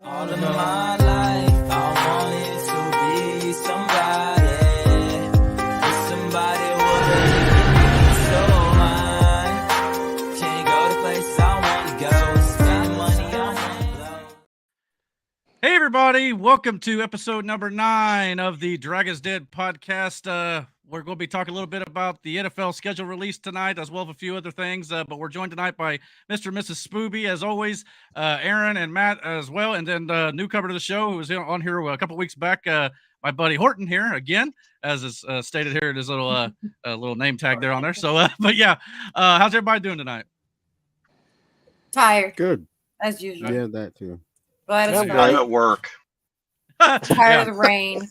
All of my life, I wanted to be somebody. But somebody wouldn't give me so mine. Can't go to places I want to go. Spend money on clothes. Hey everybody, welcome to episode number 9 of the Dragons Den podcast. We're going to be talking a little bit about the NFL schedule release tonight, as well as a few other things. But we're joined tonight by Mr. and Mrs. Spooby, as always, Aaron and Matt as well, and then newcomer to the show who was on here a couple weeks back, my buddy Horton here again, as is stated here in his little little name tag there on there. So, but yeah, how's everybody doing tonight? Tired, Good. as usual. Yeah, that too. Glad it's I'm Friday. at work. Tired of the rain.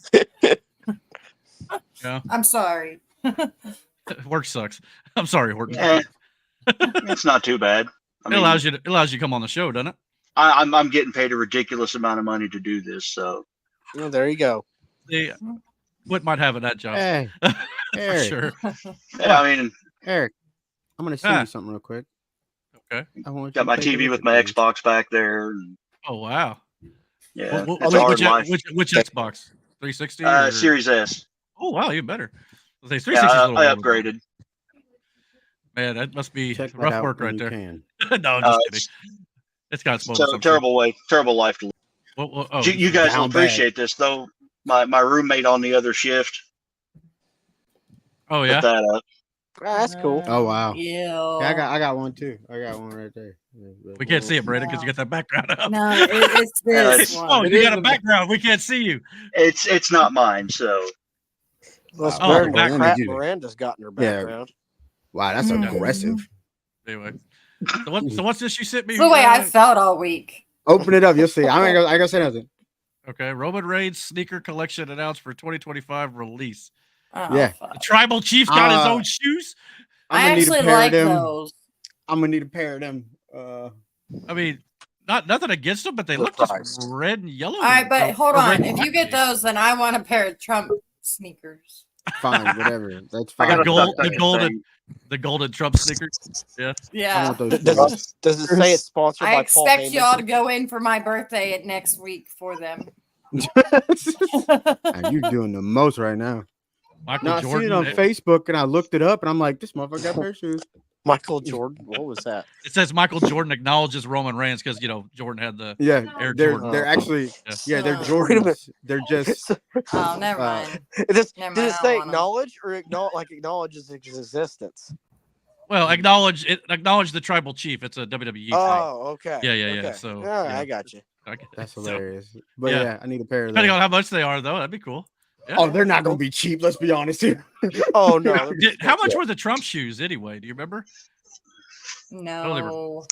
Yeah, I'm sorry. work sucks. I'm sorry, Horton. It's not too bad. I It mean, allows you to come on the show, doesn't it? I'm getting paid a ridiculous amount of money to do this, so Well, there you go. What might have that job? Hey, For Eric. sure. yeah, I mean, Eric, I'm gonna send you something real quick. Okay. I want got you my to take a TV look with at my this. Xbox back there. And, Oh wow. yeah, What- it's a hard which, life. which Xbox? 360? or- Series S. Oh wow, even better. I was gonna say, Yeah, 360 's a little I older. upgraded. Man, that must be Check that rough out work when right you there. can. No, I'm just It's kidding. It's got smoke. So terrible life to live. Oh, You guys down will appreciate this though. My roommate on the other shift oh put yeah. that up. Ah, that's cool. Oh wow. Yeah. Yeah, I got one too. I got one right there. We can't see it, Brandon, because you got that background up. No, it's this it's- Oh, one. you It got is a background. We can't see you. It's not mine, so Unless Wow. Miranda, background. crap Miranda's got in her Yeah. background. Wow, that's Mhm. aggressive. Anyway, so what's this you sent me? It's the way I felt all week. Open it up, you'll see. I ain't gonna say nothing. Okay, Roman Reigns sneaker collection announced for 2025 release. Oh, Yeah. fuck. The tribal chief got his own shoes. I I'm gonna need actually a pair like of them. those. I'm gonna need a pair of them. I mean, nothing against them, but they Good look just price. red and yellow. All right, but or- hold or on. red and If black you get maybe. those, then I want a pair of Trump sneakers. Fine, whatever. That's I fine. got The a gold- duck the duck golden- thing. the golden Trump sneakers. Yeah. I Yeah. want those Does it say it's sponsored I by Paul expect Heyman? y'all to go in for my birthday at next week for them. Man, you're doing the most right now. Michael No, I seen Jordan. it on Facebook and I looked it up and I'm like, this motherfucker got a pair of shoes. Michael Jordan. What was that? It says Michael Jordan acknowledges Roman Reigns because Jordan had the Yeah, Air they're Jordan. actually they're Oh. Wait a minute. Jordans. They're just Oh, never Uh, mind. Did Never it mind, I say don't want 'em. acknowledge or acknowledges its existence? well acknowledge the tribal chief. It's a WWE thing. Oh, okay. Yeah. Okay. So All right, yeah. I got you. Okay. that's So, hilarious. But yeah. yeah, I need a pair of depending those. on how much they are, though, that'd be cool. Yeah. Oh, they're not gonna be cheap. Let's be honest here. Oh no. they're How much expensive. were the Trump shoes anyway? Do you remember? No. they were-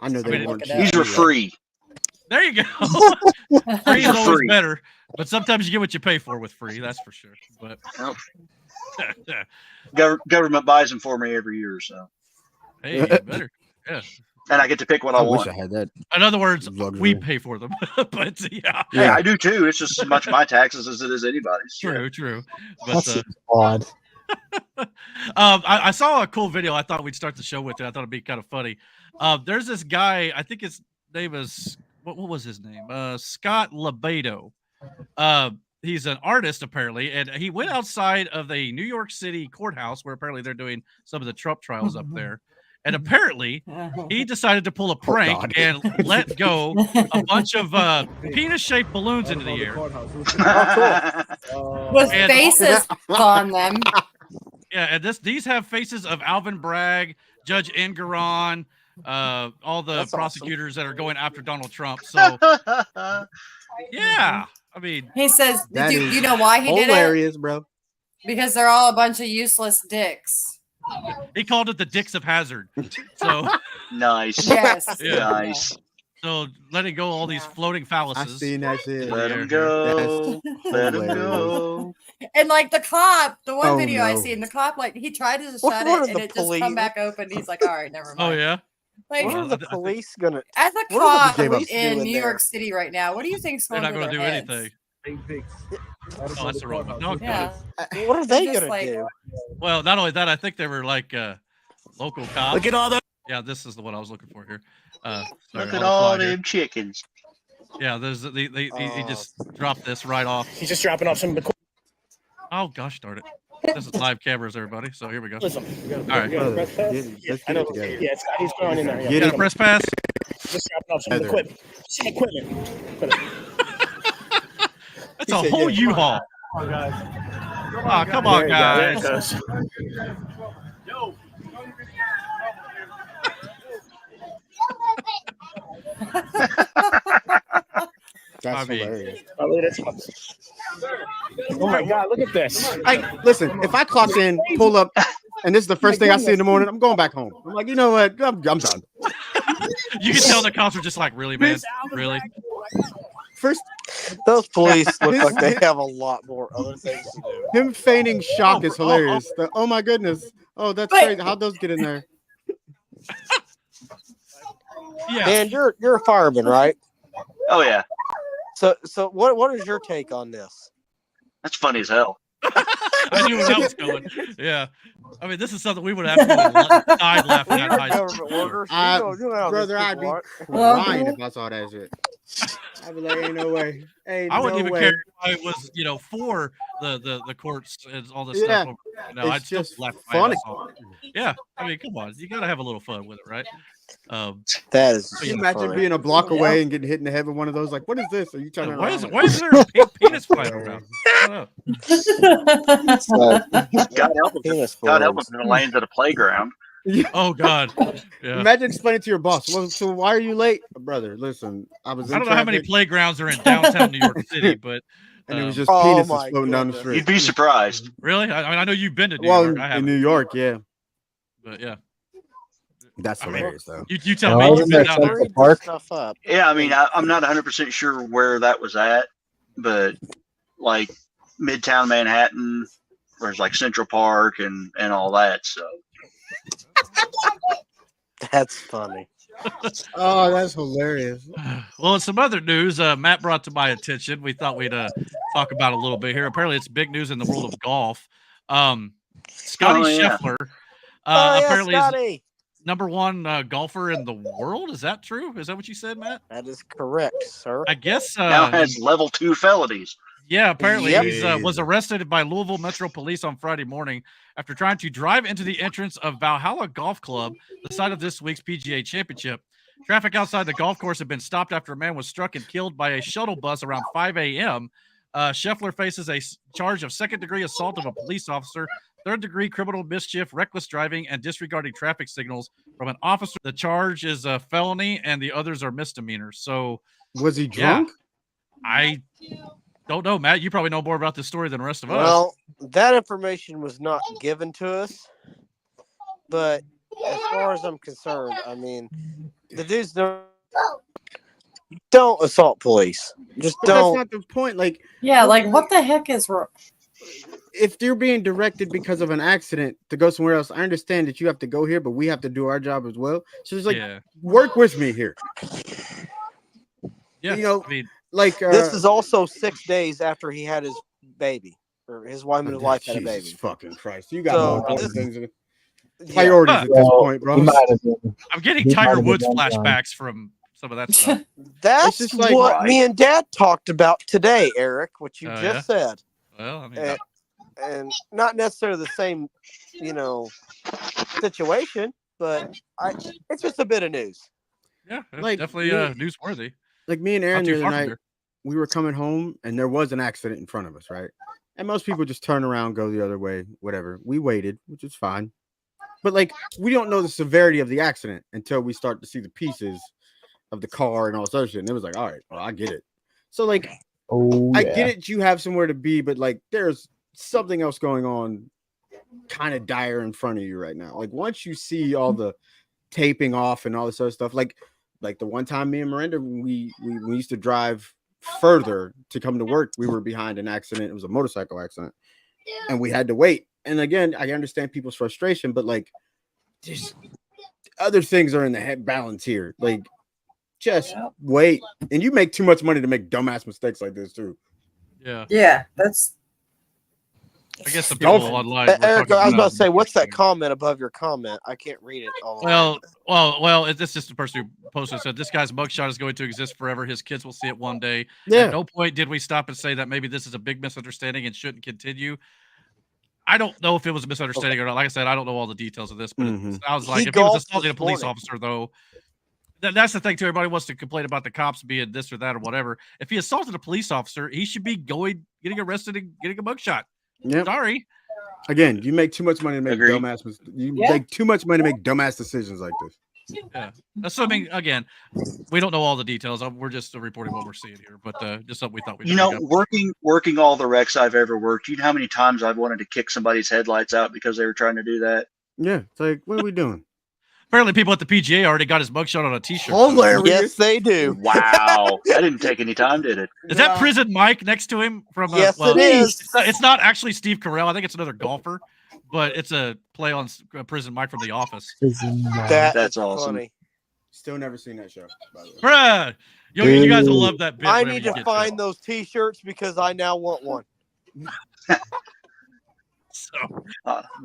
I know I they mean, weren't look it cheap. up. These were free. There you go. Free is always Free. better, but sometimes you get what you pay for with free. That's for sure. But Well, government buys them for me every year, so hey, you better. Yeah. and I get to pick what I, I wish want. I had that. In other words, Luxury. we pay for them. But yeah, Hey, Yeah. I do too. It's just as much my taxes as it is anybody's. true. But That's odd. I saw a cool video. I thought we'd start the show with it. I thought it'd be kind of funny. There's this guy. I think his name is what was his name? Scott Lebedo. He's an artist apparently, and he went outside of the New York City courthouse where apparently they're doing some of the Trump trials up there. And apparently, he decided to pull a prank God. and let go a bunch of penis-shaped balloons into the air. With And- faces on them. Yeah, and these have faces of Alvin Bragg, Judge Engeron, all the That's awesome. prosecutors that are going after Donald Trump. So yeah, I mean, He says, That do is you know why he did it? Hilarious, bro. Because they're all a bunch of useless dicks. he called it the Dicks of Hazard. So Nice. Yes. Yeah. Nice. so letting go all these Yeah. floating I phalluses. seen that shit. Let Yeah. him go. Let him go. And like the cop, the one Oh, video I no. seen, the cop, like he tried to What shut are it and the it just police- come back open. He's like, all right, never Oh mind. yeah. Like, What are the I think- police gonna? as a what are cop the police in doing New there? York City right now, what do you think's They're going not through going to their do heads? anything. Oh, that's the wrong one. No, Yeah. What are they just gonna like- do? Well, not only that, I think they were like local cops. Look at all the Yeah, this is the one I was looking for here. Look sorry, at I'll all apply here. them chickens. Yeah, there's he just dropped this right off. He's just dropping off some of the. Oh gosh darn it! This is live cameras, everybody. So here we go. Listen, All right, you got a press pass? Let's I get know. it together. Yeah, he's going in there. Yeah. Get got it. a press pass. Just dropping off some of the Heather. equipment. Some equipment. That's He a said, whole yeah, U-Haul. Oh, come on, There you go. There it guys. goes. That's I mean- hilarious. Oh, look at this. Oh my God! Look at this. Listen, if I clock in, pull up, and this is the first thing I see in the morning, I'm going back home. I'm like, you know what? I'm done. You can tell the cops are just like, really, man, really. First, Those police look like they have a lot more other things to do. him feigning shock is hilarious. Oh my goodness. Oh, that's Wait. crazy. How'd those get in there? Yeah. Dan, you're a fireman, right? Oh yeah, So what is your take on this? that's funny as hell. I knew where that was going. Yeah. I mean, this is something we would have died laughing at in high school. Government workers, I- you know how these Brother, I'd people be are. crying if I saw that shit. I'd be like, ain't no way. Ain't I wouldn't no even way. care if I was, for the courts and all this Yeah. stuff. It's I'd still just laugh my funny. ass off. Yeah. I mean, come on. You got to have a little fun with it, right? That is. Can you Yeah, imagine funny. being a block away and getting hit in the head with one of those? Like, what is this? Are you turning Why around? is like, why is there a penis flying around? I don't know. God help us. Penis God help balloons. us in the lanes at a playground. Oh God. Yeah. Imagine explaining to your boss. Well, so why are you late, brother? Listen, I was. I In don't know how many traffic, playgrounds are in downtown New York City, but and it was just Oh penises my floating down the goodness. street. You'd be surprised. really, I mean, I know you've been to New Well, York. I in haven't, New York, yeah, but yeah, that's I mean, hilarious though. you tell No, I me was you've in been there down there. Central Read Park. this stuff up. Yeah, I mean, I'm not 100% sure where that was at, but like Midtown Manhattan, where's like Central Park and all that. So That's funny. Oh, that's hilarious. Well, in some other news, Matt brought to my attention. We thought we'd talk about a little bit here. Apparently, it's big news in the world of golf. Scotty Oh, yeah. Scheffler Oh, yeah, apparently is Scotty. number one golfer in the world. Is that true? Is that what you said, Matt? That is correct, sir. I guess. now has level 2 felonies. Yeah, apparently Yep. he's was arrested by Louisville Metro Police on Friday morning after trying to drive into the entrance of Valhalla Golf Club, the site of this week's PGA Championship. Traffic outside the golf course had been stopped after a man was struck and killed by a shuttle bus around 5 a.m. Scheffler faces a charge of second-degree assault of a police officer, third-degree criminal mischief, reckless driving, and disregarding traffic signals from an officer. The charge is a felony, and the others are misdemeanors. So Was he drunk? I don't know, Matt. You probably know more about this story than the rest of us. Well, that information was not given to us, but as far as I'm concerned, I mean, the dudes don't assault police. Just But that's don't. not the point. Like, Yeah, like what the heck is wrong? if you're being directed because of an accident to go somewhere else, I understand that you have to go here, but we have to do our job as well. So it's like, yeah, work with me here. yeah. you know, I mean, Like, This is also 6 days after he had his baby, or his wife and his wife had a Jesus baby. fucking Christ. You got So, more important this- things. Yeah. Priorities at this Well, point, bro. he might have been. I'm getting He might Tiger have been Woods done time. flashbacks from some of that stuff. That's just like- what me and Dad talked about today, Eric. What you Oh, just yeah? said, Well, I mean, and not necessarily the same, situation, but it's just a bit of news. yeah, it's like, definitely me- newsworthy. Like me and Not Aaron too the other far from night, here. we were coming home and there was an accident in front of us, right? And most people just turn around, go the other way, whatever. We waited, which is fine. But like, we don't know the severity of the accident until we start to see the pieces of the car and all this other shit. And it was like, all right, well, I get it. So like, Oh, I yeah. get it. You have somewhere to be, but like, there's something else going on, kind of dire in front of you right now. Like once you see all the taping off and all this other stuff, like the one time me and Miranda, we used to drive further to come to work. We were behind an accident. It was a motorcycle accident, and we had to wait. And again, I understand people's frustration, but like, just other things are in the head balance here. Like, just wait. And you make too much money to make dumbass mistakes like this too. Yeah. Yeah, that's I guess the people Golf. online. were Eric, talking I was about about to say, what's that comment above your comment? I can't read it all the way. Well. This is just the person who posted said this guy's mugshot is going to exist forever. His kids will see it one day. Yeah. At no point did we stop and say that maybe this is a big misunderstanding and shouldn't continue. I don't know if it was a misunderstanding or not. Like I said, I don't know all the details of this, but it sounds like if he was golfed assaulting a this police morning. officer, though. That's the thing too. Everybody wants to complain about the cops being this or that or whatever. If he assaulted a police officer, he should be getting arrested and getting a mugshot. Yep. Sorry. Again, you make too much money to make Agreed. make too much money to make dumbass decisions like this. Yeah. Assuming again, we don't know all the details. We're just reporting what we're seeing here, but just something we thought we'd You know, working all the wrecks I've ever worked, you know how many times I've wanted to kick somebody's headlights out because they were trying to do that? Yeah, it's like, what are we doing? Apparently, people at the PGA already got his mugshot on a T-shirt. Hilarious. Yes, they do. Wow. That didn't take any time, did it? Is that Prison Mike next to him? From Yes, it is. It's not actually Steve Carell. I think it's another golfer, but it's a play on Prison Mike from The Office. That's awesome. Funny. Still never seen that show, by the way. Bruh, you guys will love that bit. I whenever need you to get find those T-shirts because I now want one. So,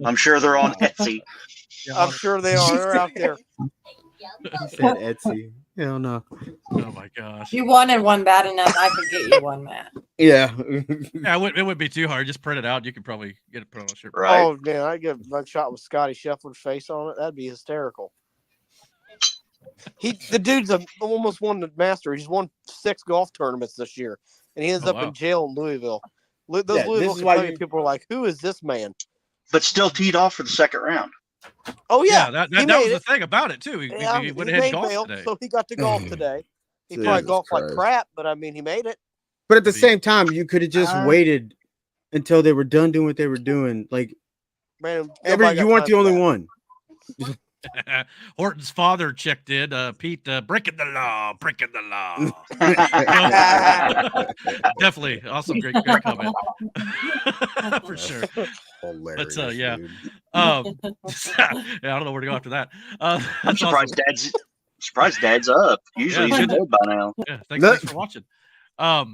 I'm sure they're on Etsy. I'm sure they are. They're out there. He said Etsy. Hell no. oh my gosh. You wanted one bad enough. I could get you one, Matt. Yeah. Yeah, it wouldn't be too hard. Just print it out. You could probably get it put on a shirt. Right. Oh man, I get a mugshot with Scotty Scheffler's face on it. That'd be hysterical. The dude's almost won the Masters. He's won 6 golf tournaments this year, and he ends up in jail in Louisville. Those Yeah, Louisville this is why Kentucky people are like, "Who is this man?" But still teed off for the second round. Oh yeah, that he was made the it. thing about it too. He He went ahead and made golfed bail, today. so he got to golf today. He Jesus probably golfed like Christ. crap, but I mean, he made it. But at the same time, you could have just waited until they were done doing what they were doing. Like, Man, you weren't the only one. Horton's father checked in. Pete, breaking the law. Definitely awesome, great comment for sure. Hilarious. But yeah, dude. yeah, I don't know where to go after that. I'm That's surprised awesome. Dad's up. Usually Yeah, he's in bed by now. Yeah, thanks for watching. Hi,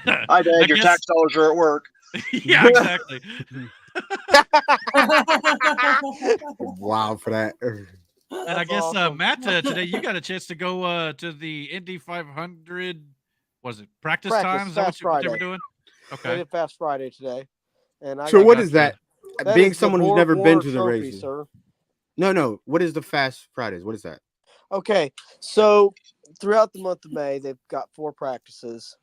Dad. I Your guess- tax dollars are at work. Yeah, exactly. Wow for that. And I guess Matt, today you got a chance to go to the Indy 500. Was it practice times? Is that what they were doing? I Okay. did Fast Friday today, and I So got- what is that? that Being is the someone who's Borg never been Warner to the Trophy, races. sir. No. What is the Fast Fridays? What is that? Okay, so throughout the month of May, they've got 4 practices,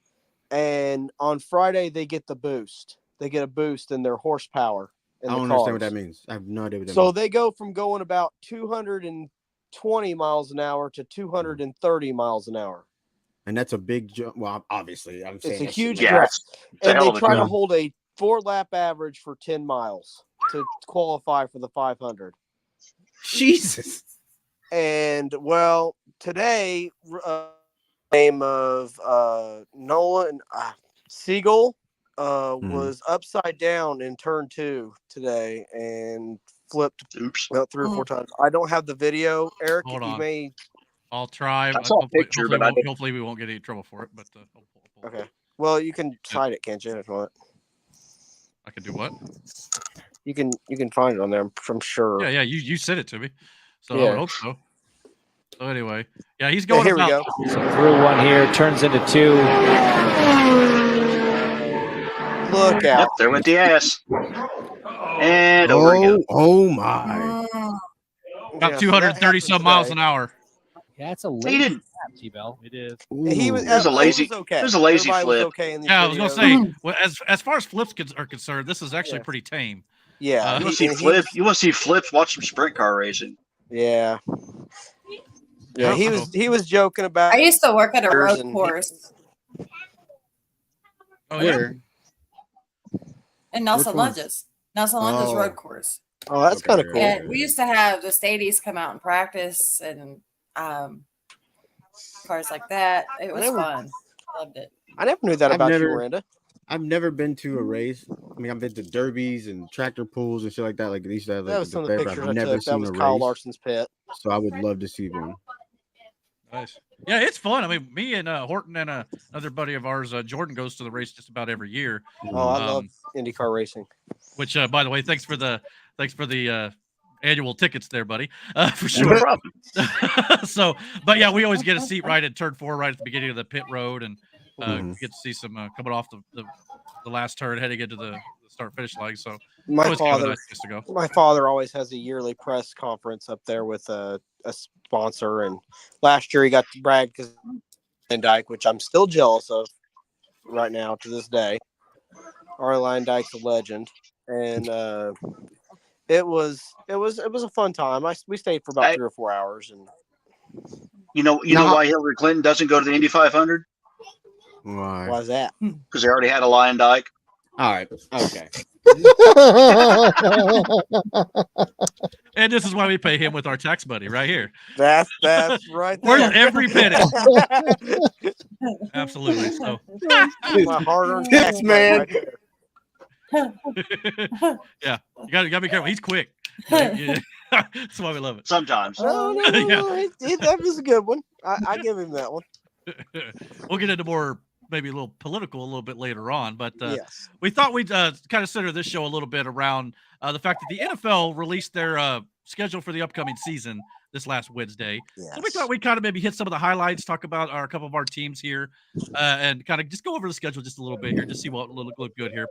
and on Friday they get the boost. They get a boost in their horsepower. I don't understand what that means. I have no idea what that So means. they go from going about 220 miles an hour to 230 miles an hour. And that's a big jump. Well, obviously, I'm saying It's a that's huge Yeah, jump. it's a And hell they of a try to jump. hold a 4-lap average for 10 miles to qualify for the 500. Jesus. And well, today, name of Nolan Siegel was upside down in turn 2 today and flipped Oops. about 3 or 4 times. I don't have the video, Eric. Hold You on. may. I'll try. I saw a picture, but I didn't- Hopefully we won't get any trouble for it. But Okay. Well, you can cite it, can't you? If you want. I can do what? You can find it on there. I'm sure. Yeah. You sent it to me, so I Yeah. would hope so. So anyway, yeah, he's Yeah, going. here we about, go. Through one here, turns into 2. Look Yep, out! there went the ass. And over again. Oh my. About Yeah, 230 some miles an hour. Yeah, it's a He late didn't. T-Bell. It is. He was. It was a lazy- It was okay. it was a lazy Everybody was flip. okay in these Yeah, I was gonna videos. say, well, as far as flips are concerned, this is actually Yeah. pretty tame. Yeah. You want to see flips? You want to see flips? Watch some sprint car racing. Yeah. Yeah, Yeah. He was joking about. I used to work at a road And- course Oh yeah. Where? in Nelson Which one? Lunges. Nelson Lunges Oh. road course. Oh, that's Okay, kind of yeah, cool. yeah. And we used to have the stadies come out and practice and cars like that. It was never- fun. Loved it. I never knew that I've about you, never- Miranda. I've never been to a race. I mean, I've been to derbies and tractor pulls and shit like that. Like these are That like was the some of the fair, but pictures I've I never took. That seen was a Kyle race. Larson's pit. So I would love to see one. Nice. Yeah, it's fun. I mean, me and Horton and another buddy of ours, Jordan, goes to the race just about every year. Oh, I love IndyCar racing. Which, by the way, thanks for the annual tickets there, buddy. For No sure. problem. So, but yeah, we always get a seat right at turn 4, right at the beginning of the pit road, and get to see some coming off the last turn, heading into the start finish line. So, My always kind of father, nice just to go. my father always has a yearly press conference up there with a sponsor, and last year he got to brag because Dyke, which I'm still jealous of right now to this day. Arline Dyke's a legend, and it was a fun time. We stayed for about 3 or 4 hours, and You know why Hillary Clinton doesn't go to the Indy 500? why is that? Because they already had a Lion Dyke. All right. Okay. And this is why we pay him with our tax money right here. That's right there. Worth every penny. Absolutely. So, My hard-earned This tax man. right there. yeah, you got to be careful. He's quick. Yeah. That's why we love it. Sometimes. No, that was a good one. I give him that one. We'll get into more, maybe a little political a little bit later on, but Yes. we thought we'd kind of center this show a little bit around the fact that the NFL released their schedule for the upcoming season this last Wednesday. Yes. So we thought we'd kind of maybe hit some of the highlights, talk about a couple of our teams here, and kind of just go over the schedule just a little bit here, just see what look good here.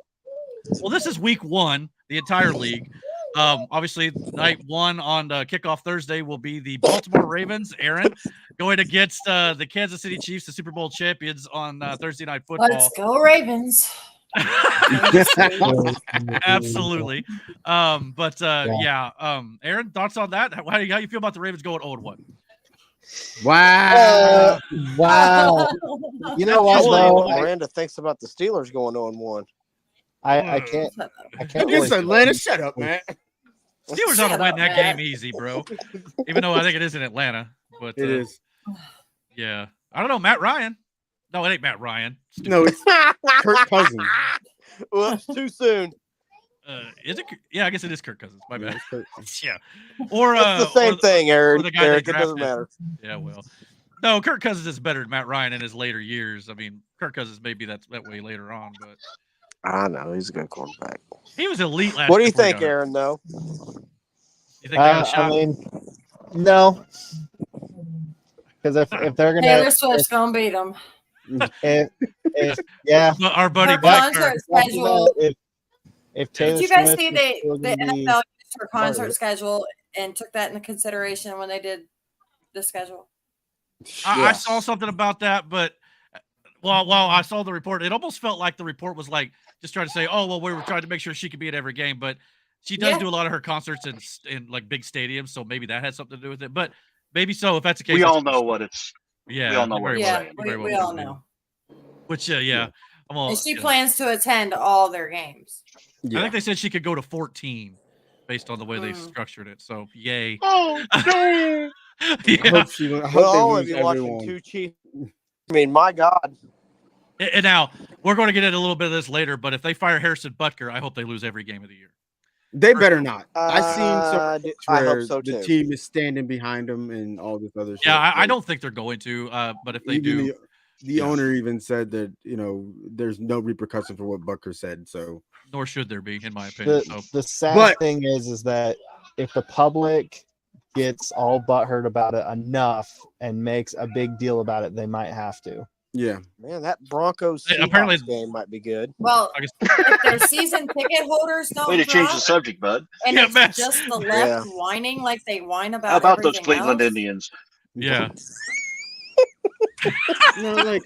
Well, this is week 1, the entire league. Obviously, night 1 on kickoff Thursday will be the Baltimore Ravens, Aaron, going against the Kansas City Chiefs, the Super Bowl champions, on Thursday Night Football. Let's go Ravens. Absolutely. Aaron, thoughts on that? How you feel about the Ravens going 0-1? Wow. Wow. You know what, though? Miranda thinks about the Steelers going on 1. I can't It's really, Atlanta. Shut up, man. Steelers ought to win that game easy, bro. Even though I think it is in Atlanta. But It is. Yeah. I don't know. Matt Ryan. No, it ain't Matt Ryan. Stupid. No, it's Kirk Cousins. Whoops, too soon. Is it? Yeah, I guess it is Kirk Cousins. My bad. Kirk- Yeah. Or It's the same thing, Eric. the guy they Eric, it doesn't drafted. matter. Yeah, well. No, Kirk Cousins is better than Matt Ryan in his later years. I mean, Kirk Cousins maybe that way later on, but I know he's a good quarterback. he was elite last year. What do you before he think, got hurt. Aaron? Though You think they got a shot? I mean, no, because if they're gonna, Taylor Swift's gonna beat them. if yeah, Well, our buddy Her Black concert schedule. if Taylor Did you guys Swift see is still the gonna be- NFL used her part of concert it. schedule and took that into consideration when they did the schedule? I saw something about that, but while I saw the report, it almost felt like the report was like just trying to say, "Oh, well, we were trying to make sure she could be at every game," but she does Yeah. do a lot of her concerts in like big stadiums, so maybe that had something to do with it. But maybe so. If that's the case, We that's- all know what it's. Yeah, we all know you what very it's well- Yeah, saying. you very we well all could be. know. Which yeah, I'm all, And she you know, plans to attend all their games. I Yeah. think they said she could go to 14 based on the way they Mm. structured it. So yay. Oh no! I Yeah. hope she. I hope we'll they only lose be watching everyone. 2 Chiefs. I mean, my God. And now we're going to get into a little bit of this later, but if they fire Harrison Butker, I hope they lose every game of the year. They better not. I've seen some I where hope so the too. team is standing behind them and all this other shit. Yeah, I Like, don't think they're going to, but if they even do, The Yeah. owner even said that there's no repercussion for what Butker said. So nor should there be, in my opinion. So The sad But- thing is that if the public gets all butthurt about it enough and makes a big deal about it, they might have to. yeah, Man, that Broncos Hey, apparently- Seahawks game might be good. Well, I guess- if their season ticket holders don't Way to change the drop, subject, bud. and Yeah, it's man. just the left whining like they whine about How about those everything Cleveland else. Indians? yeah, like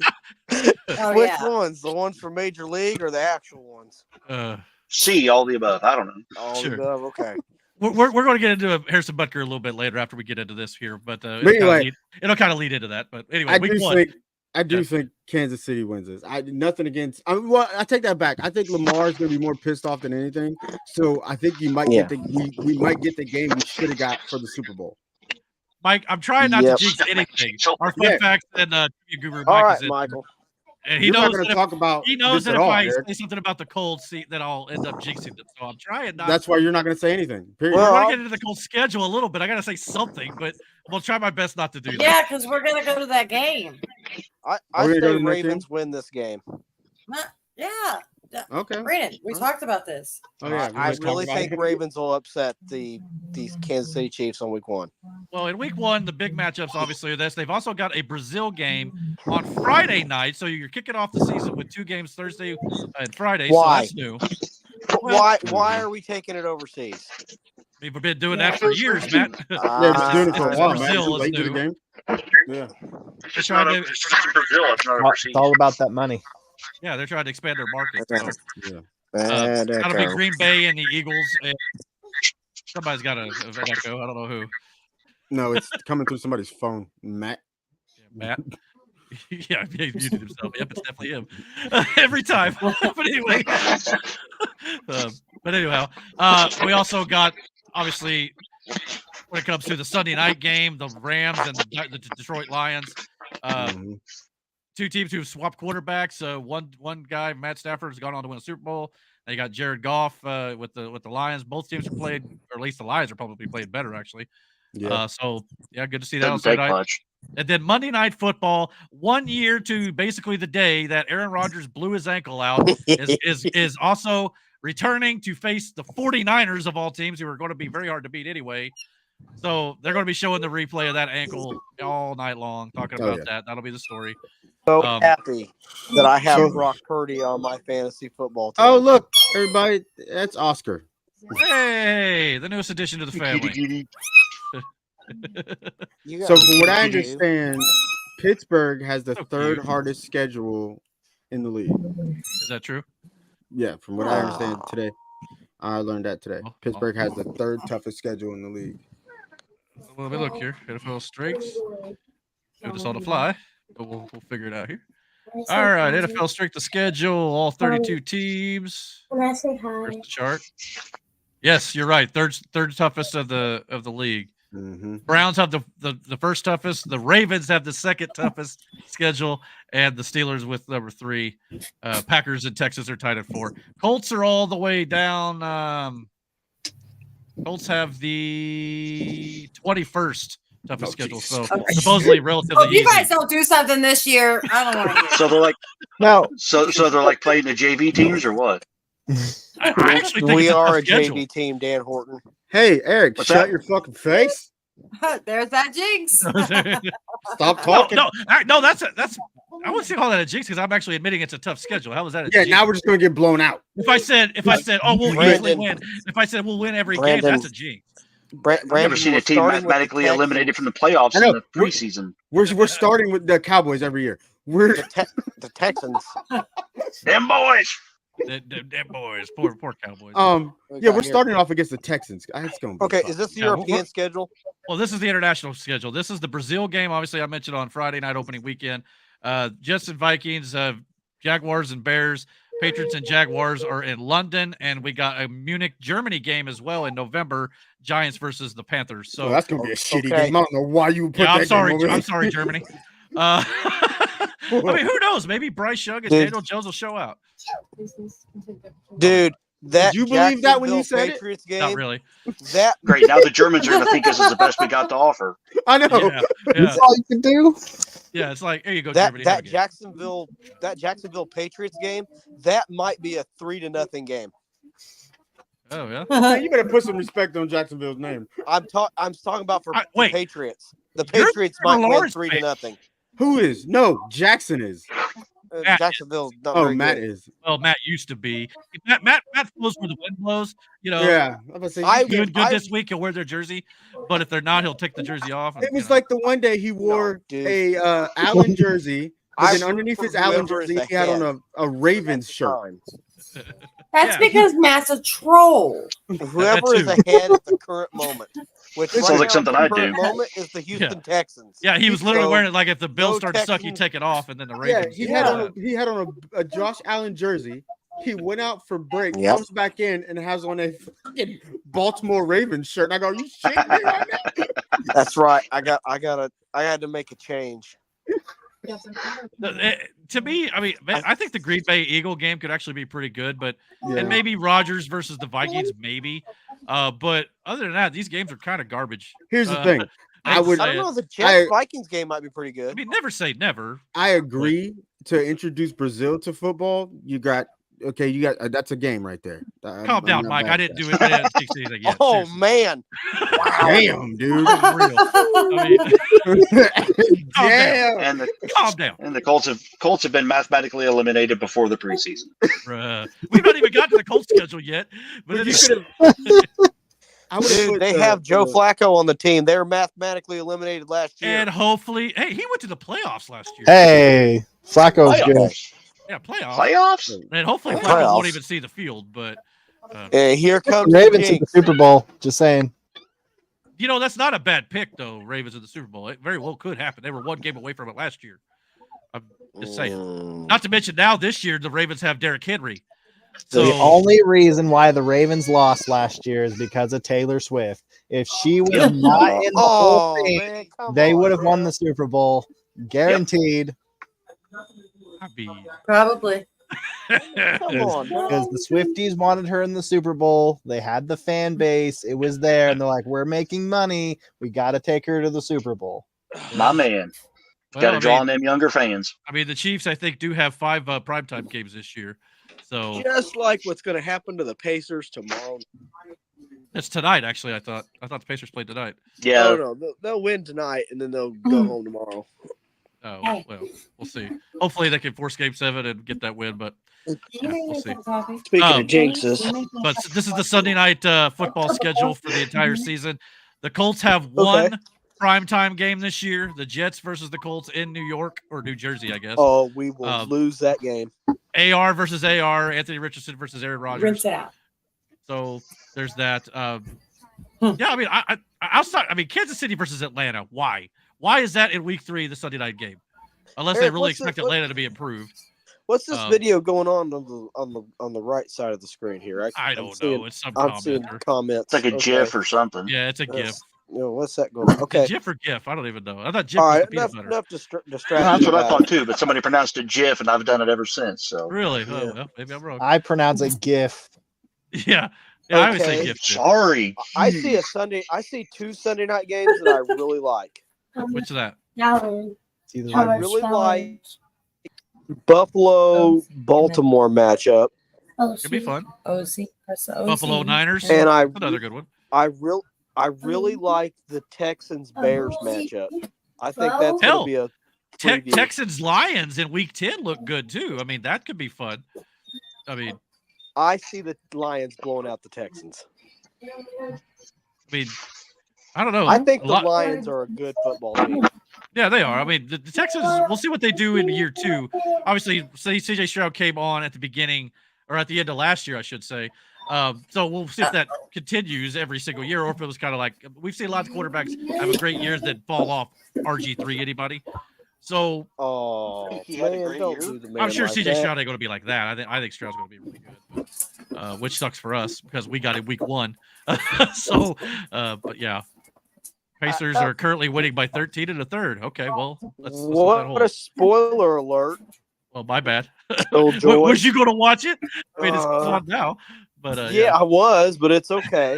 Oh, Which yeah. ones? The ones from Major League or the actual ones? See all the above. I don't know. All Sure. the above. Okay. we're going to get into Harrison Butker a little bit later after we get into this here, but anyway. it'll kind of lead into that. But anyway, I week do 1. think I do Yeah. think Kansas City wins this. Nothing against. I take that back. I think Lamar's going to be more pissed off than anything. So I think you might Yeah. get we might get the game we should have got for the Super Bowl. Mike, I'm trying not Yep. to jinx anything. Our fun Yeah. facts and trivia guru Mike All is right, in. Michael. And he You're not knows going that to talk about he knows this that at if all, I Eric. say something about the Colts, that I'll end up jinxing them. So I'm trying not. That's why you're not going to say anything. Period. We're Well, going to get into the Colts schedule a little bit. I got to say something, but we'll try my best not to do that. Yeah, because we're gonna go to that game. I Are we gonna go say to the next Ravens win this game. Yeah, Okay. Brandon, we talked about this. Oh yeah. we I just talked really about think it. Ravens will upset these Kansas City Chiefs on week 1. Well, in week 1, the big matchups obviously are this. They've also got a Brazil game on Friday night, so you're kicking off the season with 2 games Thursday and Friday. Why? So that's new. Well, Why are we taking it overseas? we've been doing that for years, Matt. Yeah, we've been doing it for a It's while, Brazil man. is Late to the new. game. Yeah. It's not trying a, to- it's just Brazil. It's not It's overseas. all about that money. Yeah, they're trying to expand their market. So, Yeah. gotta be Green Bay and the Eagles. And somebody's got to go. I don't know who. No, it's coming through somebody's phone, Matt. Yeah, Matt. Yeah, he muted himself. Yep, it's definitely him. Every time. But anyway. But anyhow, we also got, obviously, when it comes to the Sunday night game, the Rams and the Detroit Lions. Mhm. 2 teams who've swapped quarterbacks. One guy, Matt Stafford, has gone on to win a Super Bowl. They got Jared Goff with the Lions. Both teams have played, or at least the Lions are probably played better, actually. Yeah. So yeah, good to see that. Doesn't Also take tonight. much. And then Monday Night Football, 1 year to basically the day that Aaron Rodgers blew his ankle out, is also returning to face the 49ers of all teams, who are going to be very hard to beat anyway. So they're going to be showing the replay of that ankle all night long, talking Oh, about yeah. that. That'll be the story. So happy that I have So- Brock Purdy on my fantasy football team. Oh, look, everybody, that's Oscar. Hey, the newest addition to the family. You got So from what I to do. understand, Pittsburgh has the So third cute. hardest schedule in the league. Is that true? Yeah, from what I understand today. I learned that today. Oh, Pittsburgh has the third toughest schedule in the league. Well, let me look here. NFL strengths. Do this on the fly, but we'll figure it out here. All right, NFL strength of schedule, all 32 teams. Can I say hi? Here's the chart. Yes, you're right. Third toughest of the league. Mm-hmm. Browns have the first toughest. The Ravens have the second toughest schedule, and the Steelers with number 3. Packers and Texas are tied at 4. Colts are all the way down. Colts have the 21st toughest schedule, so supposedly relatively Oh, if you easy. guys don't do something this year, I don't want to hear it. So they're like, No, so they're like playing the JV teams or what? I actually think We it's are tough a schedule. JV team, Dan Horton. Hey, Eric, What's shut that? your fucking face. There's that jinx. Stop talking. No, that's I wouldn't say call that a jinx because I'm actually admitting it's a tough schedule. How was that a Yeah, jinx? now we're just gonna get blown out. If I said, oh, we'll Brandon- usually win. If I said we'll win every game, Brandon- that's a jinx. I've never seen a team mathematically eliminated from the playoffs I know. in the preseason. We're starting with the Cowboys every year. We're The Texans. Them boys. Them boys, poor Cowboys. yeah, we're starting off against the Texans. It's gonna be Okay, fun. is this the Yeah, European schedule? Well, this is the international schedule. This is the Brazil game. Obviously, I mentioned on Friday night opening weekend. Jets and Vikings, Jaguars and Bears, Patriots and Jaguars are in London, and we got a Munich, Germany game as well in November. Giants versus the Panthers. So Well, that's gonna be a shitty okay. game. I don't know why you put yeah, that I'm sorry. game over I'm there. sorry, Germany. I mean, who knows? Maybe Bryce Young and Dude. Daniel Jones will show out. Dude, that Did you believe that when you Jacksonville said it? Patriots game, Not really. that Great. Now the Germans are going to think this is the best we got to offer. I know. Yeah, yeah, that's all you can do. yeah. It's like, here you go, that Germany. have a that game. Jacksonville Patriots game, that might be a 3-0 game. Oh yeah. Man, you better put some respect on Jacksonville's name. I'm talking about for the Wait. Patriots. The You're Patriots Trevor might win Lawrence 3-0. Who is? No, Jackson is. Matt Jacksonville's not Oh, very Matt good. is. Well, Matt used to be. Matt flows where the wind blows. You know, Yeah, I'm gonna say. I- doing good this week, he'll wear their jersey. But if they're not, he'll take the jersey off. And, It was you know. like the one day he wore dude. a Allen jersey, but I then root underneath for his Allen whoever is jersey, he had on ahead. a Ravens shirt. Time. That's Yeah. because Matt's a troll. Whoever is too. ahead at the current moment, which Sounds right like now, something the I'd current do. moment is the Houston Texans. Yeah, he was literally So, wearing it like if the Bills go started sucking, Texans. take it off, and then the Yeah, Ravens. he had on a Josh Allen jersey. He went out for break, Yep. comes back in, and has on a fucking Baltimore Ravens shirt. And I go, "You shitting me right now?" That's right. I had to make a change. To me, I mean, I think the Green Bay Eagle game could actually be pretty good, but Yeah. and maybe Rodgers versus the Vikings, maybe. But other than that, these games are kind of garbage. Here's the thing. I I would. I don't know. The Jets Vikings game might be pretty I good. mean, never say never. I agree to introduce Brazil to football. You got that's a game right there. Calm down, Mike. I didn't do it. I didn't fix anything yet. Oh Seriously. man! Damn, dude. For real. I mean, Damn. And calm down. the Colts have been mathematically eliminated before the preseason. We've not even got to the Colts schedule yet. But You it's, could've- I would've Dude, put they the- have Joe the- Flacco on the team. They were mathematically eliminated last year. and hopefully, hey, he went to the playoffs last year. Hey, Flacco's good. Playoffs. Yeah, playoffs. Playoffs? And hopefully, Flacco Playoffs. won't even see the field. But And here comes Ravens the in the Jinx. Super Bowl. Just saying. you know, that's not a bad pick, though. Ravens in the Super Bowl. It very well could happen. They were one game away from it last year. I'm just saying. Not to mention now this year the Ravens have Derrick Henry. So The only reason why the Ravens lost last year is because of Taylor Swift. If she was not in the whole Oh thing, man, come they on, would have bro. won the Super Bowl. Guaranteed. I'd be Probably. Come on, bro. Because the Swifties wanted her in the Super Bowl. They had the fan base. It was there. And they're like, we're making money. We got to take her to the Super Bowl. My man. Well, Got to I draw mean- on them younger fans. I mean, the Chiefs, I think, do have 5 primetime games this year. So Just like what's going to happen to the Pacers tomorrow. it's tonight, actually. I thought the Pacers played tonight. Yeah. No, they'll win tonight and then they'll go home tomorrow. Oh, well, we'll see. Hopefully they can force Game 7 and get that win, but yeah, we'll see. Speaking Um, of jinxes, But this is the Sunday night football schedule for the entire season. The Colts have one primetime game this year. The Jets versus the Colts in New York or New Jersey, I guess. oh, we will lose that game. AR versus AR, Anthony Richardson versus Aaron Rodgers. Rinse it out. So there's that. Yeah, I mean, outside. I mean, Kansas City versus Atlanta. Why? Why is that in Week 3, the Sunday night game? Unless they Eric, really what's expect the- Atlanta to be improved. What's this Um, video going on the right side of the screen here? I I'm don't seeing- know. It's some I'm seeing comment. comments. It's like a GIF or something. Yeah, it's a GIF. Yes. You know, what's that going on? Okay. GIF or GIF? I don't even know. I thought GIF All was right. the peanut butter. Enough distraction. That's what I thought too, but somebody pronounced it GIF, and I've done it ever since. So Really? Yeah. Oh, well, maybe I'm wrong. I pronounce it GIF. Yeah. Yeah, I always say Okay. GIF. too. sorry. I see 2 Sunday night games that I really like. Which is that? It's either I really like Buffalo Baltimore matchup, Could be fun. OC. Press the OC. Buffalo Niners. and Another good one. I really like the Texans Bears matchup. I think that's going Hell, to be a preview. Texans Lions in Week 10 look good too. I mean, that could be fun. I mean, I see the Lions blowing out the Texans. I don't know. I think A the lot- Lions are a good football team. Yeah, they are. I mean, the Texans, we'll see what they do in year 2. Obviously, CJ Stroud came on at the beginning or at the end of last year, I should say. So we'll see if that continues every single year or if it was kind of like we've seen a lot of quarterbacks have a great years that fall off RG3 anybody. So Oh, He had a man, great don't year. do the man I'm sure like CJ that. Stroud ain't going to be like that. I think Stroud's going to be really good, but, which sucks for us because we got him Week 1. So, but yeah. Pacers are currently winning by 13 in the third. Okay, well, let's let that What hold. a spoiler alert. Well, my bad. Oh, joy. Was you going to watch it? I mean, it's Uh, on now. But yeah, I was, but it's okay.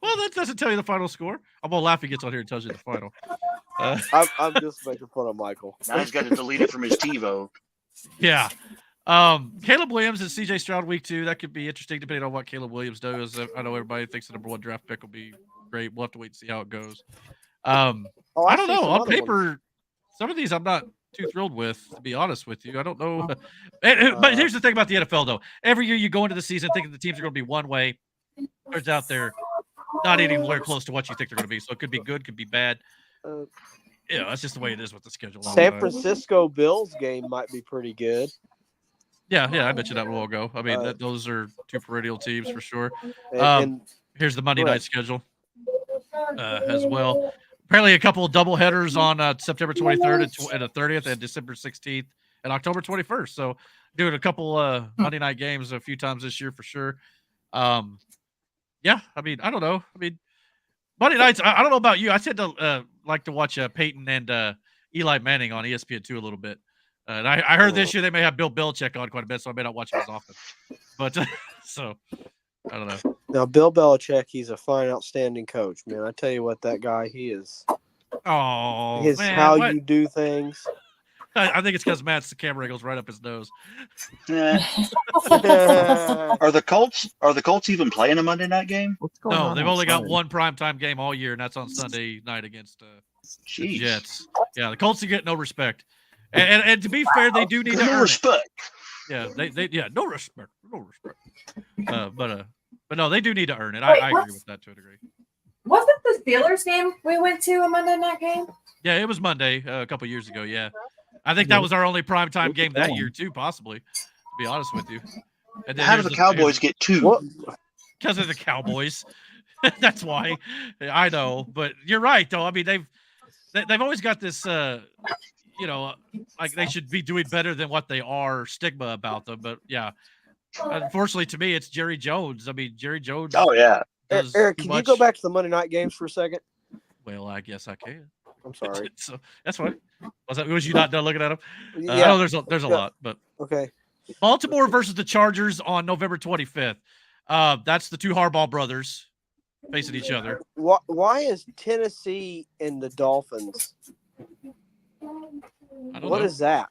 Well, that doesn't tell you the final score. I'm gonna laugh if he gets on here and tells you the final. I'm just making fun of Michael. Now he's got to delete it from his TiVo. Yeah. Caleb Williams and CJ Stroud Week 2. That could be interesting depending on what Caleb Williams does. I know everybody thinks the number 1 draft pick will be great. We'll have to wait and see how it goes. Oh, I don't see know. some On other paper, ones. some of these I'm not too thrilled with, to be honest with you. I don't know. But here's the thing about the NFL, though. Every year you go into the season thinking the teams are going to be one way. Turns out they're not anywhere close to what you think they're going to be. So it could be good, could be bad. Uh, Yeah, that's just the way it is with the schedule. San Francisco Bills game might be pretty good. Yeah, I mentioned that a while ago. I mean, Uh, those are 2 perennial teams for sure. And, Um, Here's the Monday Go night ahead. schedule as well. Apparently, a couple of double headers on September 23rd and the 30th, and December 16th and October 21st. So, doing a couple Monday night games a few times this year for sure. Yeah, I mean, I don't know. I mean, Monday nights. I don't know about you. I tend to like to watch Peyton and Eli Manning on ESPN2 a little bit. And I heard this year they may have Bill Belichick on quite a bit, so I may not watch him as often. But so I don't know. Now, Bill Belichick, he's a fine, outstanding coach, man. I tell you what, that guy, he is. Oh, His man, how what? you do things. I think it's because Matt's camera angle's right up his nose. Yeah. Are the Colts even playing a Monday night game? What's going No, on they've only got outside? one primetime game all year, and that's on Sunday night against the Jeez. Jets. Yeah, the Colts get no respect. And to be fair, they do need to No earn respect. it. Yeah, no respect. But no, they do need to earn it. I agree with that to a degree. Wasn't the Steelers game we went to a Monday night game? Yeah, it was Monday a couple years ago. Yeah, I think that was our only primetime game that year too, possibly. To be honest with you. And then How do the Cowboys get two? Because of the Cowboys. That's why. I know, but you're right though. I mean, they've always got this, like they should be doing better than what they are stigma about them. But yeah, unfortunately to me, it's Jerry Jones. I mean, Jerry Jones. Oh yeah. does Eric, too can you much. go back to the Monday night games for a second? Well, I guess I can. I'm sorry. So that's fine. Was you not done looking at them? I Yeah. know there's a lot, but Okay. Baltimore versus the Chargers on November 25th. That's the two Harbaugh brothers facing each other. Why is Tennessee and the Dolphins? I don't What know. is that?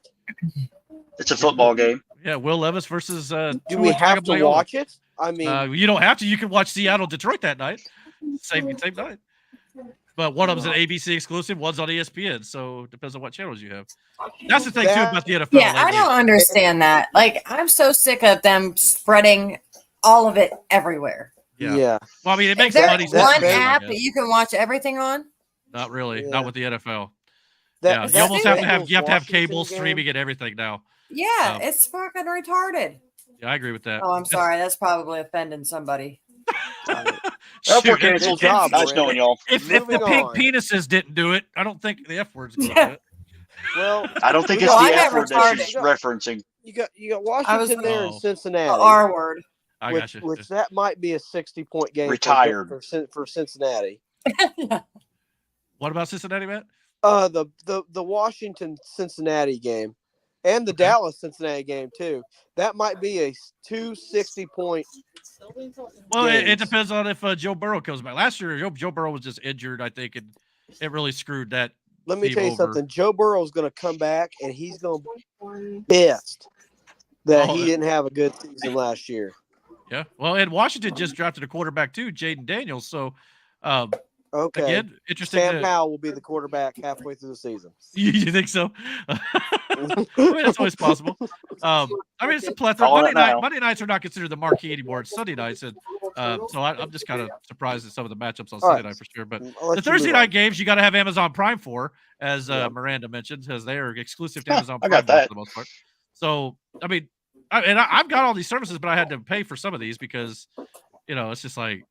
It's a football game. Yeah, Will Levis versus Do Tua we have to Tagovailoa. watch it? I mean, You don't have to. You can watch Seattle Detroit that night. Same night. But one of them's an ABC exclusive, one's on ESPN, so it depends on what channels you have. That's the thing too about the NFL. Yeah, I lately. don't understand that. Like, I'm so sick of them spreading all of it everywhere. Yeah. Well, I mean, it makes Is there money. one big, app that you can watch everything on? Not really. Yeah. Not with the NFL. that, You almost have to have Bengals-Washington cable game- streaming and everything now. Yeah, it's fucking retarded. Yeah, I agree with that. Oh, I'm sorry. That's probably offending somebody. We're Shoot, canceled. good job, Nice knowing y'all. if the Moving pink on. penises didn't do it, I don't think the F word's going to Yeah. do it. Well, I don't think it's Well, the I F got word that she's retarded. referencing. you got Washington there Oh. in Cincinnati, The R word. I which, got you. which that might be a 60-point game Retired. for Cincinnati. What about Cincinnati, Matt? The Washington Cincinnati game and the Okay. Dallas Cincinnati game too. That might be a 260-point. Well, it games. depends on if Joe Burrow comes back. Last year, Joe Burrow was just injured, I think, and it really screwed that. Let me team tell you over. something. Joe Burrow's going to come back and he's going to be pissed that Oh, he didn't have a good season last year. Yeah. Well, and Washington just drafted a quarterback too, Jaden Daniels. So, Okay. again, interesting. Sam Howell will be the quarterback halfway through the season. You think so? I mean, that's always possible. I mean, it's a plethora. Call it now. Monday nights are not considered the marquee anymore. It's Sunday nights, and so I'm just kind of surprised at some of the matchups on All Sunday right. night for sure. But I'll let the you Thursday move on. night games, you got to have Amazon Prime for, as Yeah. Miranda mentioned, because they are exclusive to Huh, Amazon I Prime got that. for the most part. So, I mean, I've got all these services, but I had to pay for some of these because, it's just like,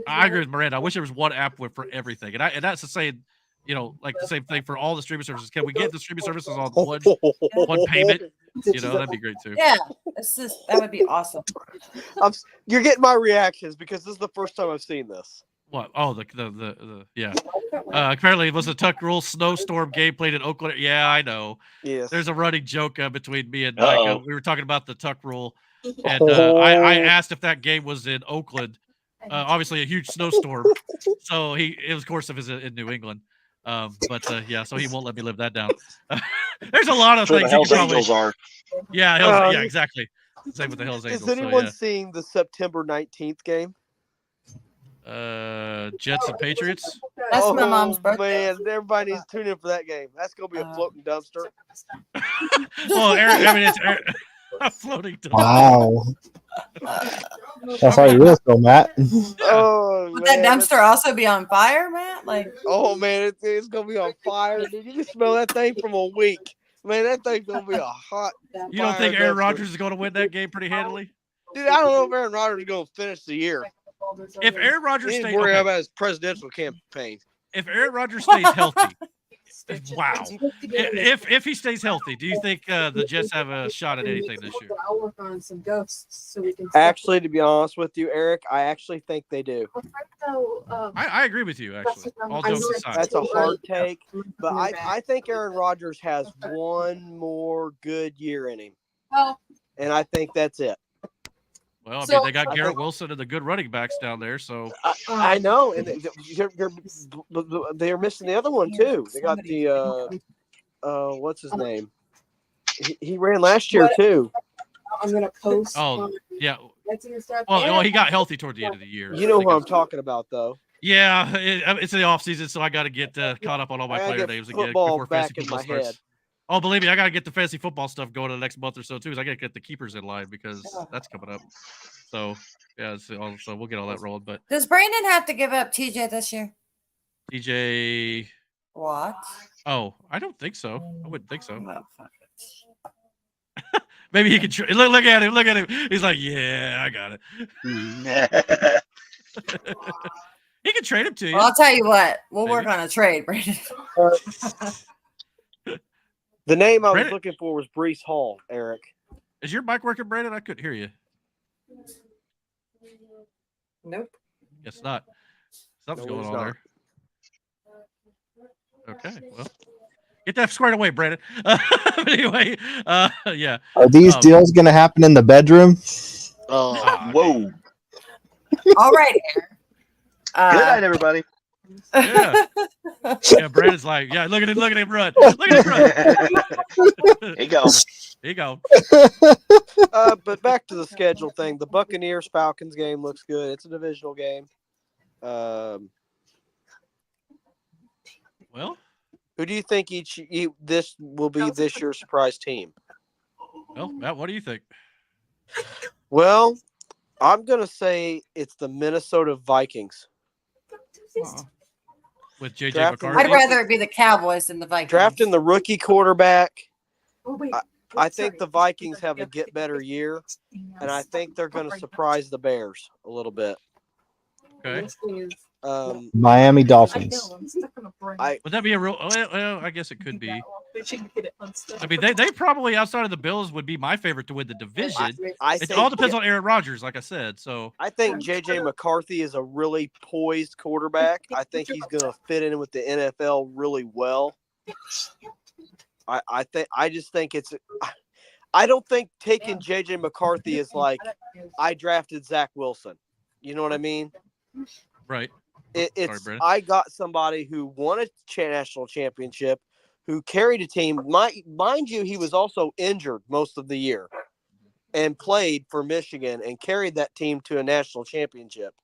I agree with Miranda. I wish there was one app for everything, and that's the same, like the same thing for all the streaming services. Can we get the streaming services on one payment? That'd be great too. Yeah, that would be awesome. You're getting my reactions because this is the first time I've seen this. What? Oh, the yeah. Apparently, it was a Tuck Rule snowstorm game played in Oakland. Yeah, I know. Yes. There's a running joke between me and Mike. Uh-oh. We were talking about the Tuck Rule, and I asked if that game was in Oakland. Obviously, a huge snowstorm. So it was, of course, it was in New England. Yeah, so he won't let me live that down. There's a lot of So the things. You Hells could probably, Angels are. yeah, yeah, exactly. Same with the Hells Angels. Is anyone So, seeing the September 19th game? yeah. Jets and Patriots. That's my mom's birthday. Man, everybody needs to tune in for that game. That's going to be a floating dumpster. Well, Eric, I mean, it's a floating. Wow. That's how you will feel, Matt. Oh, Would man. that dumpster also be on fire, Matt? Like, Oh, man, it's going to be on fire. Dude, you can smell that thing from a week. Man, that thing's going to be a hot. You don't think fire Aaron dumpster. Rodgers is going to win that game pretty handily? Dude, I don't know if Aaron Rodgers is going to finish the year. If Aaron Rodgers He stays, needs to worry okay, about his presidential campaign. if Aaron Rodgers stays healthy, Wow. If he stays healthy, do you think the Jets have a shot at anything this year? I'll work on some ghosts so we can. Actually, to be honest with you, Eric, I actually think they do. I agree with you, actually. All jokes aside. That's a hard take, but I think Aaron Rodgers has one more good year in him, and I think that's it. Well, I mean, they got Garrett Wilson and the good running backs down there, so I know, and they're missing the other one too. They got the what's his name? He ran last year too. I'm gonna post. Oh, yeah. Stuff. Well, he got healthy toward the end of the year. You know who I'm talking about, though. Yeah, it's the off season, so I got to get caught up on all my player names again before fantasy football starts. Head. Oh, believe me, I got to get the fantasy football stuff going in the next month or so too. Because I got to get the keepers in line because that's coming up. So yeah, so we'll get all that rolling. But does Brandon have to give up TJ this year? TJ, what? Oh, I don't think so. I wouldn't think so. Well, fuck it. Maybe he can look at him. Look at him. He's like, yeah, I got it. He can trade him to you. Well, I'll tell you what. We'll work on a trade, Brandon. The name I was looking for was Breece Hall, Eric. Is your mic working, Brandon? I couldn't hear you. Nope. Guess not. Something's going on there. Okay, well, get that squared away, Brandon. But anyway, yeah. Are these deals going to happen in the bedroom? Whoa. All right, Aaron. Good night, everybody. Yeah. Yeah, Brandon's like, yeah, look at him run. Look at him run. Here you go. Here you go. But back to the schedule thing. The Buccaneers-Falcons game looks good. It's a divisional game. Well, who do you think this will be this year's surprise team? Well, Matt, what do you think? Well, I'm going to say it's the Minnesota Vikings. With JJ McCarthy? I'd rather it be the Cowboys than the Vikings. Drafting the rookie quarterback. I think the Vikings have a get better year, and I think they're going to surprise the Bears a little bit. Okay. Miami Dolphins. Would that be a real? Well, I guess it could be. I mean, they probably outside of the Bills would be my favorite to win the division. It all depends on Aaron Rodgers, like I said. So I think JJ McCarthy is a really poised quarterback. I think he's going to fit in with the NFL really well. I just think it's. I don't think taking JJ McCarthy is like I drafted Zach Wilson. You know what I mean? Right. I got somebody who won a national championship, who carried a team. Mind you, he was also injured most of the year and played for Michigan and carried that team to a national championship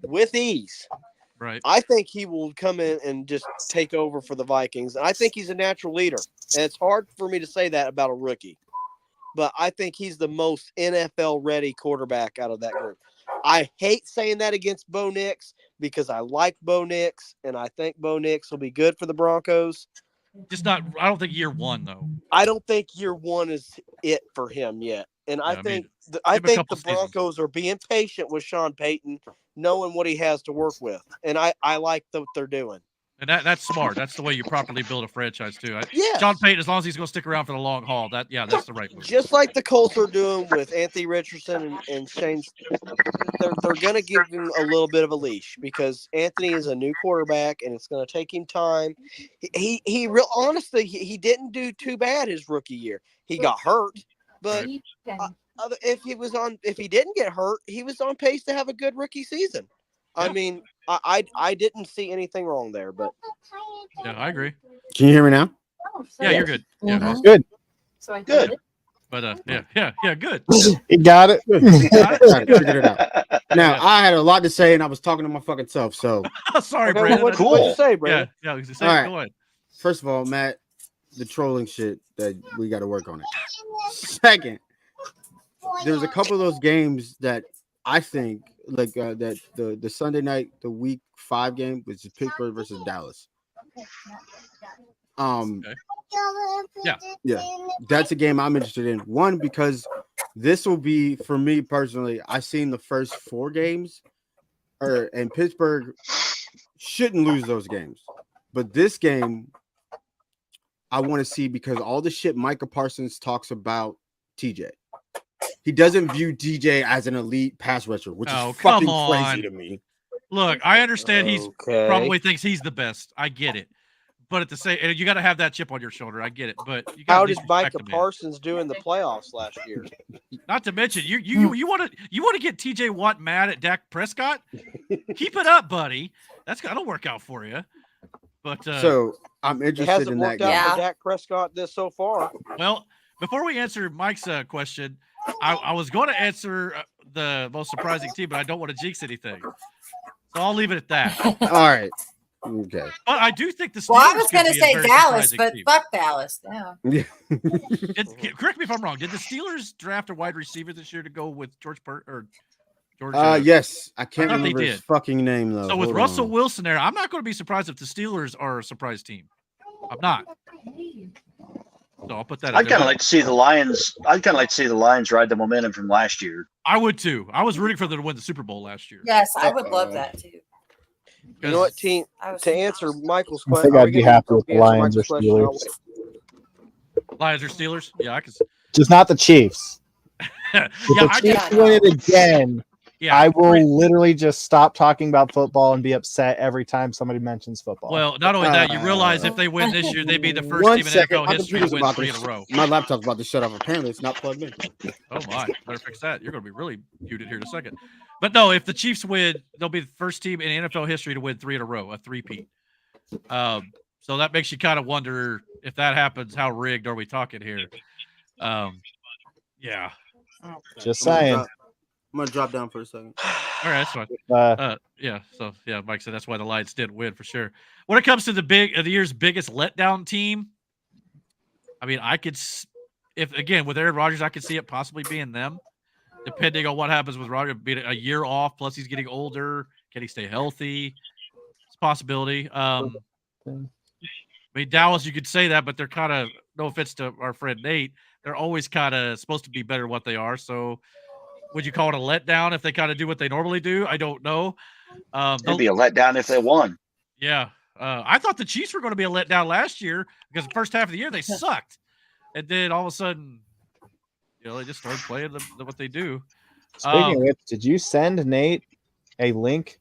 with ease. Right. I think he will come in and just take over for the Vikings. I think he's a natural leader. And it's hard for me to say that about a rookie. But I think he's the most NFL-ready quarterback out of that group. I hate saying that against Bo Nix because I like Bo Nix, and I think Bo Nix will be good for the Broncos. Just not – I don't think year one, though. I don't think year one is it for him yet. And I think the Broncos are being patient with Sean Payton, knowing what he has to work with. And I like what they're doing. And that's smart. That's the way you properly build a franchise, too. Yeah. Sean Payton, as long as he's going to stick around for the long haul, that's the right move. Just like the Colts are doing with Anthony Richardson and Shane, they're going to give him a little bit of a leash because Anthony is a new quarterback and it's going to take him time. Honestly, he didn't do too bad his rookie year. He got hurt, but if he didn't get hurt, he was on pace to have a good rookie season. I mean, I didn't see anything wrong there, but yeah, I agree. Can you hear me now? Yeah, you're good. Yeah, awesome. Good. So I Good. But yeah, good. You got it. Figured it out. Now I had a lot to say, and I was talking to my fucking self. So Sorry, okay, Brandon. what'd you say, Brandon? Yeah. All right. Go ahead. First of all, Matt, the trolling shit that we got to work on it. Second, there's a couple of those games that I think like that the Sunday night, the week 5 game, which is Pittsburgh versus Dallas. Okay. Yeah, that's a game I'm interested in. One, because this will be, for me personally, I've seen the first 4 games, and Pittsburgh shouldn't lose those games. But this game, I want to see, because all the shit Micah Parsons talks about TJ. He doesn't view DJ as an elite pass rusher, which Oh, is fucking come on. crazy to me. Look, I understand he's Okay. probably thinks he's the best. I get it. But at the same, and you got to have that chip on your shoulder. I get it. But you got How to did respect Micah the man. Parsons do in the playoffs last year? Not to mention, you want to get TJ Watt mad at Dak Prescott? Keep it up, buddy. That'll work out for you. But So I'm It interested hasn't in that worked game. out Yeah. for Dak Prescott this so far. well, before we answer Mike's question, I was going to answer the most surprising team, but I don't want to jinx anything, so I'll leave it at that. All right. Okay. But I do think the Steelers Well, I was could going to be a say very Dallas, surprising but team. fuck Dallas. Yeah. Correct me if I'm wrong. Did the Steelers draft a wide receiver this year to go with George? Yes. I can't I thought they remember his did. fucking name though. So with Hold Russell on. Wilson there, I'm not going to be surprised if the Steelers are a surprise team. I'm not. So I'll put that. I'd kind of like to see the Lions. I'd kind of like to see the Lions ride the momentum from last year. I would too. I was rooting for them to win the Super Bowl last year. Yes, I would love that too. You know what, team? I was To answer Michael's I question, think I'd be happy with the Lions or Steelers. Lions or Steelers? Yeah, I can. Just not the Chiefs. Yeah, If the I Chiefs just, win it again, yeah. I will literally just stop talking about football and be upset every time somebody mentions football. Well, not only that, you realize if they win this year, they'd be the first One team in second. NFL My history to computer's win about 3 to in a row. My laptop's about to shut off. Apparently, it's not plugged in. Oh my, better fix that. You're going to be really muted here in a second. But no, if the Chiefs win, they'll be the first team in NFL history to win 3 in a row, a three-peat. So that makes you kind of wonder if that happens, how rigged are we talking here? Yeah. just saying. I'm gonna drop down for a second. All right, that's fine. Yeah. So yeah, Mike said that's why the Lions didn't win for sure. When it comes to the year's biggest letdown team, I mean, if with Aaron Rodgers, I could see it possibly being them, depending on what happens with Rodgers being a year off. Plus, he's getting older. Can he stay healthy? It's a possibility. I mean, Dallas, you could say that, but they're kind of, no offense to our friend Nate, they're always kind of supposed to be better than what they are. So would you call it a letdown if they kind of do what they normally do? I don't know. It'd be a letdown if they won. Yeah. I thought the Chiefs were going to be a letdown last year because the first half of the year they sucked. And then all of a sudden, they just started playing what they do. Speaking of which, did you send Nate a link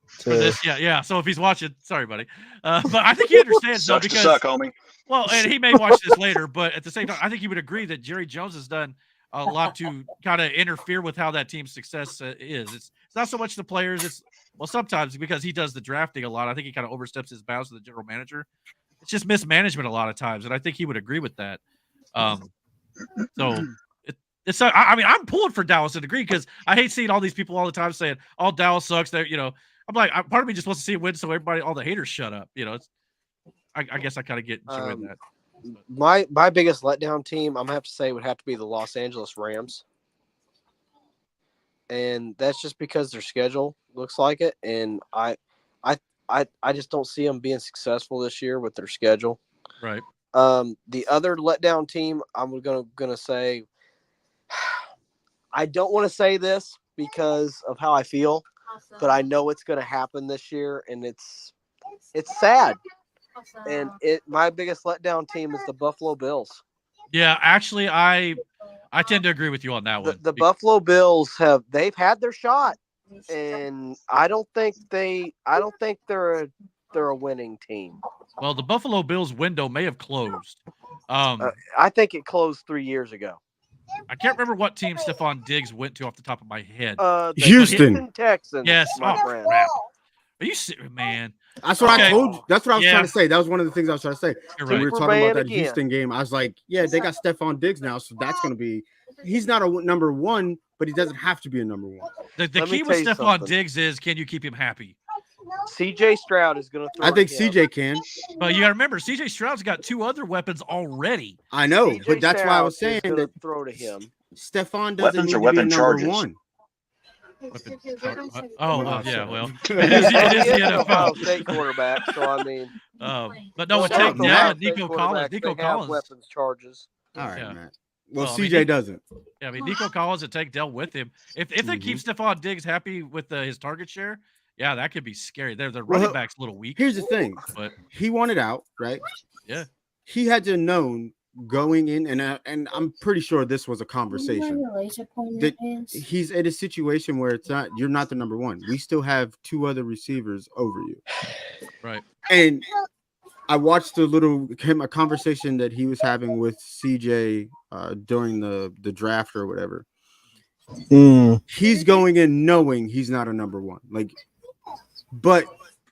for this? Yeah. So if he's watching, sorry, buddy. But I think he understands though, Sucks because to suck, homie. well, and he may watch this later, but at the same time, I think he would agree that Jerry Jones has done a lot to kind of interfere with how that team's success is. It's not so much the players. It's sometimes because he does the drafting a lot. I think he kind of oversteps his bounds to the general manager. It's just mismanagement a lot of times, and I think he would agree with that. So it's. I mean, I'm pulling for Dallas to a degree because I hate seeing all these people all the time saying, "Oh, Dallas sucks." That I'm like, part of me just wants to see it win, so everybody, all the haters, shut up. It's. I guess I kind of get enjoying that. My biggest letdown team, I'm gonna have to say, would have to be the Los Angeles Rams, and that's just because their schedule looks like it, and I just don't see them being successful this year with their schedule. Right. The other letdown team, I'm gonna say, I don't want to say this because of how I feel, but I know it's gonna happen this year, and it's sad. And my biggest letdown team is the Buffalo Bills. Yeah, actually, I tend to agree with you on that one. The Buffalo Bills they've had their shot, and I don't think they're a winning team. Well, the Buffalo Bills window may have closed. I think it closed 3 years ago. I can't remember what team Stephon Diggs went to off the top of my head. The Houston Texans. Yes. my Oh, friend. crap. Are you serious, man? That's what I Okay. told you. That's what I was Yeah. trying to say. That was one of the things I was trying to say. You're When we right. were talking about that again. Houston game, I was like, yeah, they got Stephon Diggs now, so that's going to be. He's not a number one, but he doesn't have to be a number one. The Let me key with tell you Stephon something. Diggs is, can you keep him happy? CJ Stroud is going to throw. I think to him. CJ can. But you got to remember, CJ Stroud's got 2 other weapons already. I know, CJ but that's why I was Stroud is saying gonna that throw to him. Stephon doesn't Weapons need or to be a weapon number charges? one. Oh, Well, yeah, sorry. well, It it is He the is an Ohio NFL. State quarterback, so I mean, But no, with Shut Tank up, Dell Matt. and Nico Collins, they have weapons charges. All right, Yeah. Matt. Well, Well, I mean, CJ doesn't. Yeah, I mean, Nico Collins and Tank Dell with him. If they keep Stephon Diggs happy with his target share, yeah, that could be scary. The running back's a little weak. Here's the thing. But He wanted out, right? Yeah. he had to have known going in, and I'm pretty sure this was a conversation that he's in a situation where you're not the number one. We still have two other receivers over you, Right? And I watched a conversation that he was having with CJ during the draft or whatever. He's going in knowing he's not a number one, but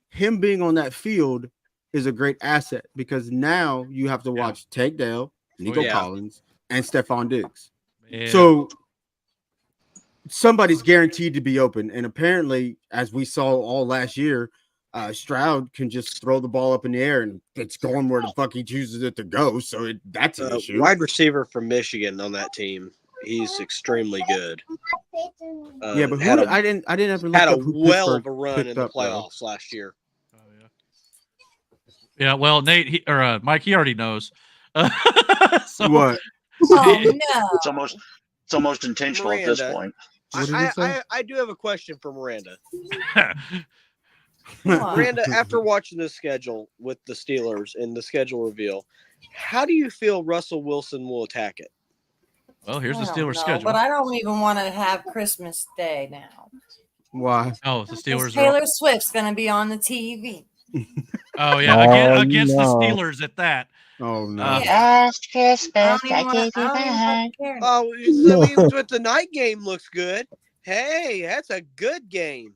him being on that field is a great asset because now you have to watch Tank Dell, Nico Collins, and Stephon Diggs. Yeah. So somebody's guaranteed to be open. And apparently, as we saw all last year, Stroud can just throw the ball up in the air and it's going where the fuck he chooses it to go. So that's an issue. Wide receiver from Michigan on that team. He's extremely good. Yeah, but I didn't ever look had up a who well Pittsburgh of a run picked in the up, playoffs last year. Oh yeah. Yeah, well, Nate Mike, he already knows. So, what? Oh no! It's almost intentional Miranda, at this point. I do have a question for Miranda. Miranda, after watching the schedule with the Steelers and the schedule reveal, how do you feel Russell Wilson will attack it? Well, here's the Steelers schedule. But I don't even want to have Christmas Day now. Why? Oh, the Steelers. Taylor Swift's going to be on the TV. Oh yeah, against the Steelers at that. Oh no! Last Christmas, I gave you my heart. Oh, that means with the night game looks good. Hey, that's a good game.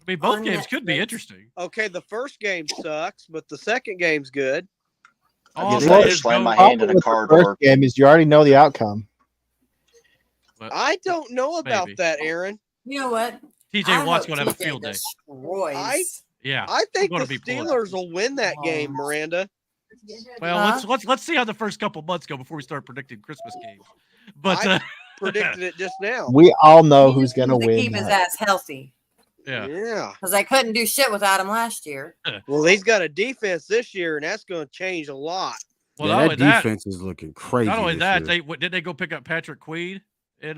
I mean, both games could be interesting. Okay, the first game sucks, but the second game's good. I just slammed my hand in a car door. First game is you already know the outcome. But I don't know about that, Aaron. You know what? TJ Watt's going to have a field day. I think the Steelers will win that game, Miranda. Well, let's see how the first couple months go before we start predicting Christmas games. But I predicted it just now. We all know who's going to win. Keep his ass healthy. Yeah. Because I couldn't do shit without him last year. Well, he's got a defense this year, and that's going to change a lot. Well, yeah, that defense is looking crazy. Not only that, did they go pick up Patrick Queen in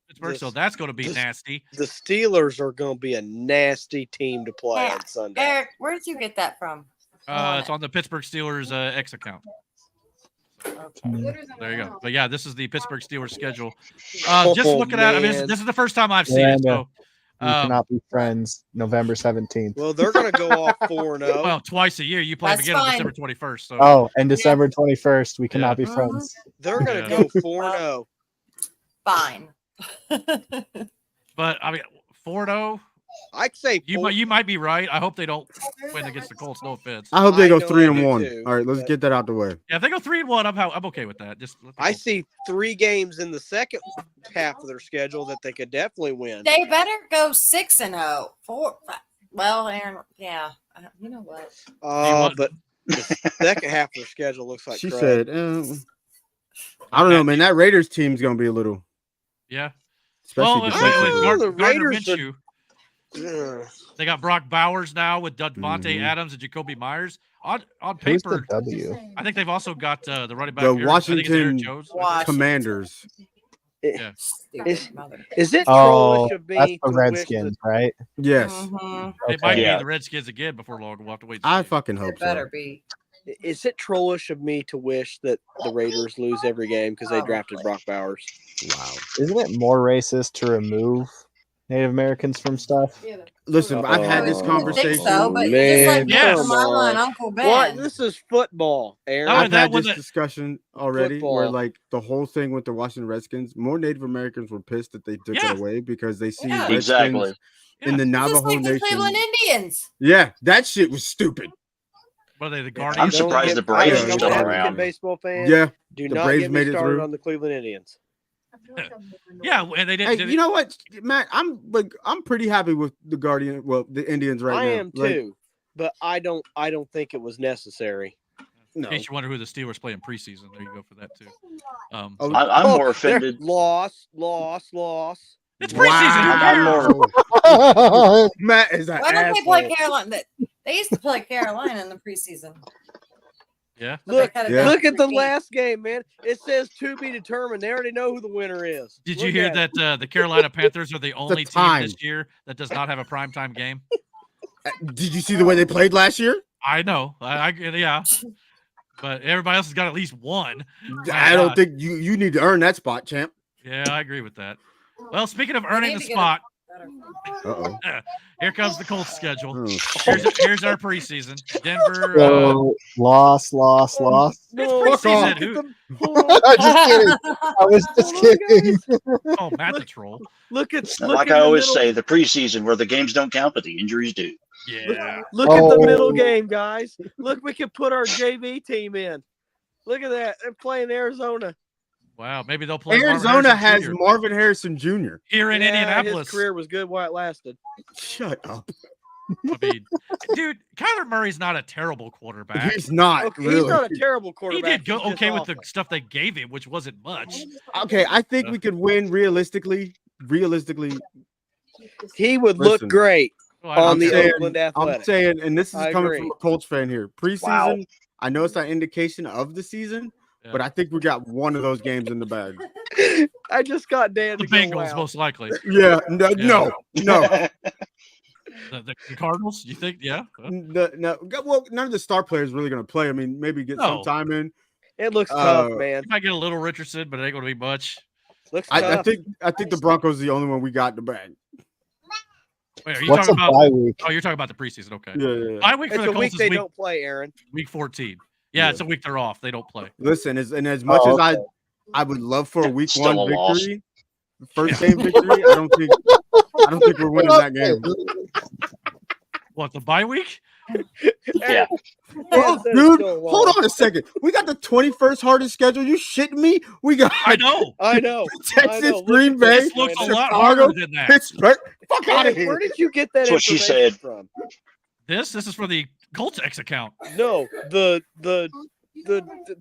Pittsburgh? So that's going to be nasty. The Steelers are going to be a nasty team to play on Sunday. Eric, where did you get that from? It's on the Pittsburgh Steelers X account. There you go. But yeah, this is the Pittsburgh Steelers schedule. Just looking at it, I mean, this is the first time I've seen it. So we cannot be friends November 17th. Well, they're going to go off 4-0. Well, twice a year. You play them again on December 21st. So. Oh, and December 21st, we cannot be friends. They're going to go 4-0. Fine. But I mean, 4-0. I'd say you might be right. I hope they don't win against the Colts. No offense. I hope they go 3-1. All right, let's get that out the way. Yeah, if they go 3-1, I'm okay with that. I see 3 games in the second half of their schedule that they could definitely win. They better go 6-0. Well, Aaron, yeah, you know what? But the second half of their schedule looks like she crap. said. I don't know, man. That Raiders team's gonna be a little. Yeah. Especially the Raiders. They got Brock Bowers now with Devontae Adams and Jacoby Myers. On paper, I think they've also got the running back. The Washington Commanders. Yeah. Is it trollish of me? That's the Redskins, right? Yes. It might be the Redskins again before long. We'll have to wait. I fucking hope so. Better be. Is it trollish of me to wish that the Raiders lose every game because they drafted Brock Bowers? Wow. Isn't it more racist to remove Native Americans from stuff? Listen, I've had this conversation. So, but just like Mama and Uncle Ben. What? This is football, Aaron. I've had this discussion already where, like, the whole thing with the Washington Redskins, more Native Americans were pissed that they took it away because they see Redskins in the Navajo Nation. The Cleveland Indians. Yeah, that shit was stupid. What are they, the Guardians? I'm surprised the Braves are still around. Baseball fans. Yeah, do the not Braves get me made it started through on the Cleveland Indians. Yeah, and they didn't. Hey, you know what, Matt? I'm pretty happy with the Indians right now. I am too, but I don't think it was necessary. In case you wonder who the Steelers play in preseason, there you go for that too. I'm more offended. Loss. It's preseason. I'm more. Matt is an Why don't asshole. they play Carolina? They used to play Carolina in the preseason. Yeah. Look at the last game, man. It says to be determined. They already know who the winner is. Did you hear that the Carolina Panthers are the only team this year that does not have a primetime game? Did you see the way they played last year? I know. Yeah. but everybody else has got at least one. I don't think you need to earn that spot, champ. Yeah, I agree with that. Well, speaking of earning the spot, here comes the Colts schedule. Here's our preseason. Denver. Loss. Preseason. Just kidding. I was just kidding. Oh, Matt the troll. Like I always say, the preseason where the games don't count, but the injuries do. Yeah. Look at the middle game, guys. Look, we can put our JV team in. Look at that. They're playing Arizona. Wow, maybe they'll play. Arizona has Marvin Harrison Jr. here in Indianapolis. His career was good while it lasted. Shut up. I mean, dude, Kyler Murray's not a terrible quarterback. He's not. Okay, really. He's not a terrible quarterback. He did go okay with the stuff they gave him, which wasn't much. Okay, I think we could win realistically. He would look great on the Oakland Athletics. I'm saying, and this is coming agree. from a Colts fan here. Preseason, I know it's not indication of the season, but I think we got one of those games in the bag. I just got Dan The to go Bengals, wow. most likely. Yeah, no. The Cardinals, you think? Yeah. No. Well, none of the star players really going to play. I mean, maybe get some time in. It looks tough, man. You might get a little Richardson, but it ain't going to be much. Looks I tough. think the Broncos are the only one we got in the bag. Wait, are you What's talking a about? bye week? Oh, you're talking about the preseason. Okay. Yeah. Bye week for It's the a Colts week is they week, don't play, Aaron. week 14. Yeah, it's a week they're off. They don't play. Listen, as much as I would love for a week Still one a loss. victory, first game victory, I don't think we're winning that game. What, the bye week? Yeah. Oh, dude, hold on a second. We got the 21st hardest schedule. You shitting me? We got I know. Texas, Green Bay, This looks a lot Chicago, harder than that. Pittsburgh. Fuck out of here. Where did you get that That's what she information said. from? This is for the Colts X account. No, the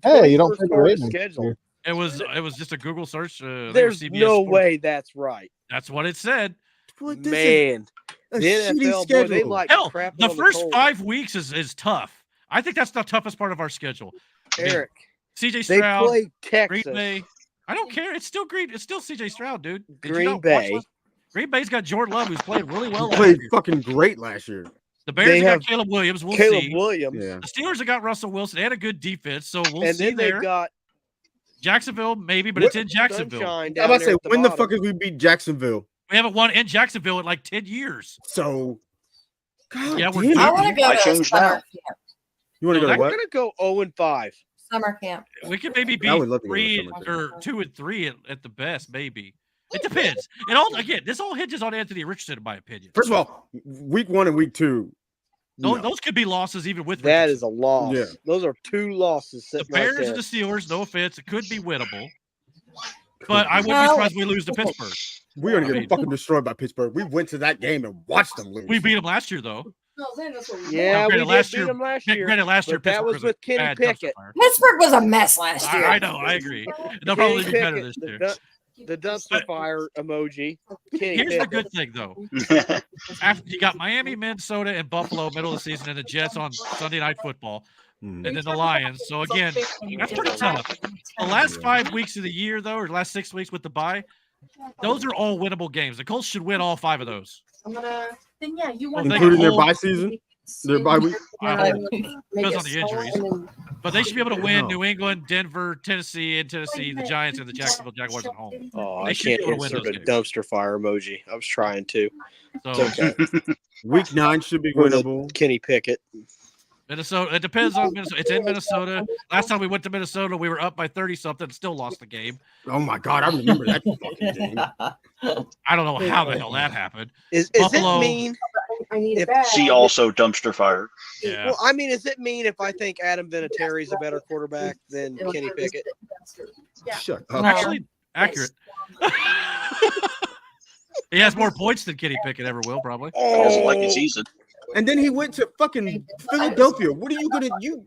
Hey, you don't 21st think we're hardest waiting. schedule. It was just a Google search. There's CBS no Sports. way that's right. That's what it said. Man, a the shitty NFL, boy, schedule. they like Hell, crap the on first Colts. 5 weeks is tough. I think that's the toughest part of our schedule. Eric, CJ they Stroud, play Green Texas, Bay. I don't care. It's still Green. It's still CJ Stroud, dude. Did you Green not watch Bay. last- Green Bay's got Jordan Love, who's played really well. He last played year. fucking great last year. The Bears They have have got Caleb Williams. We'll Caleb see. Williams, Yeah. The Steelers have got Russell Wilson. They had a good defense, so we'll and see then there. they've got Jacksonville, maybe, but What- it's in Jacksonville. Sunshine I'm down about to there say, at the when the bottom. fuck has we beat Jacksonville? We haven't won in Jacksonville in like 10 years. So, God Yeah, we're damn it. I want to go I to changed summer now. camp. You want to go to I'm what? gonna go 0-5. Summer camp. We could maybe I be would love to go to 3 summer camp. or 2 and 3 at the best, maybe. It depends. It all again. This all hinges on Anthony Richardson, in my opinion. First of all, week 1 and week 2. Those, no. those could be losses even with That Richardson. is a loss. Yeah. Those are 2 losses. The Sitting right Bears there. and the Steelers. No offense, it could be winnable. But I wouldn't be surprised if we lose to Pittsburgh. We're gonna I get mean- fucking destroyed by Pittsburgh. We went to that game and watched them lose. We beat them last year, though. No, then that's what we Yeah, Now, we granted, did last beat year- them last year. Granted, last year but that Pittsburgh was a with Kenny bad dumpster Pickett. fire. Pittsburgh was a mess last year. I know, I agree. They'll probably be Kenny better Pickett, this year. The dumpster fire emoji. Kenny Here's the Pickett. good thing, though. After you got Miami, Minnesota, and Buffalo middle of the season, and the Jets on Sunday Night Football, and then the Lions. So again, that's pretty tough. The last 5 weeks of the year, though, or last 6 weeks with the bye, those are all winnable games. The Colts should win all 5 of those. I'm gonna. Then yeah, you Well, want they including their hold- bye season, their bye week. I hope. Depends on the injuries. But they should be able to win New England, Denver, Tennessee, the Giants, and the Jacksonville Jaguars at home. Oh, They I should be can't able to win insert a those dumpster fire emoji. I was trying to. So It's okay. Week 9 should be For the winnable. Kenny Pickett. Minnesota, it depends on Minnesota. It's in Minnesota. Last time we went to Minnesota, we were up by 30-something, still lost the game. Oh my god, I remember that fucking game. I don't know how the hell that happened. Is Buffalo- it mean? I need If- a bag. See also dumpster fire. Yeah. Well, I mean, is it mean if I think Adam Vinatieri's a better quarterback than Kenny Pickett? Yeah. Shut up. No. Actually, accurate. He has more points than Kenny Pickett ever will, probably. Also like a season. And then he went to fucking Philadelphia. What are you gonna you?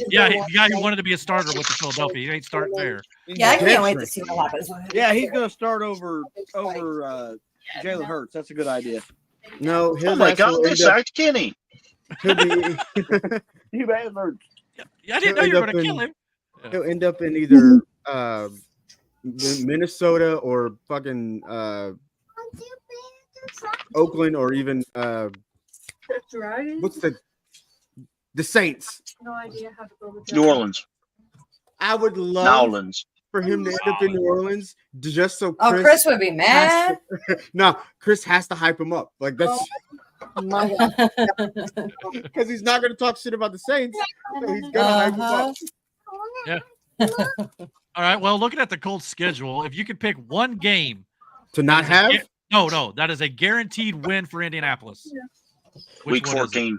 Yeah, the guy who wanted to be a starter with the Philadelphia. He ain't starting there. Yeah, I can't wait to see what happens. Yeah, he's going to start over Jalen Hurts. That's a good idea. No, his Oh my ass god, will they end up- sacked Kenny. he'll be- You bad Hurts. Yeah, I didn't know He'll you were end going to up kill in- him. He'll end up in either Minnesota or fucking Oakland or even what's the The Saints. No idea how to build a New dragon. Orleans. I would love Nowlands. for him to end up in New Orleans just so Oh, Chris would be has mad. no, Chris has to hype him up. Like that's My because he's not going to talk shit about the Saints. So he's going to hype him up. Yeah. All right. Well, looking at the Colts schedule, if you could pick one game To not have? no, that is a guaranteed win for Indianapolis. Which Week one is it?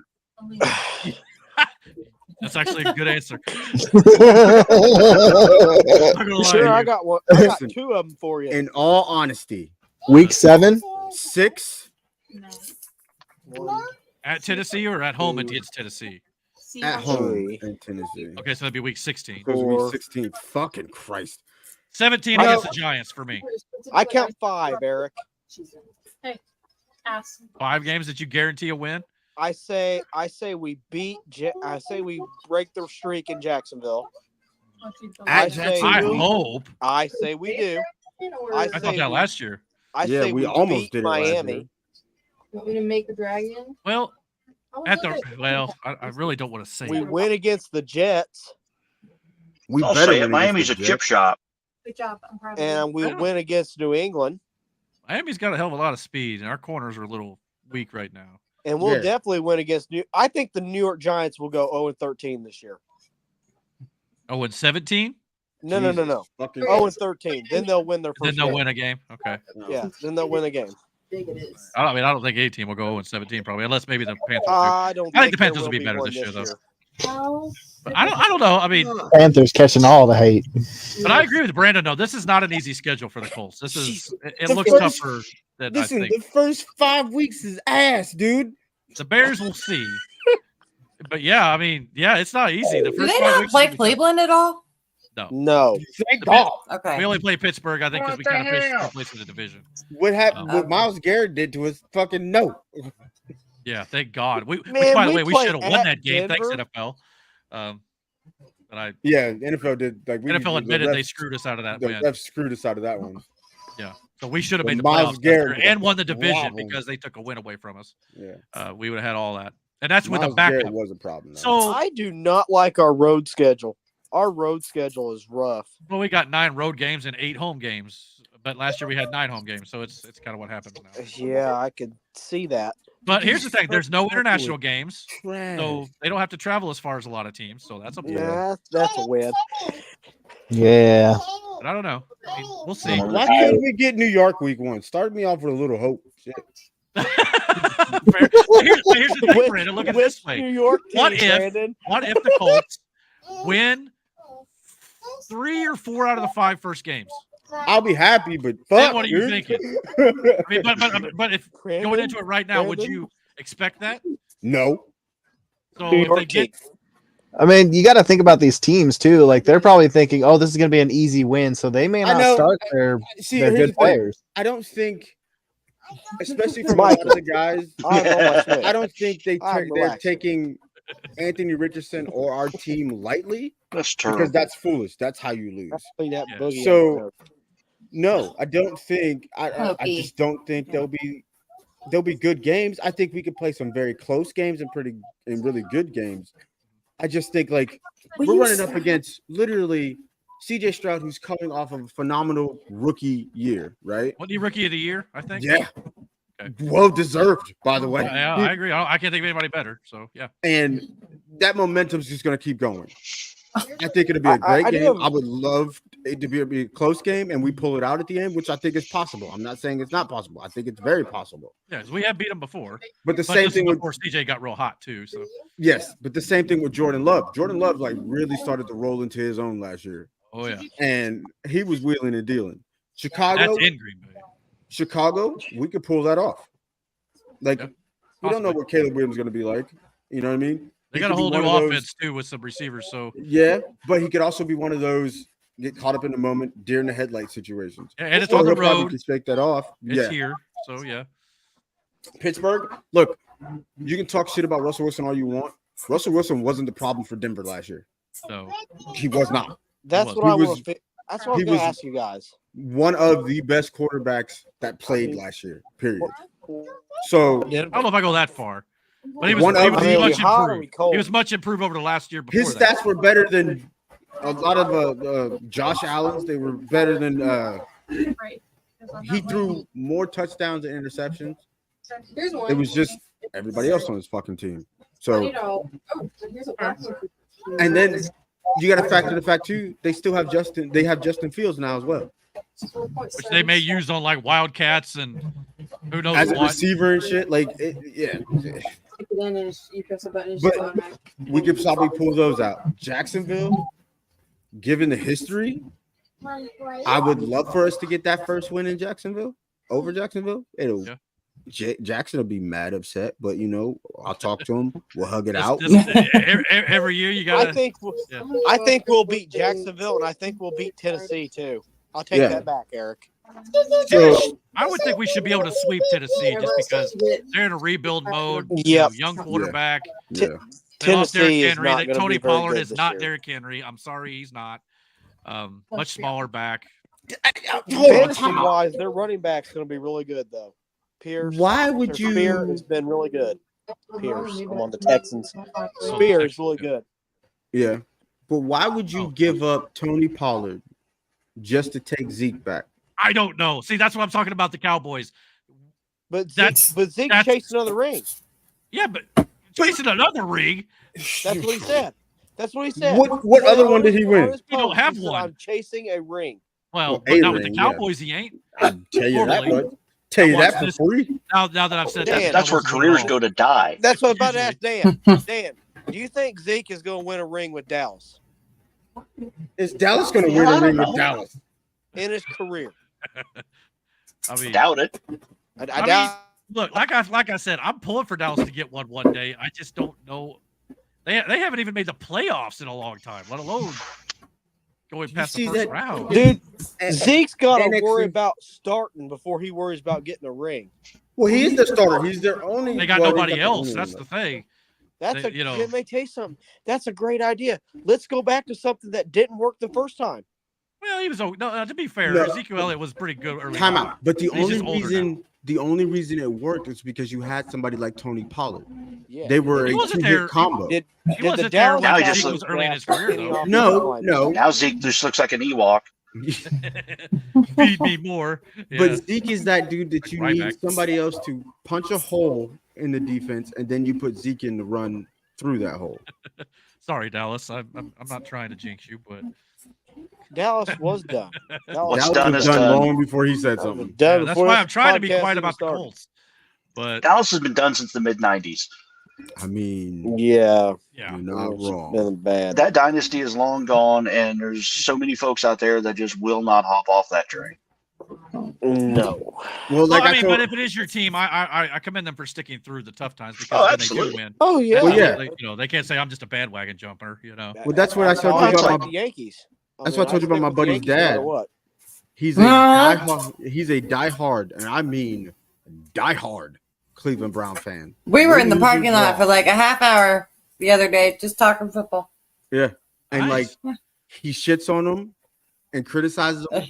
14. That's actually a good answer. Sure, I got one. I got Listen. 2 of them for you. In all honesty, Week 7. 6 At Tennessee or at home against Tennessee? at home Three. in Tennessee. Okay, so that'd be week 16. Because Four. week 16. Fucking Christ. 17 Well- against the Giants for me. I count 5, Eric. Hey, ass. 5 games that you guarantee a win. I say we beat. I say we break the streak in Jacksonville. At say I we- hope. I say we do. I I say thought that we- last year. I Yeah, say we we almost beat did it last year. Miami. Want me to make a dragon? Well, I would at love the it. well, I really don't want to say We it. win against the Jets, We I'll better say it. win Miami's a against the chip Jets. shop. Good job. I'm proud of you. and we Yeah. win against New England, Miami's got a hell of a lot of speed, and our corners are a little weak right now. and we'll Yeah. definitely win against New. I think the New York Giants will go 0-13 this year. Oh, and 17? No. Jesus fucking 0-13. Then they'll win their first. Then they'll game. win a game. Okay. Yeah, then they'll win a game. Big it is. I don't think any team will go 0-17 probably, unless maybe the Panthers do. I don't. I think the there Panthers will be better one this year, though. How? But I don't know. I mean, Panthers catching all the hate. but I agree with Brandon. though. This is not an easy schedule for the Colts. This is it The looks first- tougher than Listen, I think. the first 5 weeks is ass, dude. The Bears will see. But yeah, I mean, yeah, it's not easy. The Do first they 5 not weeks play will be tough. Cleveland at all? No. Thank The God. Okay. We only play Pittsburgh, I think, because we What the kind of finished hell? two places in the division. What happened? Oh. What Myles Garrett did to us? Fucking no. Yeah, thank God. Which, Man, by the we way, we play should have won at that game. Thanks, Denver. NFL. But Yeah, the NFL did. Like NFL admitted the they refs- screwed us out of that The win. refs screwed us out of that one. Yeah, so we should have But made the Myles playoffs last Garrett year and won the division wobbled. because they took a win away from us. Yeah, We would have had all that, and that's with a Myles Garrett backup. was a problem. Though. So, I do not like our road schedule. Our road schedule is rough. well, we got 9 road games and 8 home games, but last year we had 9 home games, so it's kind of what happens now. Yeah, I could see that. But here's the thing: there's no international games, Trash. so they don't have to travel as far as a lot of teams. So that's a plus. Yeah, that's a win. Yeah. But I don't know. I mean, we'll see. Why couldn't we get New York week 1? Start me off with a little hope. Shit. Fair. Here's the thing, Brandon. Look at it Which this way. New York team, What if- Brandon? What if the Colts win 3 or 4 out of the 5 first games? I'll be happy, but Then fuck. what are you dude. thinking? I mean, but if going Brandon? into it right now, would Brandon? you expect that? No. So New if York they get team. I mean, you got to think about these teams too. Like they're probably thinking, "Oh, this is going to be an easy win," so they may I not know. start their See, their here's good the thing. players. I don't think, especially from a lot of the guys, I'm on my switch. I don't think they're relaxing. taking Anthony Richardson or our team lightly That's because terrible. that's foolish. That's how you lose. Clean that Yeah. boogie So- up. No, I don't think. I Hokey. just don't think there'll be good games. I think we could play some very close games and really good games. I just think like Will we're you running stop? up against literally CJ Stroud, who's coming off of a phenomenal rookie year, right? what the rookie of the year? I think. Yeah, Okay. well deserved, by the way. Yeah, I agree. I can't think of anybody better. So yeah. And that momentum's just going to keep going. I think it'll be a I great do game. have- I would love it to be a close game, and we pull it out at the end, which I think is possible. I'm not saying it's not possible. I think it's very possible. Yeah, 'cause we have beat them before. But the But same this is thing with before CJ got real hot too. So yes, but the same thing with Jordan Love. Jordan Love like really started to roll into his own last year, oh yeah, and he was wheeling and dealing. Chicago, that's in Green Bay. Chicago, we could pull that off. Like Yep. we don't know Possibly. what Caleb Williams is going to be like. You know what I mean? They He got a could be whole new one of those- offense too with some receivers. So Yeah, but he could also be one of those get caught up in the moment, deer in the headlight situations. and it's Or on the he'll probably road. can shake that off. It's Yeah, here. So yeah. Pittsburgh. Look, you can talk shit about Russell Wilson all you want. Russell Wilson wasn't the problem for Denver last year. So He was not. That's He what I was- want to. That's what I was he going to was- ask you guys. One of the best quarterbacks that played last year. Period. So I don't know if I go that far. But he was, One he of was the- much hot or improved. cold? He was much improved over the last year before His that. stats were better than a lot of Josh Allen's. They were better than Right. he threw more touchdowns and interceptions. Here's one. It was just everybody else on his fucking team. So, Here's a black one. and then you got to factor the fact too, they still have Justin. They have Justin Fields now as well Which they may use on like Wildcats and who knows as a what. receiver and shit. Like, yeah. But we could probably pull those out. Jacksonville, given the history, I would love for us to get that first win in Jacksonville over Jacksonville. Yeah. Jackson will be mad upset, but you know, I'll talk to him. We'll hug it out. Every year you got. I think we'll beat Jacksonville, and I think we'll beat Tennessee too. I'll take that back, Eric. So, I would think we should be able to sweep Tennessee just because they're in a rebuild mode. Yep. Young quarterback. yeah. They lost Derrick Tennessee is Henry. not That gonna Tony be very Pollard good is this not year. Derrick Henry. I'm sorry, he's not. Much smaller back. Fantasy-wise, their running back's going to be really good, though. Pierce. Why would their you? Spear has been really good. Pierce. I'm on the Texans. Spear is really good. Yeah, but why would you give up Tony Pollard just to take Zeke back? I don't know. See, that's what I'm talking about. The Cowboys. But That's- Zeke's chasing another ring. Yeah, but chasing another ring. That's what he said. That's what he said. What other one did he win? He don't have said, one. I'm chasing a ring. Well, a but not with the ring, Cowboys, he ain't. I'll tell you that Totally. much. Tell you Watch that for this. free. Now that I've said Dan, that, That's where careers go to die. That's what I was about to ask Dan. Dan, do you think Zeke is going to win a ring with Dallas Is Dallas going to win a ring with Dallas? in his career? I mean, Doubt it. I I doubt. look, like I said, I'm pulling for Dallas to get one day. I just don't know. They haven't even made the playoffs in a long time, let alone going past the see first that- round. Dude, Zeke's got to NXT. worry about starting before he worries about getting a ring. Well, he is the starter. He's their only. They got well, nobody the else. only That's one. the thing. That's They- let me tell you something. That's a great idea. Let's go back to something that didn't work the first time. Well, he was no. To be fair, No. Ezekiel Elliott was pretty good early. Time on. out. But the He's only just older reason it worked is because you had somebody like Tony Pollard. Yeah. They were He a wasn't 2-hit there. combo. Did He the wasn't there Dallas when Now he Cowboys just was early in his draft career, any though. offensive No. Now Zeke just looks like an Ewok. Feed me more. Yeah. But Zeke is that dude that you Right need back. somebody else to punch a hole in the defense, and then you put Zeke in to run through that hole. Sorry, Dallas. I'm not trying to jinx you, but Dallas was done. What's Dallas done was is done. long before he said something. yeah, that's why I'm trying to be quiet about the Colts. But Dallas has been done since the mid '90s. I mean, Yeah, yeah, you're not it's wrong. been bad. That dynasty is long gone, and there's so many folks out there that just will not hop off that train. No. Well, like I I mean, told, but if it is your team, I commend them for sticking through the tough times because Oh, when absolutely. they do win, Oh yeah. Well, yeah. they can't say I'm just a bandwagon jumper. well, that's what I told you It's about like my. the Yankees. That's what I told you about stick my with the buddy's Yankees no matter dad. What? He's a diehard. He's a diehard, and I mean diehard Cleveland Brown fan. We were in the Lose or parking lot draw. for like a half hour the other day just talking football. Yeah, and Nice. like he shits on them and criticizes them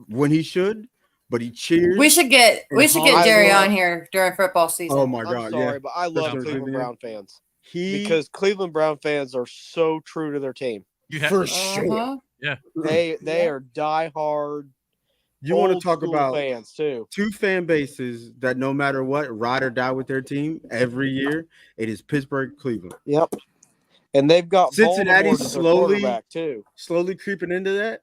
when he should, but he cheers. We should get I Jerry love- on here during football season. Oh my I'm god, sorry, yeah. but I love Christopher Cleveland Vivian. Brown fans He because Cleveland Brown fans are so true to their team. You have for sure. Uh-huh. They are diehard. You want to old talk school about fans too? two fan bases that no matter what ride or die with their team every year. It is Pittsburgh, Cleveland. Yep. And they've got Cincinnati's Baltimore as their slowly- quarterback too. Slowly creeping into that,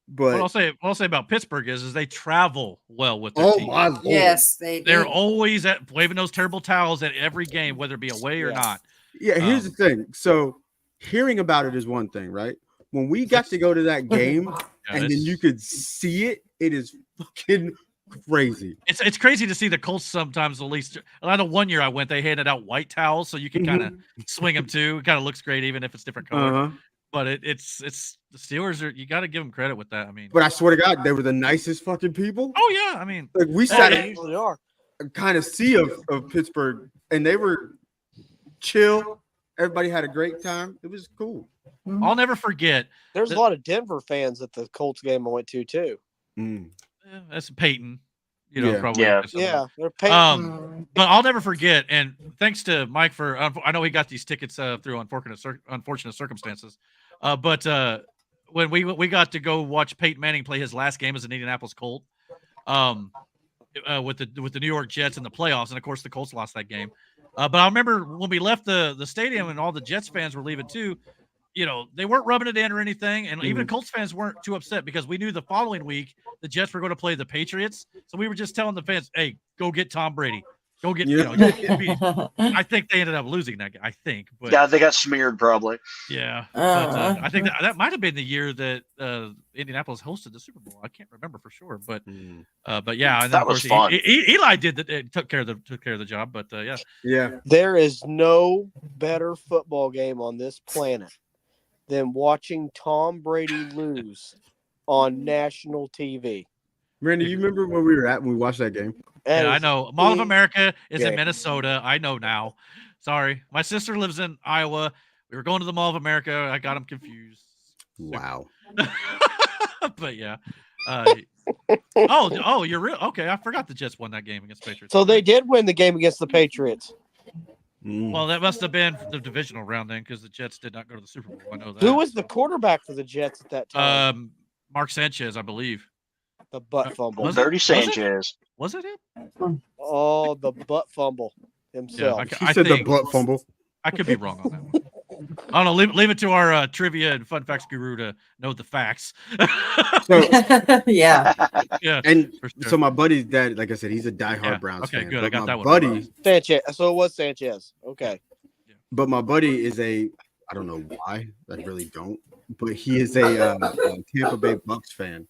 but what I'll say about Pittsburgh is they travel well with their oh team. my lord, Yes, they do. They're always waving those terrible towels at every game, whether it be away or Yeah. not. yeah. Here's the thing. So hearing about it is one thing, right? When we got to go to that game Yeah, and then it's- you could see it, it is fucking crazy. It's crazy to see the Colts sometimes. At least I know one year I went, they handed out white towels so you can kind of swing them too. It kind of looks great even if it's different color. Uh-huh. But it's the Steelers are, you got to give them credit with that. I mean, But I swear to God, they were the nicest fucking people. oh yeah, I mean, Like we Yeah, sat They yeah. in usually are. a kind of sea of Pittsburgh, and they were chill. Everybody had a great time. It was cool. I'll never forget. There's a lot of Denver fans at the Colts game I went to too. Mm. That's Peyton. You know, Yeah. probably. Yeah. Yeah, they're paying. But I'll never forget, and thanks to Mike for I know he got these tickets through unfortunate circumstances, but when we got to go watch Peyton Manning play his last game as an Indianapolis Colt, with the New York Jets in the playoffs, and of course the Colts lost that game. But I remember when we left the stadium and all the Jets fans were leaving too. You know, they weren't rubbing it in or anything, and even Colts fans weren't too upset because we knew the following week the Jets were going to play the Patriots. So we were just telling the fans, "Hey, go get Tom Brady. Go get." You know, I think they ended up losing that game. I think, but Yeah, they got smeared probably. yeah. But I think that might have been the year that Indianapolis hosted the Super Bowl. I can't remember for sure, but yeah, and then, That of was course fun. Eli did that. Took care of the job, but yeah. Yeah. There is no better football game on this planet than watching Tom Brady lose on national TV. Randy, you remember where we were at when we watched that game? Yeah, I know. Mall of America is in Minnesota. I know now. Sorry. My sister lives in Iowa. We were going to the Mall of America. I got them confused. Wow. But yeah. Oh, you're real. Okay, I forgot the Jets won that game against the Patriots. So they did win the game against the Patriots. Well, that must have been the divisional round then, because the Jets did not go to the Super Bowl. I know that. Who was the quarterback for the Jets at that time? Mark Sanchez, I believe. The butt fumble. Dirty Sanchez. Was it him? Oh, the butt fumble himself. Yeah, He said the butt fumble. I could be wrong on that one. I don't know. Leave it to our trivia and fun facts guru to know the facts. So, yeah. Yeah. And for sure. so my buddy's dad, like I said, he's a diehard Browns Okay, fan. good. But I got my that one. buddy, Sanchez. So it was Sanchez. Okay. but my buddy is I don't know why, I really don't, but he is a Tampa Bay Bucks fan.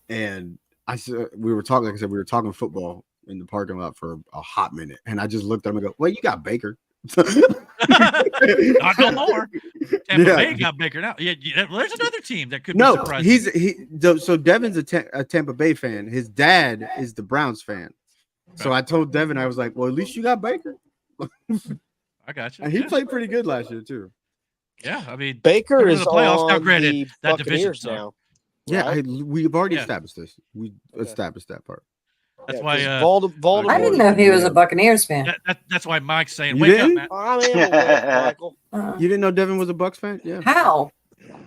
And we were talking football in the parking lot for a hot minute. And I just looked at him and go, well, you got Baker. Not no more. Tampa Yeah. Bay got Baker now. Yeah, there's another team that could be surprising. So Devin's a Tampa Bay fan. His dad is the Browns fan. So I told Devin, I was like, well, at least you got Baker. I got you. And he played pretty good last year too. Yeah, I mean Baker they're in is the playoffs. Now, on granted, the that division Buccaneers now. Yeah, right? we've already Yeah. established this. We established that part. That's Yeah, why 'cause Baltimore. I didn't know he was a Buccaneers fan. that's why Mike's saying, You "Wake didn't? up, Matt." I mean, I'm aware, Michael. You didn't know Devin was a Bucks fan? Yeah. How?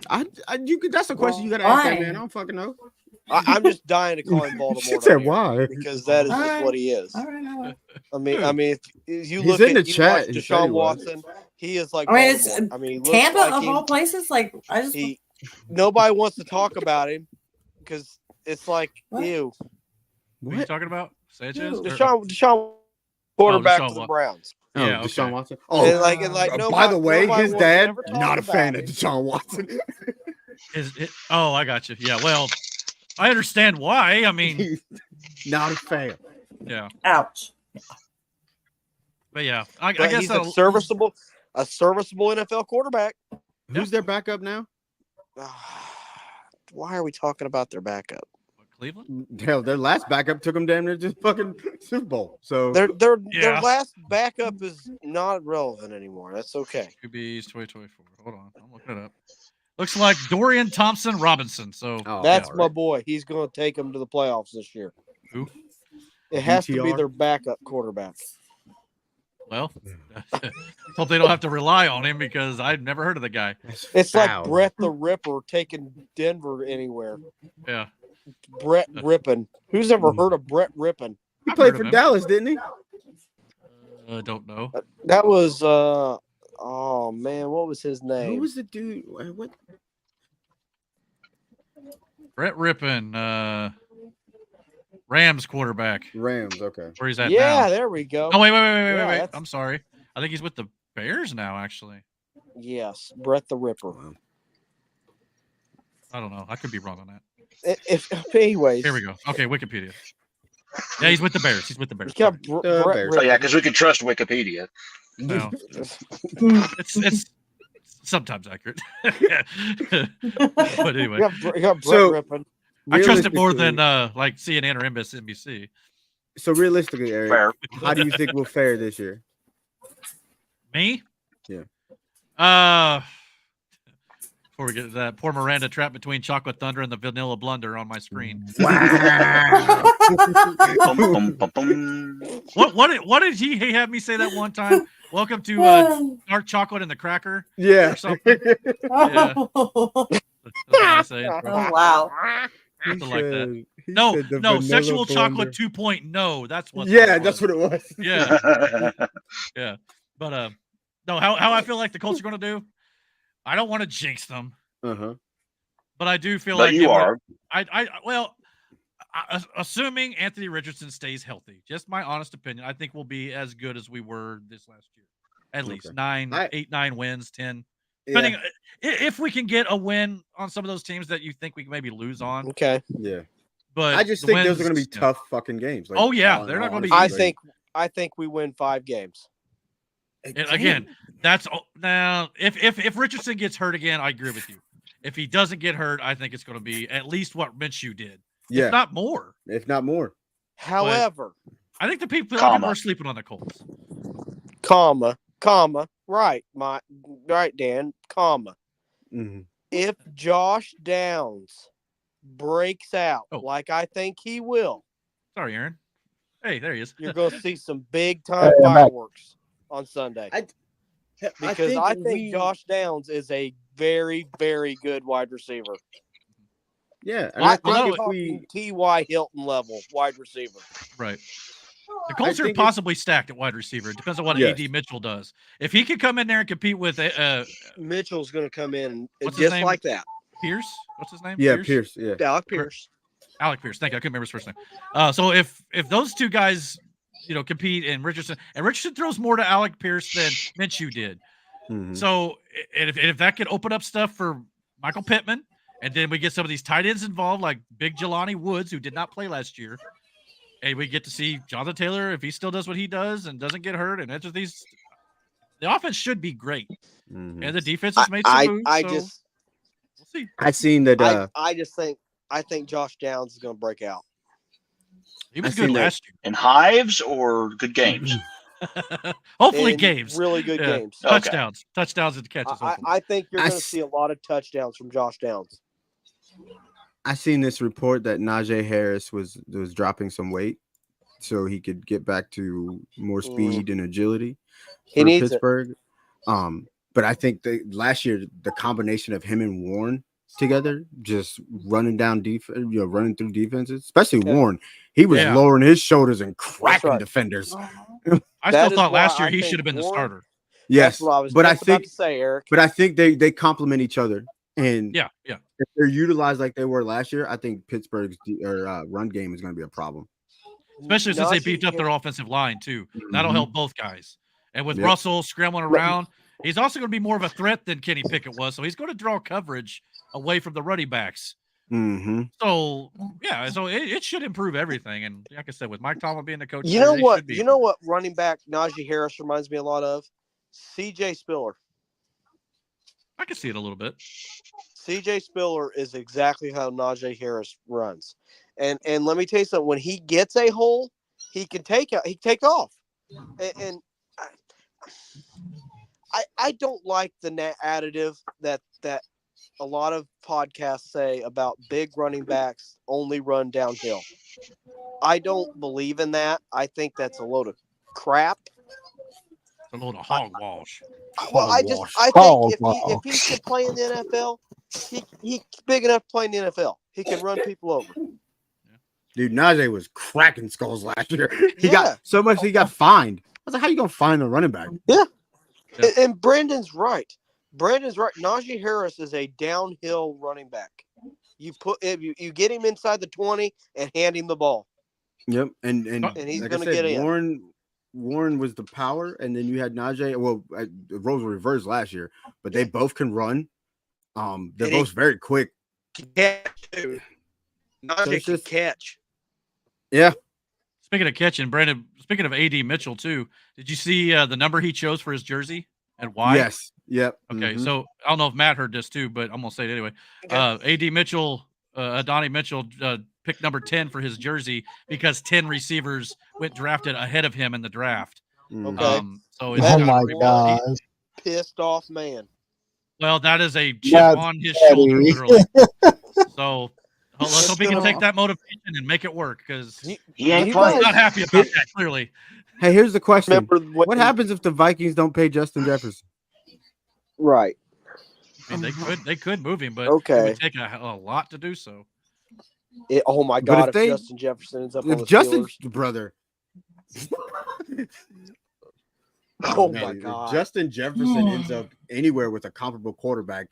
That's a question you gotta ask that Why? man. I don't fucking know. I'm just dying to call him Baltimore. She down said here why? because that is just Alright. what he is. All right. I mean, if you He's look in at the you chat. watch He said he Deshaun was. Watson, he is like I mean, it's Baltimore. I mean, he looks Tampa like of him. all places. Like I just Nobody wants to talk about him because it's like What? ew. What are you talking about? Sanchez? Deshaun quarterback Deshaun for the Watson. Browns. Oh, Yeah, Deshaun okay. Watson. And like by nobody- the way, nobody his wants to dad ever talk not a fan about of him. Deshaun Watson. Oh, I got you. Yeah, well, I understand why. I mean, He's not a fan. yeah, ouch. but yeah, I But guess he's that'll- a serviceable NFL quarterback. Who's their backup now? Why are we talking about their backup? Cleveland. Hell, their last backup took them damn near just fucking Super Bowl. So Their Yeah. last backup is not relevant anymore. That's okay. QB's 2024. Hold on, I'm looking it up. Looks like Dorian Thompson Robinson. So That's yeah, my right. boy. He's going to take them to the playoffs this year. Who? It has to be DTR? their backup quarterback. Well, hope they don't have to rely on him because I've never heard of the guy. It's Foul. like Brett the Ripper taking Denver anywhere. Yeah, Brett Rippin. Who's ever heard of Brett Rippin? He I've played heard for of him. Dallas, didn't he? Don't know. That was oh man, what was his name? Who was the dude? What? Brett Rippin, Rams quarterback. Rams. Okay. Where he's at Yeah, now? there we go. Oh wait. Yeah, that's- I'm sorry. I think he's with the Bears now. Actually, Yes, Brett the Ripper. I don't know. I could be wrong on that. Anyways, Here we go. Okay, Wikipedia. Yeah, he's with the Bears. He's with the Bears. You got Brett Bears. Oh Rippin. yeah, because we can trust Wikipedia. No. it's sometimes accurate. But anyway, You got Brett So- Rippin. I trust it more Realistically- than like CNN or MSNBC. So realistically, Eric, Fair. how do you think we'll fare this year? Me? Yeah. Before we get to that, poor Miranda trapped between chocolate thunder and the vanilla blunder on my screen. Wow. Bum, bum, bum, bum. What did he have me say that one time? Welcome to dark chocolate and the cracker Yeah. or something. Yeah. That's what I say, bro. Oh wow. Something like that. He No, said the no, vanilla sexual blender. chocolate 2.0. That's what. Yeah, that's what it was. Yeah, yeah. But no, how I feel like the Colts are going to do. I don't want to jinx them, Uh-huh. but I do feel But like you are. Assuming Anthony Richardson stays healthy, just my honest opinion, I think we'll be as good as we were this last year. At least Okay. 8, 9 wins, 10. Yeah. Depending if we can get a win on some of those teams that you think we can maybe lose on. Okay. Yeah. But I just the think those are wins- going to be tough fucking games. Like, Oh, yeah, all they're in not all gonna be honesty, I think we win 5 games. And again, that's now if Richardson gets hurt again, I agree with you. If he doesn't get hurt, I think it's going to be at least what Minshew did, yeah, if not more. if not more. However, I think a lot of people are sleeping on the Colts. comma, right, Dan, comma. Mm-hmm. If Josh Downs breaks out like I think he will, sorry, Aaron. Hey, there he is. You're going to see some big time fireworks on Sunday. Because I think Josh Downs is a very, very good wide receiver. Yeah, and I think if talking T.Y. Hilton level wide receiver. Right. The Colts are possibly stacked at wide receiver. It depends on what A.D. Mitchell does. If he can come in there and compete with Mitchell's going to come in what's just his name? like that. Pierce? What's his name? Yeah, Pierce. Yeah. Alec Pierce. Alec Pierce. Thank you. I couldn't remember his first name. So if those two guys, compete and Richardson throws more to Alec Pierce than Minshew did. Mm-hmm. So if that could open up stuff for Michael Pittman, and then we get some of these tight ends involved, like Big Jelani Woods, who did not play last year, and we get to see Jonathan Taylor if he still does what he does and doesn't get hurt, and enter these, the offense should be great, and the defense has made some moves. We'll see. I seen that. I think Josh Downs is going to break out. He was good last year. In hives or good games? Hopefully In games. Really good games. Touchdowns. Touchdowns and catches. I think you're going to see a lot of touchdowns from Josh Downs. I seen this report that Najee Harris was dropping some weight so he could get back to more speed and agility for Pittsburgh. But I think last year the combination of him and Warren together, just running down running through defenses, especially Warren, he was lowering his shoulders and cracking defenders. I still thought last year he should have been the starter. Yes, that's what I was but about to say, Eric. But I think they complement each other, and yeah, if they're utilized like they were last year, I think Pittsburgh's run game is going to be a problem, especially since they beefed up their offensive line too. That'll help both guys. And with Russell scrambling around, he's also going to be more of a threat than Kenny Pickett was. So he's going to draw coverage away from the running backs. Mm-hmm. So it should improve everything. And like I said, with Mike Tomlin being the coach, you know what running back Najee Harris reminds me a lot of? C.J. Spiller. I can see it a little bit. C.J. Spiller is exactly how Najee Harris runs. And let me tell you something. When he gets a hole, he can take off. And I don't like the additive that a lot of podcasts say about big running backs only run downhill. I don't believe in that. I think that's a load of crap. A load of hogwash. Well, I think if he can play in the NFL, he's big enough to play in the NFL. He can run people over. Dude, Najee was cracking skulls last year. He got so much he got fined. I was like, how you gonna find a running back? Yeah. And Brandon's right. Najee Harris is a downhill running back. You get him inside the 20 and hand him the ball. Yep, and he's like going to get in. Warren was the power, and then you had Najee. Well, the roles were reversed last year, but they both can run. They're both very quick. Najee can catch. Yeah. Speaking of catching, Brandon. Speaking of A.D. Mitchell too, did you see the number he chose for his jersey and why? Yes. Yep. Okay, so I don't know if Matt heard this too, but I'm gonna say it anyway. A.D. Mitchell, Adonai Mitchell, picked number 10 for his jersey because 10 receivers went drafted ahead of him in the draft. Okay. So it's oh my God, pissed off man. Well, that is a chip on his shoulder, literally. So Oh, let's hope he can take that motivation and make it work because He ain't You playing. he's guys not happy about that. Clearly, Hey, here's the question: remember what happens if the Vikings don't pay Justin Jefferson? Right. I mean they could move him, but it Okay. would take a lot to do so. Oh my But God! if If they- Justin Jefferson ends up on If the Justin, Steelers, brother. oh man, my if God! Justin Jefferson ends up anywhere with a comparable quarterback.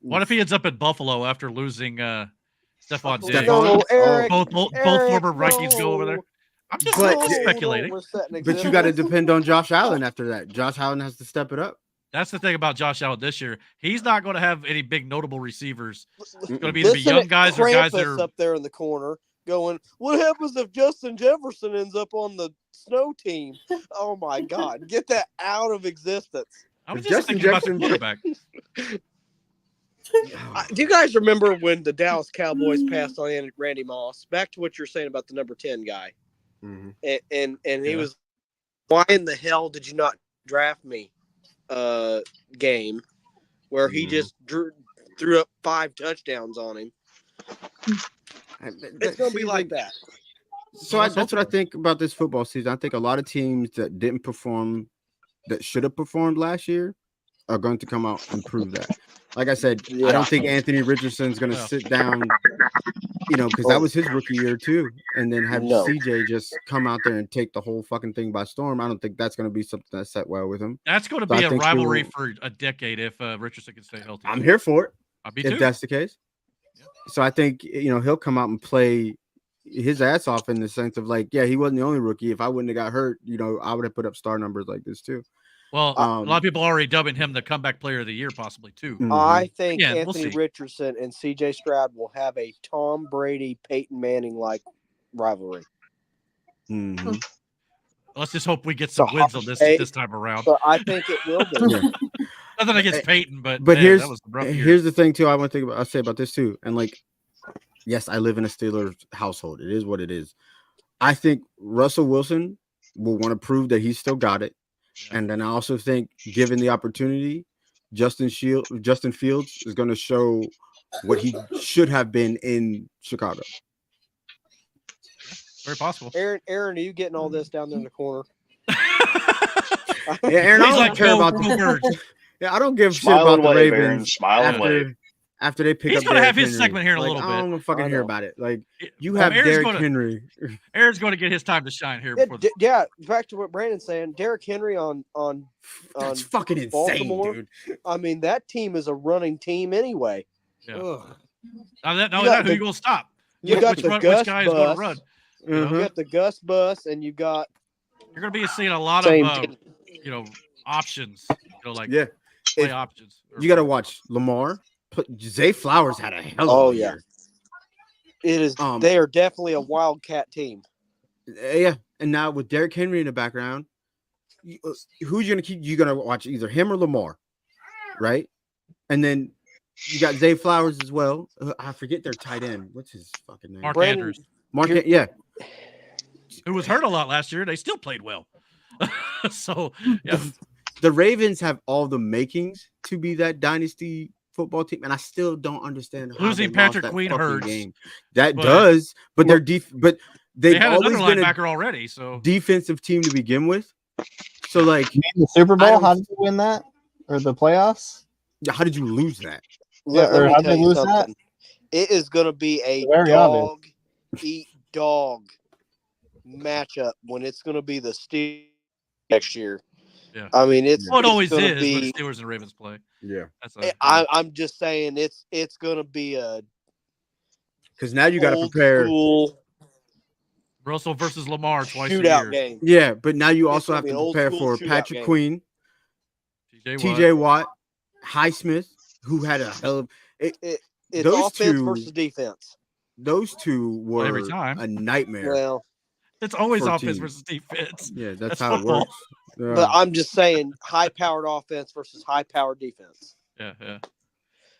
What if he ends up at Buffalo after losing Stephon Diggs? Stephon? No, Eric. Both Eric, former Vikings go over there. no. I'm just But- speculating. Don't reset an But you got to existence. depend on Josh Allen after that. Josh Allen has to step it up. That's the thing about Josh Allen this year. He's not going to have any big notable receivers. It's going to be either be Listen young to guys or guys that Krampus are. up there in the corner going, "What happens if Justin Jefferson ends up on the snow team?" Oh my God! Get that out of existence. I was If just Justin thinking about the Jefferson- quarterback. Do you guys remember when the Dallas Cowboys passed on Randy Moss? Back to what you're saying about the number 10 guy, and he Yeah. was, why in the hell did you not draft me? Game where he just threw up 5 touchdowns on him. It's gonna be like that. So that's what I think about this football season. I think a lot of teams that didn't perform, that should have performed last year, are going to come out and prove that. Like I said, I don't think Anthony Richardson's going to sit down, because that was his rookie year too, and then have CJ just come out there and take the whole fucking thing by storm. I don't think that's going to be something that set well with him. That's going to So be I a think rivalry for a decade if Richardson can stay healthy. I'm here for it. I'll be if too. that's the case. So I think he'll come out and play his ass off in the sense of like, yeah, he wasn't the only rookie. If I wouldn't have got hurt, I would have put up star numbers like this too. Well, a lot of people are already dubbing him the comeback player of the year, possibly too. I think Again, Anthony we'll see. Richardson and CJ Stroud will have a Tom Brady, Peyton Manning like rivalry. Let's just hope we get some wins on this time around. So I think it will be. Nothing against Peyton, but But man, that was a rough year. here's the thing too. I'll say about this too. And like, yes, I live in a Steelers household. It is what it is. I think Russell Wilson will want to prove that he's still got it. And then I also think, given the opportunity, Justin Fields is going to show what he should have been in Chicago. Very possible. Aaron, are you getting all this down there in the corner? Yeah, Aaron, I He's don't like, care go, about go Birds. Yeah, I don't give Smile shit about and the wave, Ravens. Aaron. Smile and wave. After they pick He's up gonna have Derrick his Henry. segment here in a little I bit. don't want to fucking I hear know. about it. Like, you Well, have Aaron's Derrick gonna- Henry. Aaron's going to get his time to shine here. Yeah, Before the, back to what Brandon's saying. Derrick Henry on That's fucking insane, Baltimore. dude. I mean, that team is a running team anyway. Yeah. Ugh. Not You only got that, who the- you going to stop? You got Which the run- Gus which guy is going bus. to run? You got the Gus bus, and you got You're going to be seeing a lot Same of team. options. Like Yeah. play options. You got to watch Lamar. Zay Flowers had a hell of a year. It is. They are definitely a wildcat team. Yeah, and now with Derrick Henry in the background, who's you gonna keep? You're gonna watch either him or Lamar, right? And then you got Zay Flowers as well. I forget their tight end. What's his fucking name? Mark Brandon- Andrews, Yeah. who was hurt a lot last year. They still played well. So, yeah. The Ravens have all the makings to be that dynasty football team, and I still don't understand how Losing they lost Patrick that Queen fucking hurts, game. That but- does, but they're but They they've had another always been a linebacker already. So, defensive team to begin with. So, like, The Super I Bowl, don't- how did you win that? Or the playoffs? how did you lose that? Let or me how'd tell they you lose that? something. It is going to be a Very obvious. dog eat dog matchup when it's going to be the Steelers next year. Yeah. I mean, it's well, it always gonna is when be. Steelers and Ravens play. Yeah, That's I'm just saying it's going to be a because now you got to old prepare. school Russell versus Lamar twice a shootout year. game. Yeah, but now you also gonna have be to an old prepare school for shootout Patrick game. Queen, TJ TJ Watt, Highsmith, who had a hell of It's Those offense two- versus defense. those two were Every time. a nightmare. Well, It's always for offense teams. versus defense. Yeah, that's That's how football. it works. Yeah. but I'm just saying, high-powered offense versus high-powered defense. Yeah, yeah.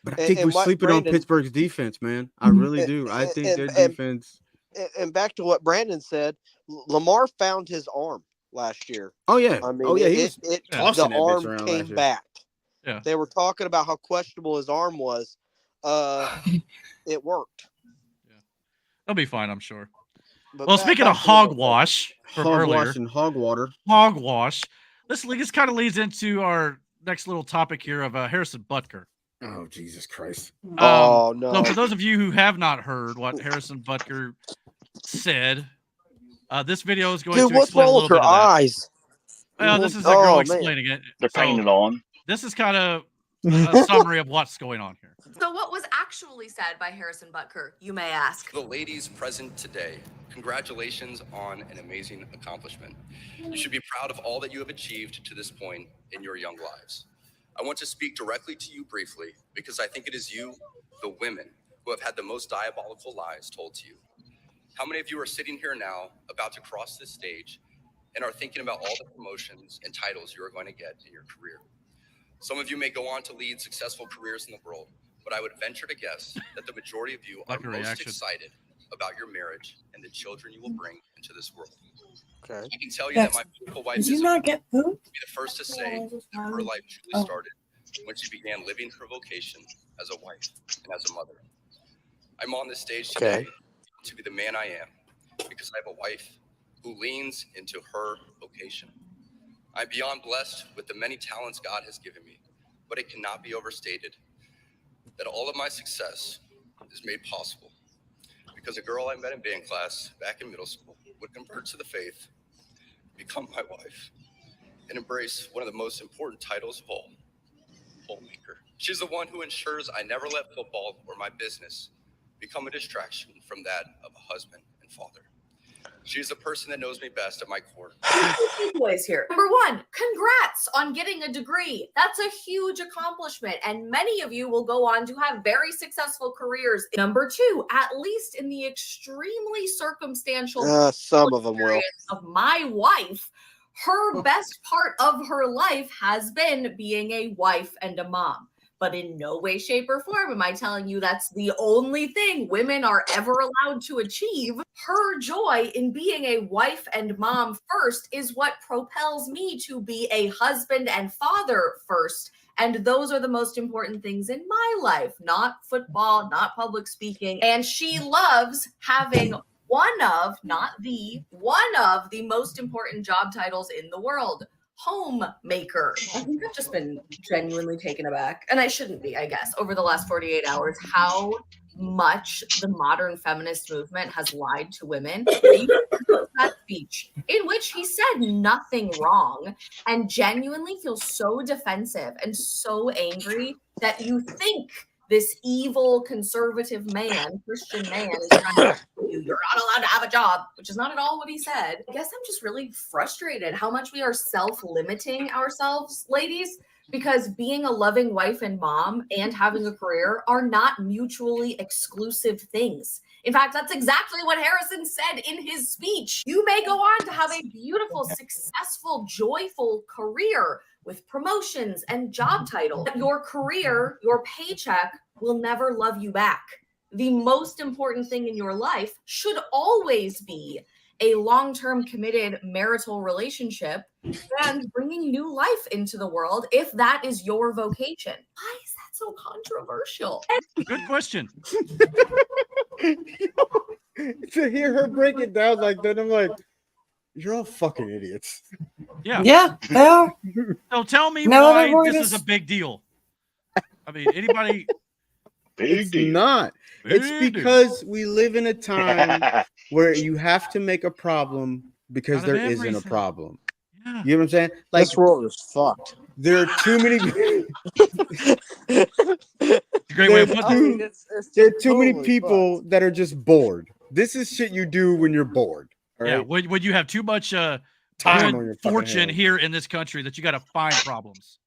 But I and- think and we're what sleeping Brandon- on Pittsburgh's defense, man. I really And- do. I think their and- defense. And back to what Brandon said, Lamar found his arm last year. Oh yeah. I mean, oh yeah. He was the tossing that bitch arm around last came year. back. Yeah. They were talking about how questionable his arm was. It worked. They'll be fine, I'm sure. But Well, back- speaking of back to the football. hogwash from earlier, Hogwash and hog water. hogwash. This kind of leads into our next little topic here of Harrison Butker. Oh, Jesus Christ. Oh no! So for those of you who have not heard what Harrison Butker said, this video is going Dude, to what's explain a wrong little with her bit of that. eyes? This is a girl Oh, man. explaining it. They're So painted on. this is kind of a summary of what's going on here. So what was actually said by Harrison Butker, you may ask? The ladies present today, congratulations on an amazing accomplishment. You should be proud of all that you have achieved to this point in your young lives. I want to speak directly to you briefly because I think it is you, the women, who have had the most diabolical lies told to you. How many of you are sitting here now about to cross this stage and are thinking about all the promotions and titles you are going to get in your career? Some of you may go on to lead successful careers in the world, but I would venture to guess that the majority of you are most excited about your marriage and the children you will bring into this world. Okay. I can tell you that my beautiful wife Did you is not get food? be the first to say that her life truly started when she began living her vocation as a wife and as a mother. I'm on this stage today to be the man I am because I have a wife who leans into her vocation. I'm beyond blessed with the many talents God has given me, but it cannot be overstated that all of my success is made possible because a girl I met in band class back in middle school would convert to the faith, become my wife, and embrace one of the most important titles of all, homemaker. She's the one who ensures I never let football or my business become a distraction from that of a husband and father. She's the person that knows me best at my core. Boys here. Number one, congrats on getting a degree. That's a huge accomplishment, and many of you will go on to have very successful careers. Number two, at least in the extremely circumstantial Some of them will. experience of my wife, her best part of her life has been being a wife and a mom. But in no way, shape, or form am I telling you that's the only thing women are ever allowed to achieve. Her joy in being a wife and mom first is what propels me to be a husband and father first. And those are the most important things in my life, not football, not public speaking. And she loves having one of the most important job titles in the world. Homemaker. I think I've just been genuinely taken aback, and I shouldn't be, I guess, over the last 48 hours, how much the modern feminist movement has lied to women. That speech in which he said nothing wrong and genuinely feels so defensive and so angry that you think this evil conservative man, Christian man, is trying to tell you you're not allowed to have a job, which is not at all what he said. I guess I'm just really frustrated how much we are self-limiting ourselves, ladies, because being a loving wife and mom and having a career are not mutually exclusive things. In fact, that's exactly what Harrison said in his speech. You may go on to have a beautiful, successful, joyful career with promotions and job titles. Your career, your paycheck will never love you back. The most important thing in your life should always be a long-term committed marital relationship and bringing new life into the world if that is your vocation. Why is that so controversial? Good question. To hear her break it down like that, I'm like, you're all fucking idiots. Yeah. Yeah, they are. So tell me No why other word this is is- a big deal. I mean, anybody? It's not. It's Big deal. because we live in a time where you have to make a problem because Out of there isn't a everything. problem. Yeah. You know what I'm saying? Like, This world is fucked. there are too many. It's a great way of putting it. There are too many totally people that are just bored. This is shit you do when you're bored. all Yeah, right? when you have too much Time good on your fucking fortune hands. here in this country that you got to find problems.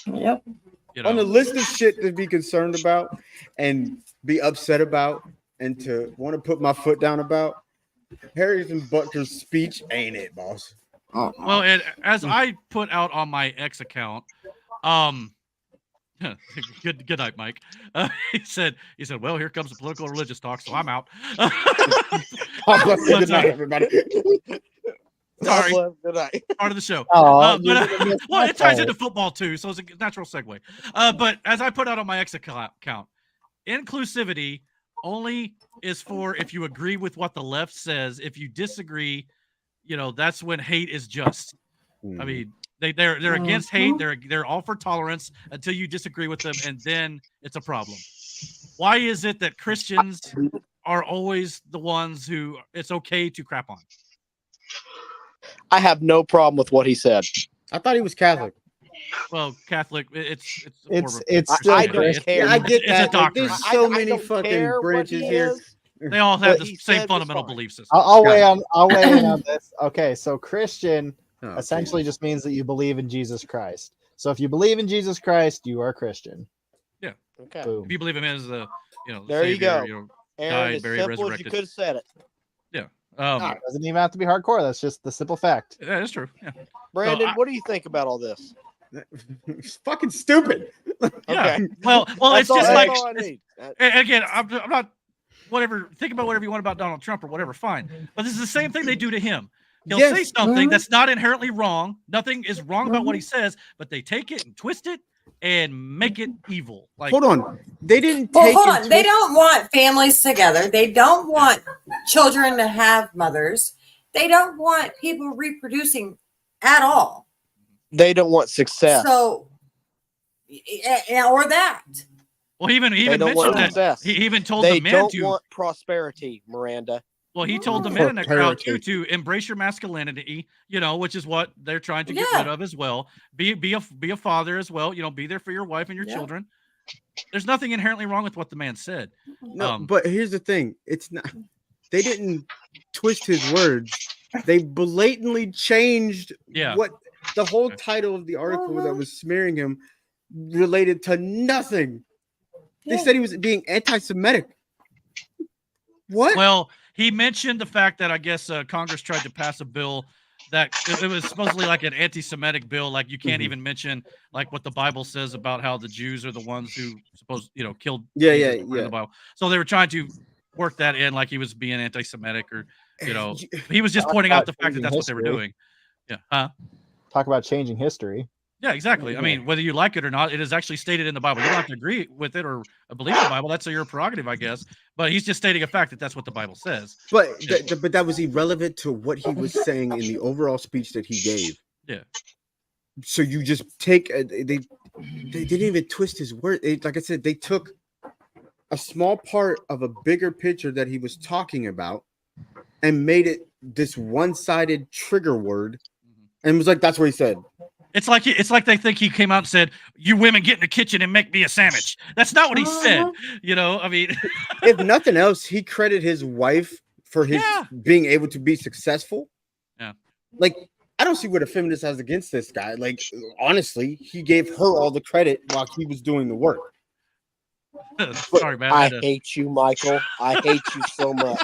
Yep. You On the know, list of shit to be concerned about and be upset about and to want to put my foot down about, Harrison Butker's speech ain't it, boss. well, and as I put out on my X account, good night, Mike. He said, well, here comes the political religious talk, so I'm out. God bless you. Good night, everybody. Sorry, Good night. part of the show. Oh, Well, it ties into football too, so it's a natural segue. But as I put out on my X account, inclusivity only is for if you agree with what the left says. If you disagree, that's when hate is just. I mean, they're against hate. They're all for tolerance until you disagree with them, and then it's a problem. Why is it that Christians are always the ones who it's okay to crap on? I have no problem with what he said. I thought he was Catholic. Well, Catholic, it's still I don't Christian. care. Yeah, I get It's a that. Like, doctrine. there's so I many don't fucking care what branches he here. is. They all have What the he same said was fundamental fine. belief system. I'll weigh in on this. Okay, so Christian Oh, essentially just means that you believe in Jesus Christ. So if you believe in Jesus Christ, you are Christian. Yeah. Okay. Boom. If you believe him as the There you savior, go. died, Aaron, as buried, simple as you resurrected. could have said it. Yeah. It doesn't even have to be hardcore. That's just the simple fact. That is true. Yeah. Brandon, what do you think about all this? It's fucking stupid. Yeah. Okay. Well, it's just like all I need. and again, I'm not whatever. Think about whatever you want about Donald Trump or whatever. Fine, but this is the same thing they do to him. He'll say something that's not inherently wrong. Nothing is wrong about what he says, but they take it and twist it and make it evil. Like, hold on, they didn't Well, take. hold and on. They twist- don't want families together. They don't want children to have mothers. They don't want people reproducing at all. They don't want success. So, or that. well, he even They don't mentioned want that. success. He even told They the men don't to. want prosperity, Miranda. Well, he told the men in that crowd too to embrace your masculinity, which is what they're trying to get rid of as well. Be a father as well. Be there for your wife and your children. There's nothing inherently wrong with what the man said. No, but here's the thing: it's not. They didn't twist his words. They blatantly changed what the whole title of the article that was smearing him related to nothing. They said he was being anti-Semitic. What? Well, he mentioned the fact that I guess Congress tried to pass a bill that it was supposedly like an anti-Semitic bill. Like you can't even mention like what the Bible says about how the Jews are the ones who killed. Jesus in the Bible. So they were trying to work that in like he was being anti-Semitic or, he was just pointing out the fact that that's what they were doing. Yeah. Huh? Talk about changing history. Yeah, exactly. I mean, whether you like it or not, it is actually stated in the Bible. You don't have to agree with it or believe in the Bible. That's your prerogative, I guess. But he's just stating a fact that that's what the Bible says. But but that was irrelevant to what he was saying in the overall speech that he gave. Yeah. So you just take they didn't even twist his word. Like I said, they took a small part of a bigger picture that he was talking about and made it this one-sided trigger word, and was like, "That's what he said." It's like they think he came out and said, "You women get in the kitchen and make me a sandwich." That's not what he said. I mean, if nothing else, he credited his wife for his being able to be successful. Yeah. Like, I don't see what a feminist has against this guy. Like, honestly, he gave her all the credit while he was doing the work. Sorry, man. I hate you, Michael. I hate you so much.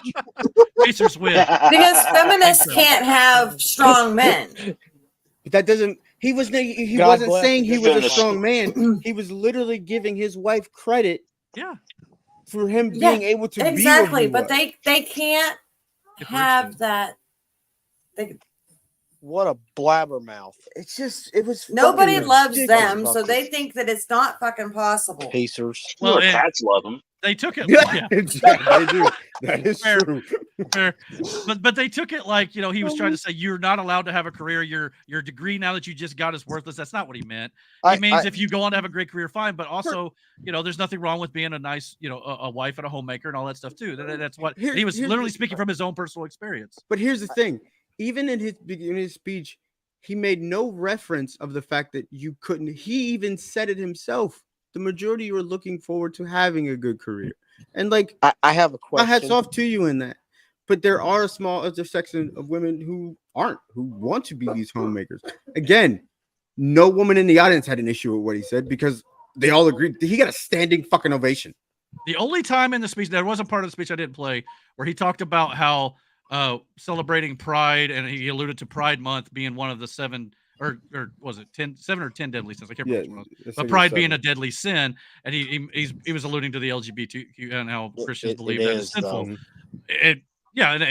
Pacers win. Because feminists can't have strong men. But that doesn't. He wasn't saying he was a strong man. He was literally giving his wife credit. Yeah. For him being able to exactly, be but they can't have that. What a blabbermouth! It was nobody loves ridiculous. them, so they think that it's not fucking possible. Pacers. Well, cats love them. They took it. Yeah, they do. That is true. Fair. But they took it like, he was trying to say you're not allowed to have a career. Your degree now that you just got is worthless. That's not what he meant. He means if you go on to have a great career, fine. But also, there's nothing wrong with being a nice, a wife and a homemaker and all that stuff too. That's what he was literally speaking from his own personal experience. But here's the thing. Even in his speech, he made no reference of the fact that you couldn't. He even said it himself. The majority were looking forward to having a good career. And like, I have a question. Hats off to you in that. But there are a small other section of women who want to be these homemakers. Again, no woman in the audience had an issue with what he said because they all agreed. He got a standing fucking ovation. The only time in the speech, there was a part of the speech I didn't play where he talked about how celebrating Pride, and he alluded to Pride Month being one of the 7 or was it 7 or 10 deadly sins? I can't remember which one. But pride being a deadly sin, and he was alluding to the LGBTQ and how Christians believe that is sinful. And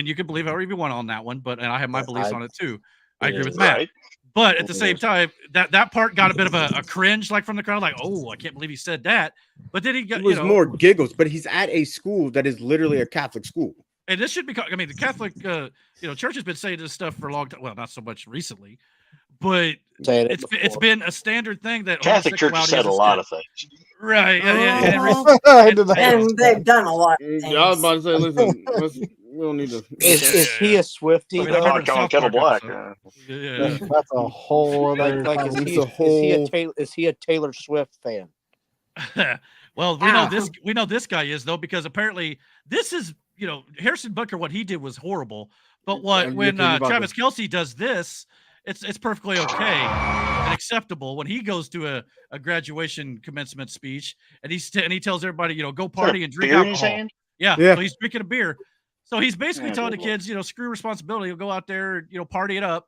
you can believe however you want on that one, and I have my beliefs on it too. I agree with Matt. But at the same time, that part got a bit of a cringe, like from the crowd, like, oh, I can't believe he said that. But then he got, It was more giggles, but he's at a school that is literally a Catholic school. And this should be, I mean, the Catholic, church has been saying this stuff for a long time. Well, not so much recently, but it's been a standard thing that Catholic Church has said a lot of things. Right. And they've done a lot. Of things. I was about to say, listen, we don't need to. Is he a Swiftie? I mean, I remember John Kettle Black. Yeah. That's a whole other. Is he a Taylor Swift fan? Well, we know this guy is, though, because apparently this is, Harrison Butker, what he did was horrible. But when Travis Kelce does this, it's perfectly okay and acceptable when he goes to a graduation commencement speech and he tells everybody, go party and drink alcohol. Yeah. So he's drinking a beer. So he's basically telling the kids, screw responsibility. You'll go out there, party it up.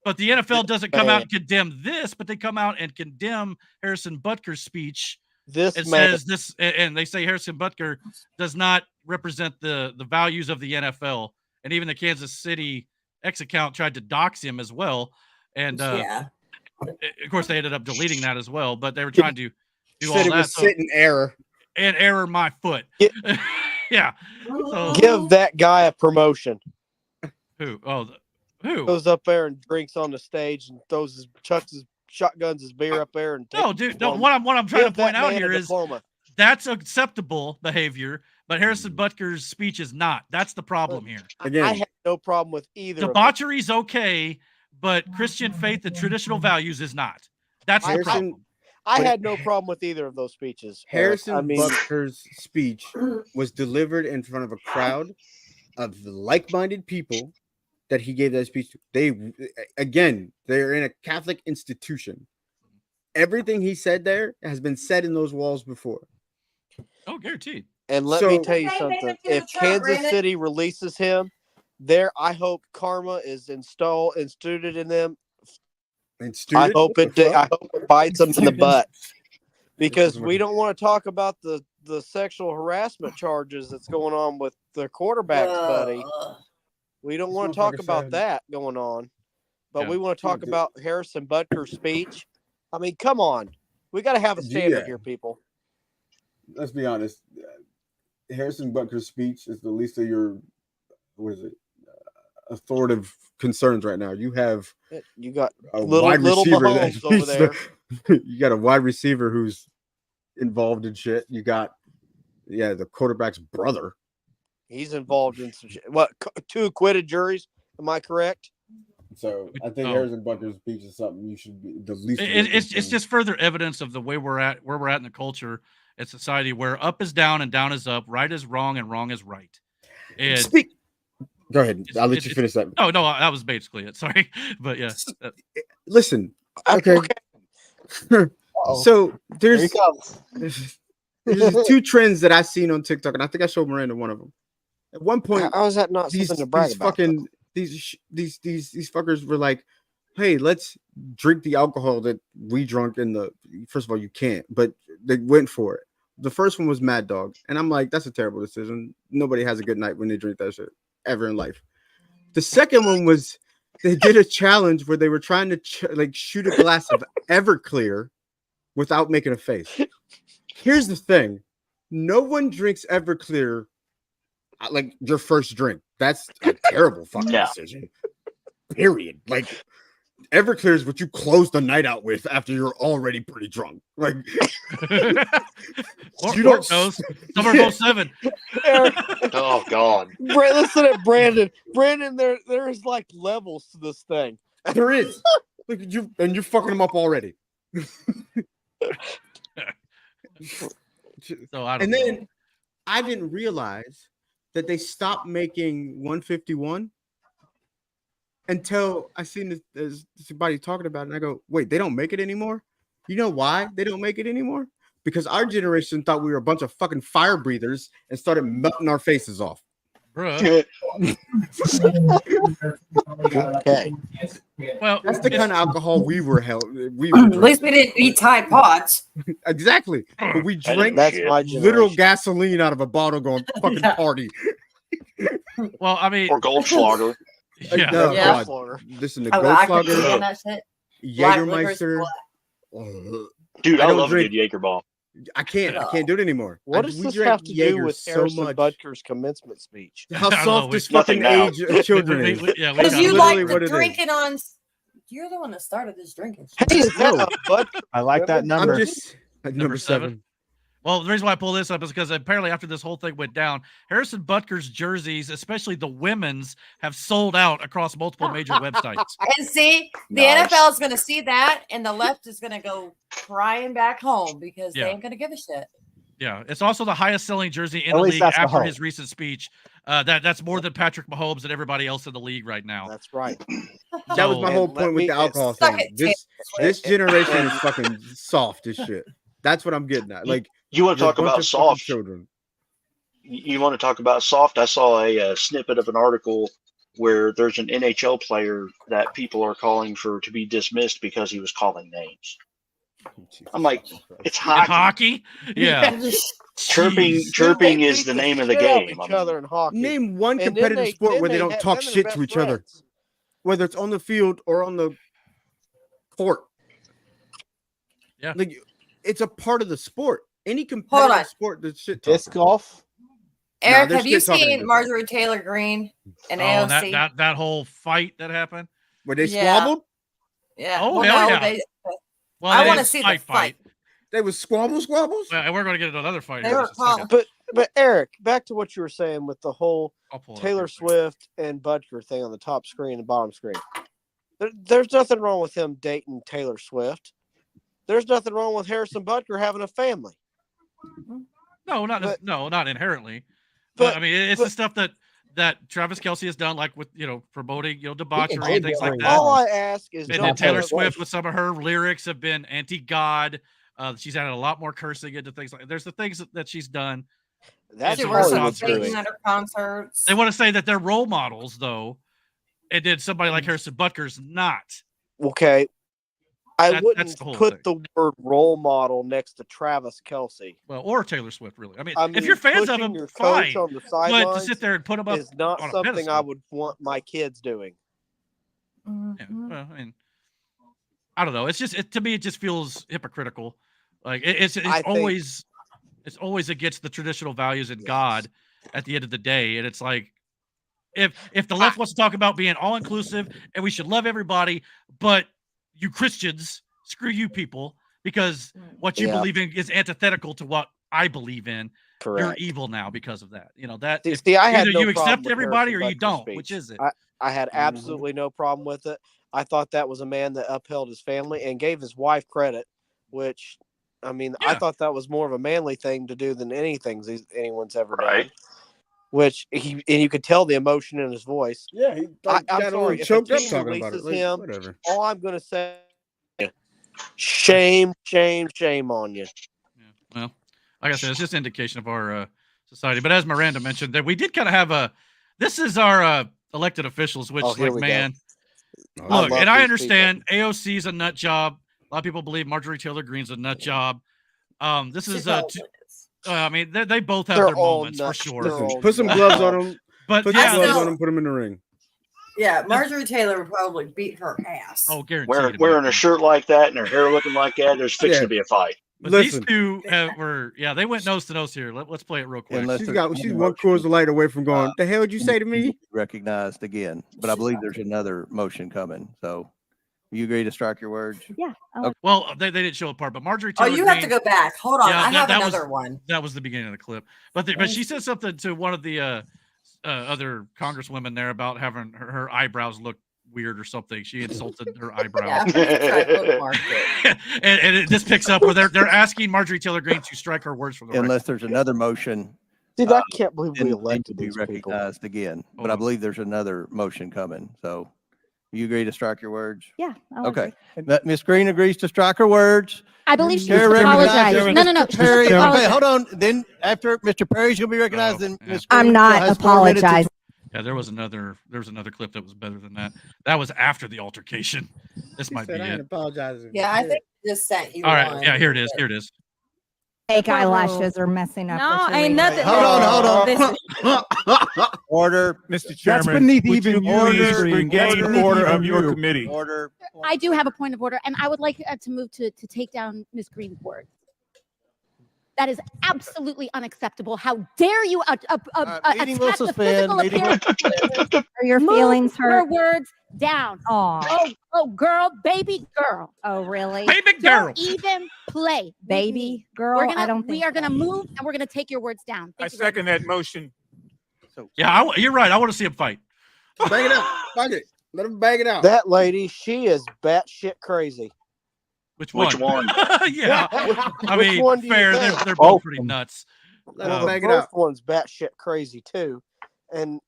But the NFL doesn't come out and condemn this, but they come out and condemn Harrison Butker's speech. Says this, and they say Harrison Butker does not represent the values of the NFL. And even the Kansas City X account tried to dox him as well. And of course, they ended up deleting that as well. But they were trying to do all that. Was sit in error. And error my foot. Yeah. So, give that guy a promotion. Who? Oh, who goes up there and drinks on the stage and shotguns his beer up there? And no, dude. No, what I'm trying to point out here is that's acceptable behavior, but Harrison Butker's speech is not. That's the problem here. Again, I have no problem with either. Debauchery's okay, but Christian faith and traditional values is not. That's the problem. I had no problem with either of those speeches. Harrison Butker's speech was delivered in front of a crowd of like-minded people that he gave that speech to. They're in a Catholic institution. Everything he said there has been said in those walls before. Oh, guaranteed. And let me tell you something. If Kansas City releases him, I hope karma is instituted in them. I hope it bites them in the butt, because we don't want to talk about the sexual harassment charges that's going on with the quarterbacks, buddy. We don't want to talk about that going on, but we want to talk about Harrison Butker's speech. I mean, come on. We got to have a standard here, people. Let's be honest. Harrison Butker's speech is the least of your, authoritative concerns right now. You got a wide receiver over there. You got a wide receiver who's involved in shit. You got the quarterback's brother. He's involved in some shit. What, 2 acquitted juries? Am I correct? So I think Harrison Butker's speech is something you should be the least. It's just further evidence of the way where we're at in the culture and society, where up is down and down is up, right is wrong and wrong is right. And go ahead. I'll let you finish that. No, that was basically it. Sorry, but yeah. Listen. Okay. So there's 2 trends that I've seen on TikTok, and I think I showed Miranda one of them. At one point, how is that not something to brag about? These fuckers were like, "Hey, let's drink the alcohol that we drunk in the." First of all, you can't, but they went for it. The first one was Mad Dog, and I'm like, "That's a terrible decision. Nobody has a good night when they drink that shit ever in life." The second one was they did a challenge where they were trying to shoot a glass of Everclear without making a face. Here's the thing: no one drinks Everclear like your first drink. That's a terrible fucking decision. Period. Like, Everclear is what you close the night out with after you're already pretty drunk. Like, you don't know. Summer 07. Oh God. Listen at Brandon. Brandon, there's like levels to this thing. There is. Look at you, and you're fucking them up already. Then I didn't realize that they stopped making 151 until I seen there's somebody talking about it, and I go, wait, they don't make it anymore? You know why they don't make it anymore? Because our generation thought we were a bunch of fucking fire breathers and started melting our faces off. Bruh. Okay. Well, that's the kind of alcohol we were held. At least we didn't eat Tide Pods. Exactly. But we drank literal gasoline out of a bottle going fucking party. Well, I mean, or Goldschlager. Yeah. Oh, Yeah. God. Listen, the I can Goldschlager, stand that shit. Black licorice, Jägermeister. Dude, I don't love a drink. good Jaeger ball. I can't do it anymore. What does we this drank have to do Jaeger with so Harrison much. Butker's commencement speech? How I don't know, soft we- this Nothing fucking now. age of children is. Yeah, we Because got you literally like what the it is. drinking on. You're the one that started this drinking. Hey, is that No. a Butker? I like that I'm number. just at number 7. Well, the reason why I pull this up is because apparently after this whole thing went down, Harrison Butker's jerseys, especially the women's, have sold out across multiple major websites. And see, the Nice. NFL is going to see that, and the left is going to go crying back home because Yeah. they ain't going to give a shit. Yeah, it's also the highest selling jersey in At the least league that's the after hope. his recent speech. That's more than Patrick Mahomes and everybody else in the league right now. That's right. That was my So- whole And let point with me- the alcohol Suck thing. it, This generation is fucking soft as shit. That's what I'm getting at. Like, You want to there's a talk bunch about of fucking soft? children. You want to talk about soft? I saw a snippet of an article where there's an NHL player that people are calling for to be dismissed because he was calling names. I'm like, it's In hockey. hockey? Yeah. Chirping Jeez. is the name of the shit out game. Each other in hockey. Name one And then competitive sport then where they don't ha- talk then they're shit best to each other, friends. whether it's on the field or on the court. Yeah. Like, it's a part of the sport. Any on. competitive sport, that's shit talk. Disc golf. Eric, they're have you shit talking seen to Marjorie Taylor Greene and Oh, AOC? that whole fight that happened. Where they Yeah. squabbled? Yeah. Oh, well, hell no, yeah. they, Well, I they wanna didn't see the fight. They was squabbles? And we're going to get into another fight They here in were just a second. calling. But Eric, back to what you were saying with the whole I'll pull it up Taylor real quick. Swift and Butker thing on the top screen and bottom screen. There's nothing wrong with him dating Taylor Swift. There's nothing wrong with Harrison Butker having a family. No, But- not inherently. But I mean, it's but- the stuff that Travis Kelce has done, like with promoting debauchery and things like bring that. that All I ask is And don't then Taylor tell Swift us- with some of her lyrics have been anti-God. She's added a lot more cursing into things like. There's the things that she's done. That's She and wears some some Hollywood's responsibility. doing. Satan at her concerts. They want to say that they're role models, though, and then somebody like Harrison Butker's not. Okay. I That's wouldn't the whole put thing. the word role model next to Travis Kelce. Well, or Taylor Swift, really. I mean, I if mean, you're fans of pushing him, your fine. coach on the But to sidelines sit there and put him up is not on a something I pedestal. would want my kids doing. Yeah, Mhm. well, I mean, I don't know. It's just to me, it just feels hypocritical. Like it's I think- always against the traditional values in God at the end of the day, and it's like if the left wants to talk about being all inclusive and we should love everybody, but you Christians, screw you people, because what you Yeah. believe in is antithetical to what I believe in. You're Correct. evil now because of that. That See, I had either no you problem accept with everybody or Harrison you Butker's don't. speech. Which is it? I had absolutely no problem with it. I thought that was a man that upheld his family and gave his wife credit, which, I mean, I Yeah. thought that was more of a manly thing to do than anything anyone's ever Right. done. Which and you could tell the emotion in his voice. Yeah, he I'm got a sorry, little if a choked up team talking about it. releases Like, him, whatever. all I'm going to say, shame, shame, shame on you. Well, like I said, it's just indication of our society. But as Miranda mentioned, that we did kind of have this is our elected officials, which, Oh, here like, we go. man, Oh, look, love and I these understand AOC is a nut job. A lot of people believe Marjorie Taylor Greene's a nut job. This is I mean, they both have They're their all moments nuts. for sure. They're Listen, all put some nuts. gloves on him. But Put yeah, some gloves still- on him. Put him in the ring. Yeah, Marjorie Taylor would probably beat her ass. oh, guaranteed. Wearing a shirt like that and her hair looking like that, there's fixing Yeah. to be a fight. But Listen, these two they went nose to nose here. Let's play it real quick. Unless she's there's she's another one Coors Light away from going. Uh, The hell did you say to me? recognized again, but I believe there's another motion coming. So you agree to strike your words? Yeah. Well, they didn't show a part, but Marjorie Oh, Taylor you Greene, have to go back. Hold on. Yeah, I have that was- another one. That was the beginning of the clip. But she said something to one of the other congresswomen there about having her eyebrows look weird or something. She insulted her eyebrows. and this picks up where they're asking Marjorie Taylor Greene to strike her words from the record. Unless there's another motion, Dude, I can't believe then we it needs elected to be these people. recognized again. But Hold I on. believe there's another motion coming. So you agree to strike your words? Yeah. I'll Okay. agree. Miss Green agrees to strike her words. I believe she Chair needs to recognizes apologize. No, no, no. Mr. She Perry. needs to Okay, apologize. hold on. Then after Mr. Perry's going to be recognized, Oh, then yeah. Miss I'm Green not has 4 minutes and apologizing. Yeah, there was another clip that was better than that. That was after the altercation. This might be I ain't it. apologizing. Yeah, I think I just sent you All right. one. Yeah, here it is. Here it is. Fake eyelashes are messing up. No, what you're ain't reading. nothing. Hold on. Order, Mr. Chairman. That's beneath would even you you please regain regain the order even of your you. committee. Order. I do have a point of order, and I would like to move to take down Ms. Green's words. That is absolutely unacceptable. How dare you Meeting will attack the suspend. physical Meeting will appearance? Are your Move feelings her hurt? words down. Aw. Oh, girl, baby girl. Oh, really? Baby girl. Don't even play. Baby girl? We're gonna, I don't we think are going to move, and we're going to take your words down. I Thank you very second that motion. Yeah, you're right. I want to see him fight. Bang it out. Fuck it. Let him bang it out. That lady, she is batshit crazy. Which one? Which one? Yeah. I Which mean, one do you fair. think? They're both pretty nuts. Let Well, him the bang it first out. one's batshit crazy too, and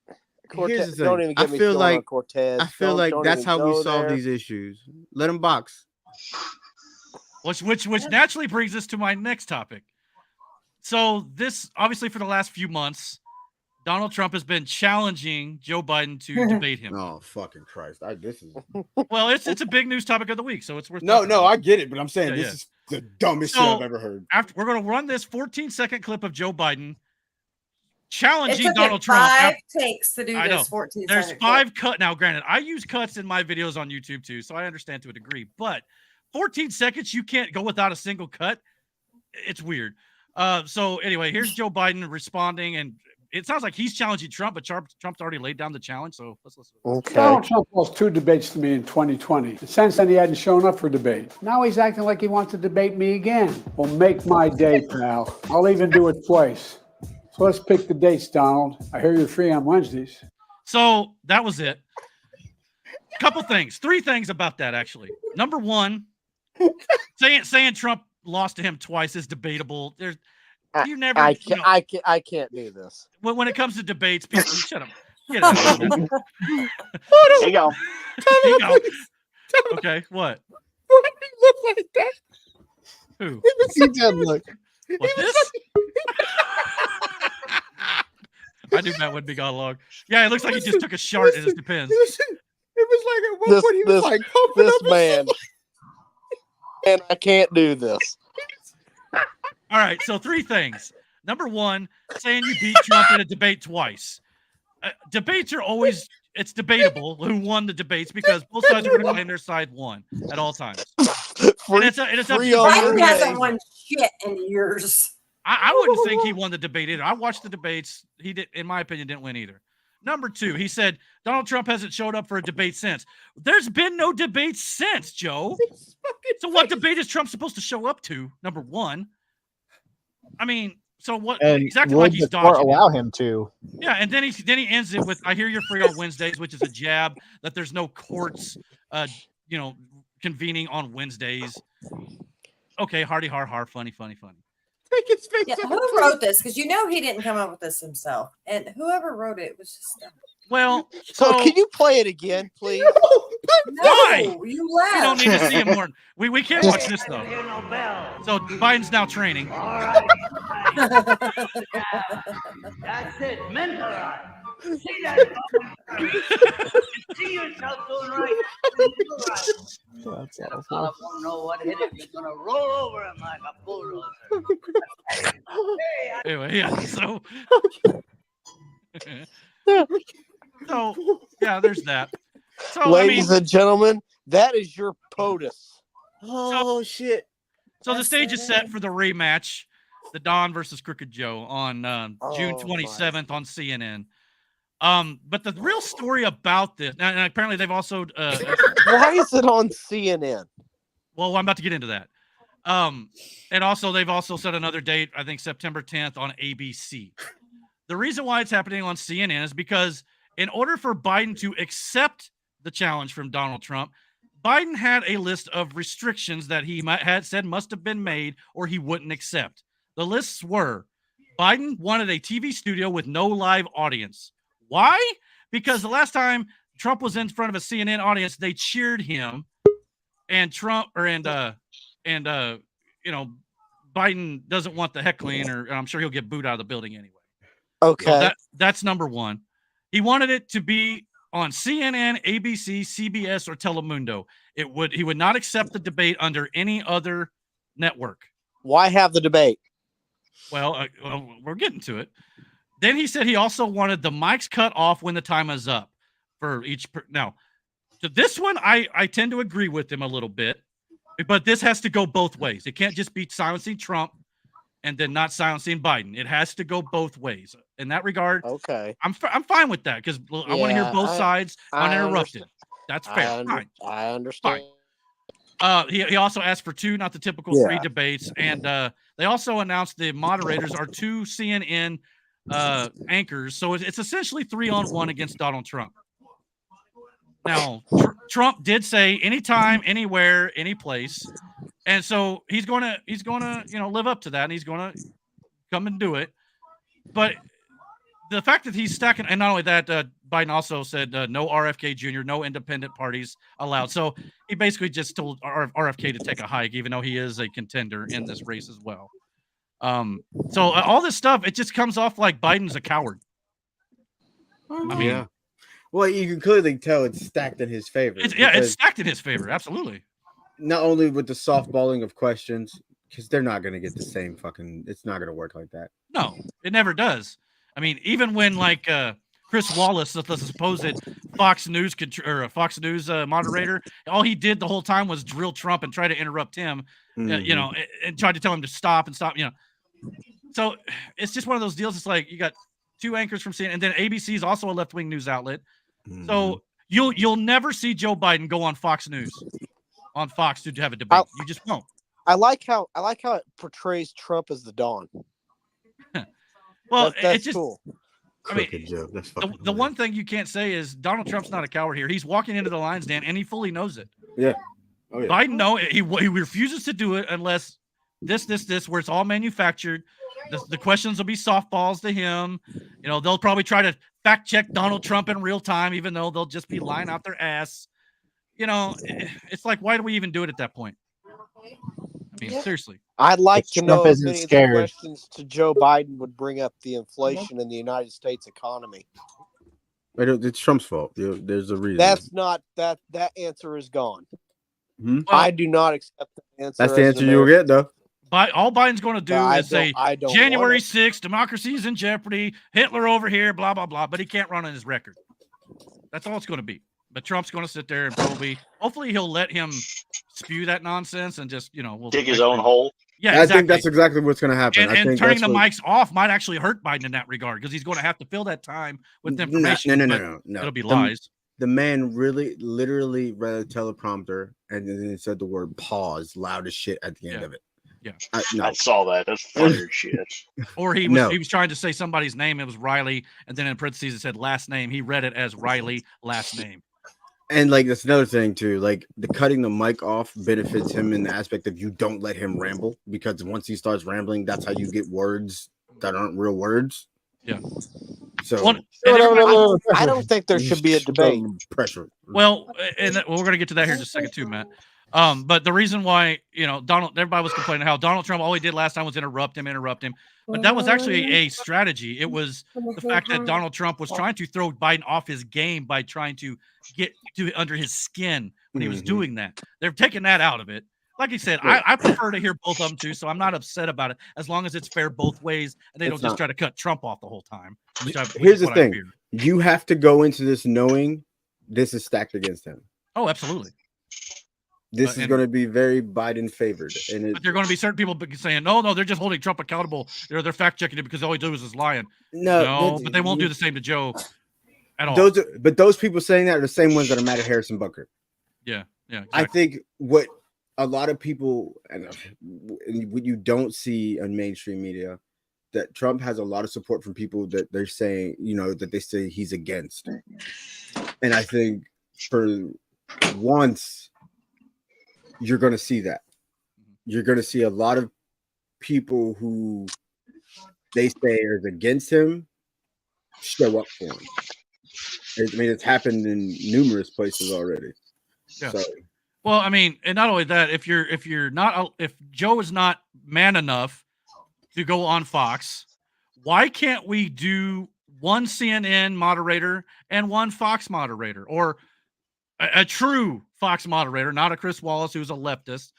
Here's Cortez, the don't thing. even get I me feel started on like Cortez. I feel like Don't that's even how we go solve there. these issues. Let him box. Which naturally brings us to my next topic. So this, obviously, for the last few months, Donald Trump has been challenging Joe Biden to debate him. Oh, fucking Christ. This is Well, it's a big news topic of the week, so it's worth no, talking about. I get it, but I'm saying Yeah, this yeah. is the dumbest shit I've ever heard. After we're going to run this 14-second clip of Joe Biden It challenging took Donald it Trump. 5 takes to do I know. this 14 There's second 5 cut. Now, granted, I use cuts in my videos on YouTube too, so I understand to a degree. But 14 seconds, you can't go without a single cut. It's weird. So anyway, here's Joe Biden responding, and it sounds like he's challenging Trump, but Trump's already laid down the challenge. So let's listen. Okay. Donald Trump lost 2 debates to me in 2020. Since then, he hadn't shown up for debate. Now he's acting like he wants to debate me again. Well, make my day, pal. I'll even do it twice. So let's pick the dates, Donald. I hear you're free on Wednesdays. So that was it. Couple things, 3 things about that actually. Number one, saying Trump lost to him twice is debatable. You never. I can't do this. When it comes to debates, people shut up. Get out of here. There you go. There you go. Okay, what? Why do you look like that? Who? He did look. What, this? I knew Matt would be gone long. Yeah, it looks like he just took a shart in his depends. It was like at one point he was like pumping this up his man. And I can't do this. All right, so 3 things. Number one, saying you beat Trump in a debate twice. Debates are always, it's debatable who won the debates because both sides are going to claim their side won at all times. And it's up to Biden hasn't won shit in years. I wouldn't think he won the debate either. I watched the debates. He did, in my opinion, didn't win either. Number 2, he said Donald Trump hasn't showed up for a debate since. There's been no debate since, Joe. So what debate is Trump supposed to show up to? Number 1. I mean, so what? And exactly would like he's the court dodging. allow him to? Yeah, and then he ends it with, "I hear you're free on Wednesdays," which is a jab that there's no courts, convening on Wednesdays. Okay, hardy har har, funny. Take his face Yeah, off. who wrote this? Because you know he didn't come up with this himself. And whoever wrote it was just Well, So can you play it again, please? Why? you We left. don't need to see him more. We can't watch this though. So Biden's now training. That's it. Mentalize. See that? See yourself doing right. That's I awful. don't know what hit him. You're gonna roll over him like a bulldozer. Anyway, yeah. So yeah, there's that. So Ladies and gentlemen, that is your POTUS. Oh shit! So the stage is set for the rematch, the Don versus Crooked Joe on June Oh, 27th on CNN. But the real story about this, and apparently they've also Why is it on CNN? well, I'm about to get into that. And also they've also set another date, I think September 10th on ABC. The reason why it's happening on CNN is because in order for Biden to accept the challenge from Donald Trump, Biden had a list of restrictions that he had said must have been made or he wouldn't accept. The lists were Biden wanted a TV studio with no live audience. Why? Because the last time Trump was in front of a CNN audience, they cheered him, and Biden doesn't want the heckling, or I'm sure he'll get booed out of the building anyway. Okay. So that's number 1. He wanted it to be on CNN, ABC, CBS, or Telemundo. He would not accept the debate under any other network. Why have the debate? Well, we're getting to it. Then he said he also wanted the mics cut off when the time is up for each. Now, to this one, I tend to agree with him a little bit, but this has to go both ways. It can't just be silencing Trump and then not silencing Biden. It has to go both ways. In that regard, okay, I'm fine with that because I want to hear both sides uninterrupted. That's fair. Fine. I understand. Fine. He also asked for 2, not the typical 3 debates, and they also announced the moderators are 2 CNN anchors, so it's essentially 3-on-1 against Donald Trump. Now, Trump did say anytime, anywhere, any place, and so he's gonna live up to that, and he's gonna come and do it. But the fact that he's stacking, and not only that, Biden also said no RFK Jr., no independent parties allowed. So he basically just told RFK to take a hike, even though he is a contender in this race as well. So all this stuff, it just comes off like Biden's a coward. I mean, well, you can clearly tell it's stacked in his favor. It's stacked in his favor. Absolutely. Not only with the softballing of questions, because they're not going to get the same fucking. It's not going to work like that. No, it never does. I mean, even when like Chris Wallace, the supposed Fox News moderator, all he did the whole time was drill Trump and try to interrupt him, and tried to tell him to stop. So it's just one of those deals. It's like you got 2 anchors from CNN, and then ABC is also a left-wing news outlet. So you'll never see Joe Biden go on Fox News, on Fox to have a debate. You just won't. I like how it portrays Trump as the Don. Well, that's it's just cool. I mean, the one thing you can't say is Donald Trump's not a coward here. He's walking into the lion's den, and he fully knows it. Yeah. Oh, yeah. Biden, he refuses to do it unless this, where it's all manufactured. The questions will be softballs to him. They'll probably try to fact check Donald Trump in real time, even though they'll just be lying out their ass. It's like, why do we even do it at that point? I mean, seriously. I'd like to know if any of the scared. questions to Joe Biden would bring up the inflation in the United States economy. It's Trump's fault. There's a reason. That's not that answer is gone. Hmm? I do not accept the answer. That's the answer you'll get, though. All Biden's going to do is say I don't January want it. 6th, democracy is in jeopardy, Hitler over here, blah, blah, blah. But he can't run on his record. That's all it's going to be. But Trump's going to sit there and hopefully he'll let him spew that nonsense and just, we'll dig his own hole. Yeah, exactly. I think that's exactly what's going to happen. And turning the mics off might actually hurt Biden in that regard because he's going to have to fill that time with information. No. It'll be lies. The man literally read a teleprompter and then it said the word pause loud as shit at the end of it. Yeah. I saw that. That's funny shit. Or he was trying to say somebody's name. It was Riley. And then in parentheses, it said last name. He read it as Riley, last name. And that's another thing too. The cutting the mic off benefits him in the aspect of you don't let him ramble, because once he starts rambling, that's how you get words that aren't real words. Yeah. So I don't think there should be a debate. Pressure. Well, we're going to get to that here in just a second too, Matt. But the reason why, everybody was complaining how Donald Trump, all he did last time was interrupt him. But that was actually a strategy. It was the fact that Donald Trump was trying to throw Biden off his game by trying to get under his skin when he was doing that. They're taking that out of it. Like he said, I prefer to hear both of them too, so I'm not upset about it as long as it's fair both ways and they don't just try to cut Trump off the whole time. Here's the thing. You have to go into this knowing this is stacked against him. Oh, absolutely. This is going to be very Biden favored, but there are going to be certain people saying, "No, they're just holding Trump accountable. They're fact checking it because all he does is lying." No, but they won't do the same to Joe at all. Those people saying that are the same ones that are mad at Harrison Butker. Yeah. Exactly. I think what a lot of people and what you don't see on mainstream media, that Trump has a lot of support from people that they're saying, that they say he's against, and I think for once. You're going to see that. You're going to see a lot of people who they say is against him show up for him. I mean, it's happened in numerous places already. Yeah. So. Well, I mean, and not only that, if Joe is not man enough to go on Fox, why can't we do one CNN moderator and one Fox moderator, or a true Fox moderator, not a Chris Wallace who's a leftist,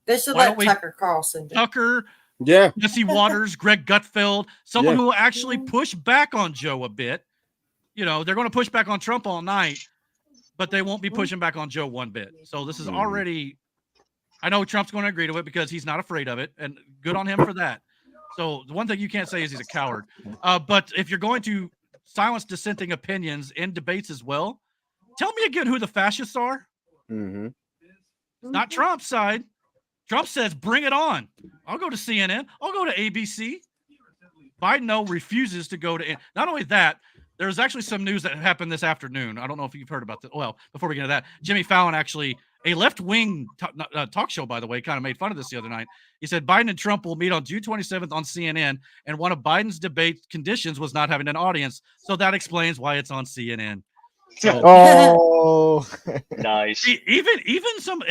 They should Why let don't we- Tucker Carlson do it. Tucker, Yeah. Jesse Waters, Greg Gutfeld, someone Yeah. who will actually push back on Joe a bit. You know, they're going to push back on Trump all night, but they won't be pushing back on Joe one bit. So this is already, I know Trump's going to agree to it because he's not afraid of it, and good on him for that. So the one thing you can't say is he's a coward. But if you're going to silence dissenting opinions in debates as well, tell me again who the fascists are. Mm-hmm. Not Trump's side. Trump says, bring it on. I'll go to CNN. I'll go to ABC. Biden, no, refuses to go to. Not only that, there's actually some news that happened this afternoon. I don't know if you've heard about that. Well, before we get into that, Jimmy Fallon actually, a left-wing talk show, by the way, kind of made fun of this the other night. He said Biden and Trump will meet on June 27th on CNN, and one of Biden's debate conditions was not having an audience. So that explains why it's on CNN. So, Oh, Nice. even some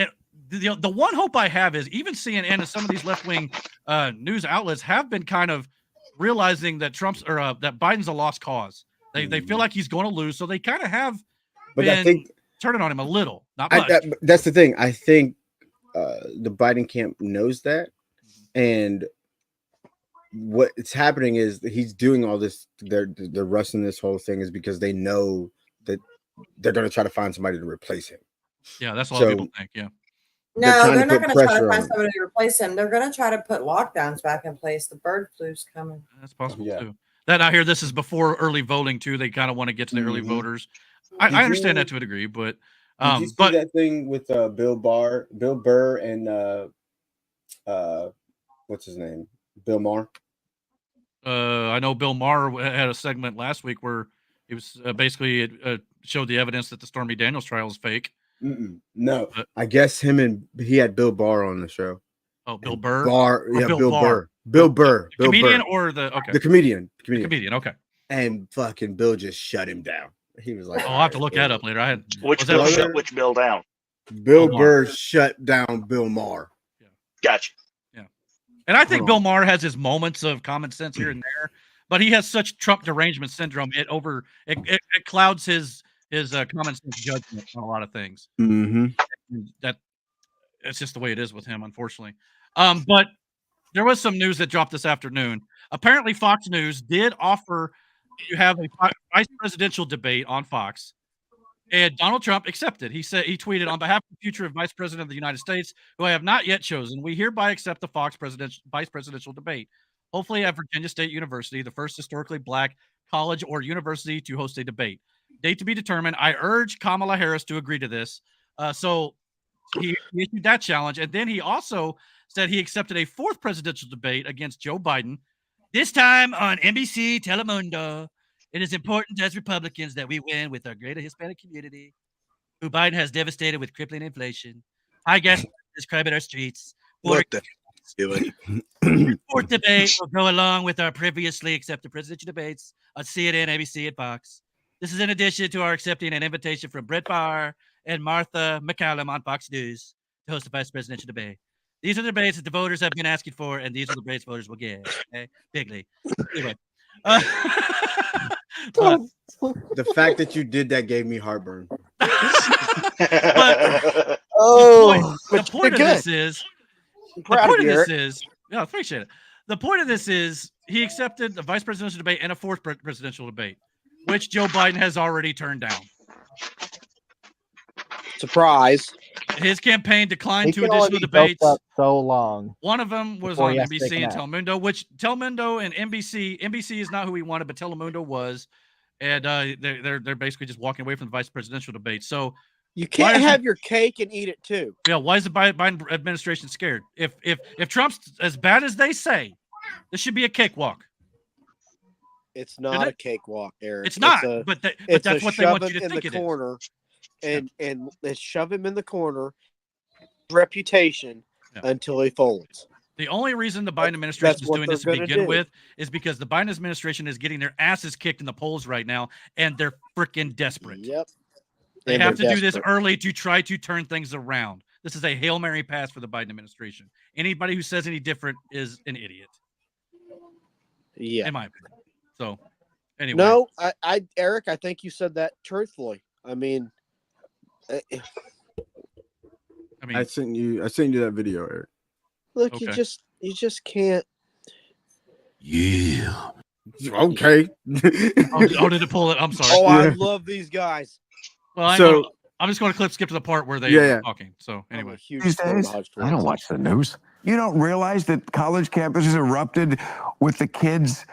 the one hope I have is even CNN and some of these left-wing news outlets have been kind of realizing that that Biden's a lost cause. They feel like he's going to lose, so they kind of have But been I think turning on him a little, not much. that's the thing. I think the Biden camp knows that, and what's happening is that he's doing all this. They're rushing this whole thing is because they know that they're going to try to find somebody to replace him. Yeah, that's what a lot of people think. Yeah. No, they're not put going to try to pressure find on him. somebody to replace him. They're going to try to put lockdowns back in place. The bird flu's coming. That's possible too. That I hear this is before early voting too. They kind of want to get to the early voters. I understand that to a degree, but did you see that thing with Bill Burr, and what's his name? Bill Maher. I know Bill Maher had a segment last week where it was basically showed the evidence that the Stormy Daniels trial is fake. No, I guess he had Bill Barr on the show. Oh, Bill Burr. Bill Burr. Bill Burr. The comedian or the the comedian. The comedian. Okay. And fucking Bill just shut him down. He was like, "Oh, I'll have to look that up later." I had Which Bill shut which Bill down? Bill Burr shut down Bill Maher. Gotcha. Yeah, and I think Bill Maher has his moments of common sense here and there, but he has such Trump derangement syndrome. It clouds his common sense judgment on a lot of things. Mm-hmm. That it's just the way it is with him, unfortunately. But there was some news that dropped this afternoon. Apparently, Fox News did offer to have a vice presidential debate on Fox, and Donald Trump accepted. He tweeted, "On behalf of the future vice president of the United States, who I have not yet chosen, we hereby accept the Fox vice presidential debate. Hopefully at Virginia State University, the first historically black college or university to host a debate. Date to be determined. I urge Kamala Harris to agree to this." So he issued that challenge, and then he also said he accepted a fourth presidential debate against Joe Biden, this time on NBC Telemundo. It is important as Republicans that we win with our greater Hispanic community, who Biden has devastated with crippling inflation, high gas prices crabbing our streets. What the doing? Fourth debate will go along with our previously accepted presidential debates on CNN, ABC, and Fox. This is in addition to our accepting an invitation from Brett Baer and Martha McCallum on Fox News to host a vice presidential debate. These are the debates that the voters have been asking for, and these are the debates voters will get. Okay, bigly. Anyway, the fact that you did that gave me heartburn. The point of this is, yeah, I appreciate it. The point of this is he accepted the vice presidential debate and a fourth presidential debate, which Joe Biden has already turned down. Surprise. His campaign declined He two can only additional be doped debates. up so long. One of them was before on he has to take NBC a and nap. Telemundo, which Telemundo and NBC is not who he wanted, but Telemundo was. And they're basically just walking away from the vice presidential debate. So You can't have your cake and eat it too. Yeah, why is the Biden administration scared? If Trump's as bad as they say, this should be a cakewalk. It's not a cakewalk, Eric. It's not, but that's a what they want shove you to him think in it the is. corner, and let's shove him in the corner, reputation until he folds. The only reason the Biden administration That's is what doing this to they're gonna begin do. with is because the Biden administration is getting their asses kicked in the polls right now, and they're freaking desperate. Yep. They And have to they're do this desperate. early to try to turn things around. This is a Hail Mary pass for the Biden administration. Anybody who says any different is an idiot. Yeah. In my opinion. So, anyway. No, Eric, I think you said that truthfully. I mean, I sent you that video, Eric. Look, Okay. you just can't. Yeah. Okay. Oh, did it pull it? I'm sorry. Oh, I Yeah. love these guys. Well, I'm just going to skip to the part where they were talking. So anyway, These days, I don't watch the news. You don't realize that college campuses erupted with the kids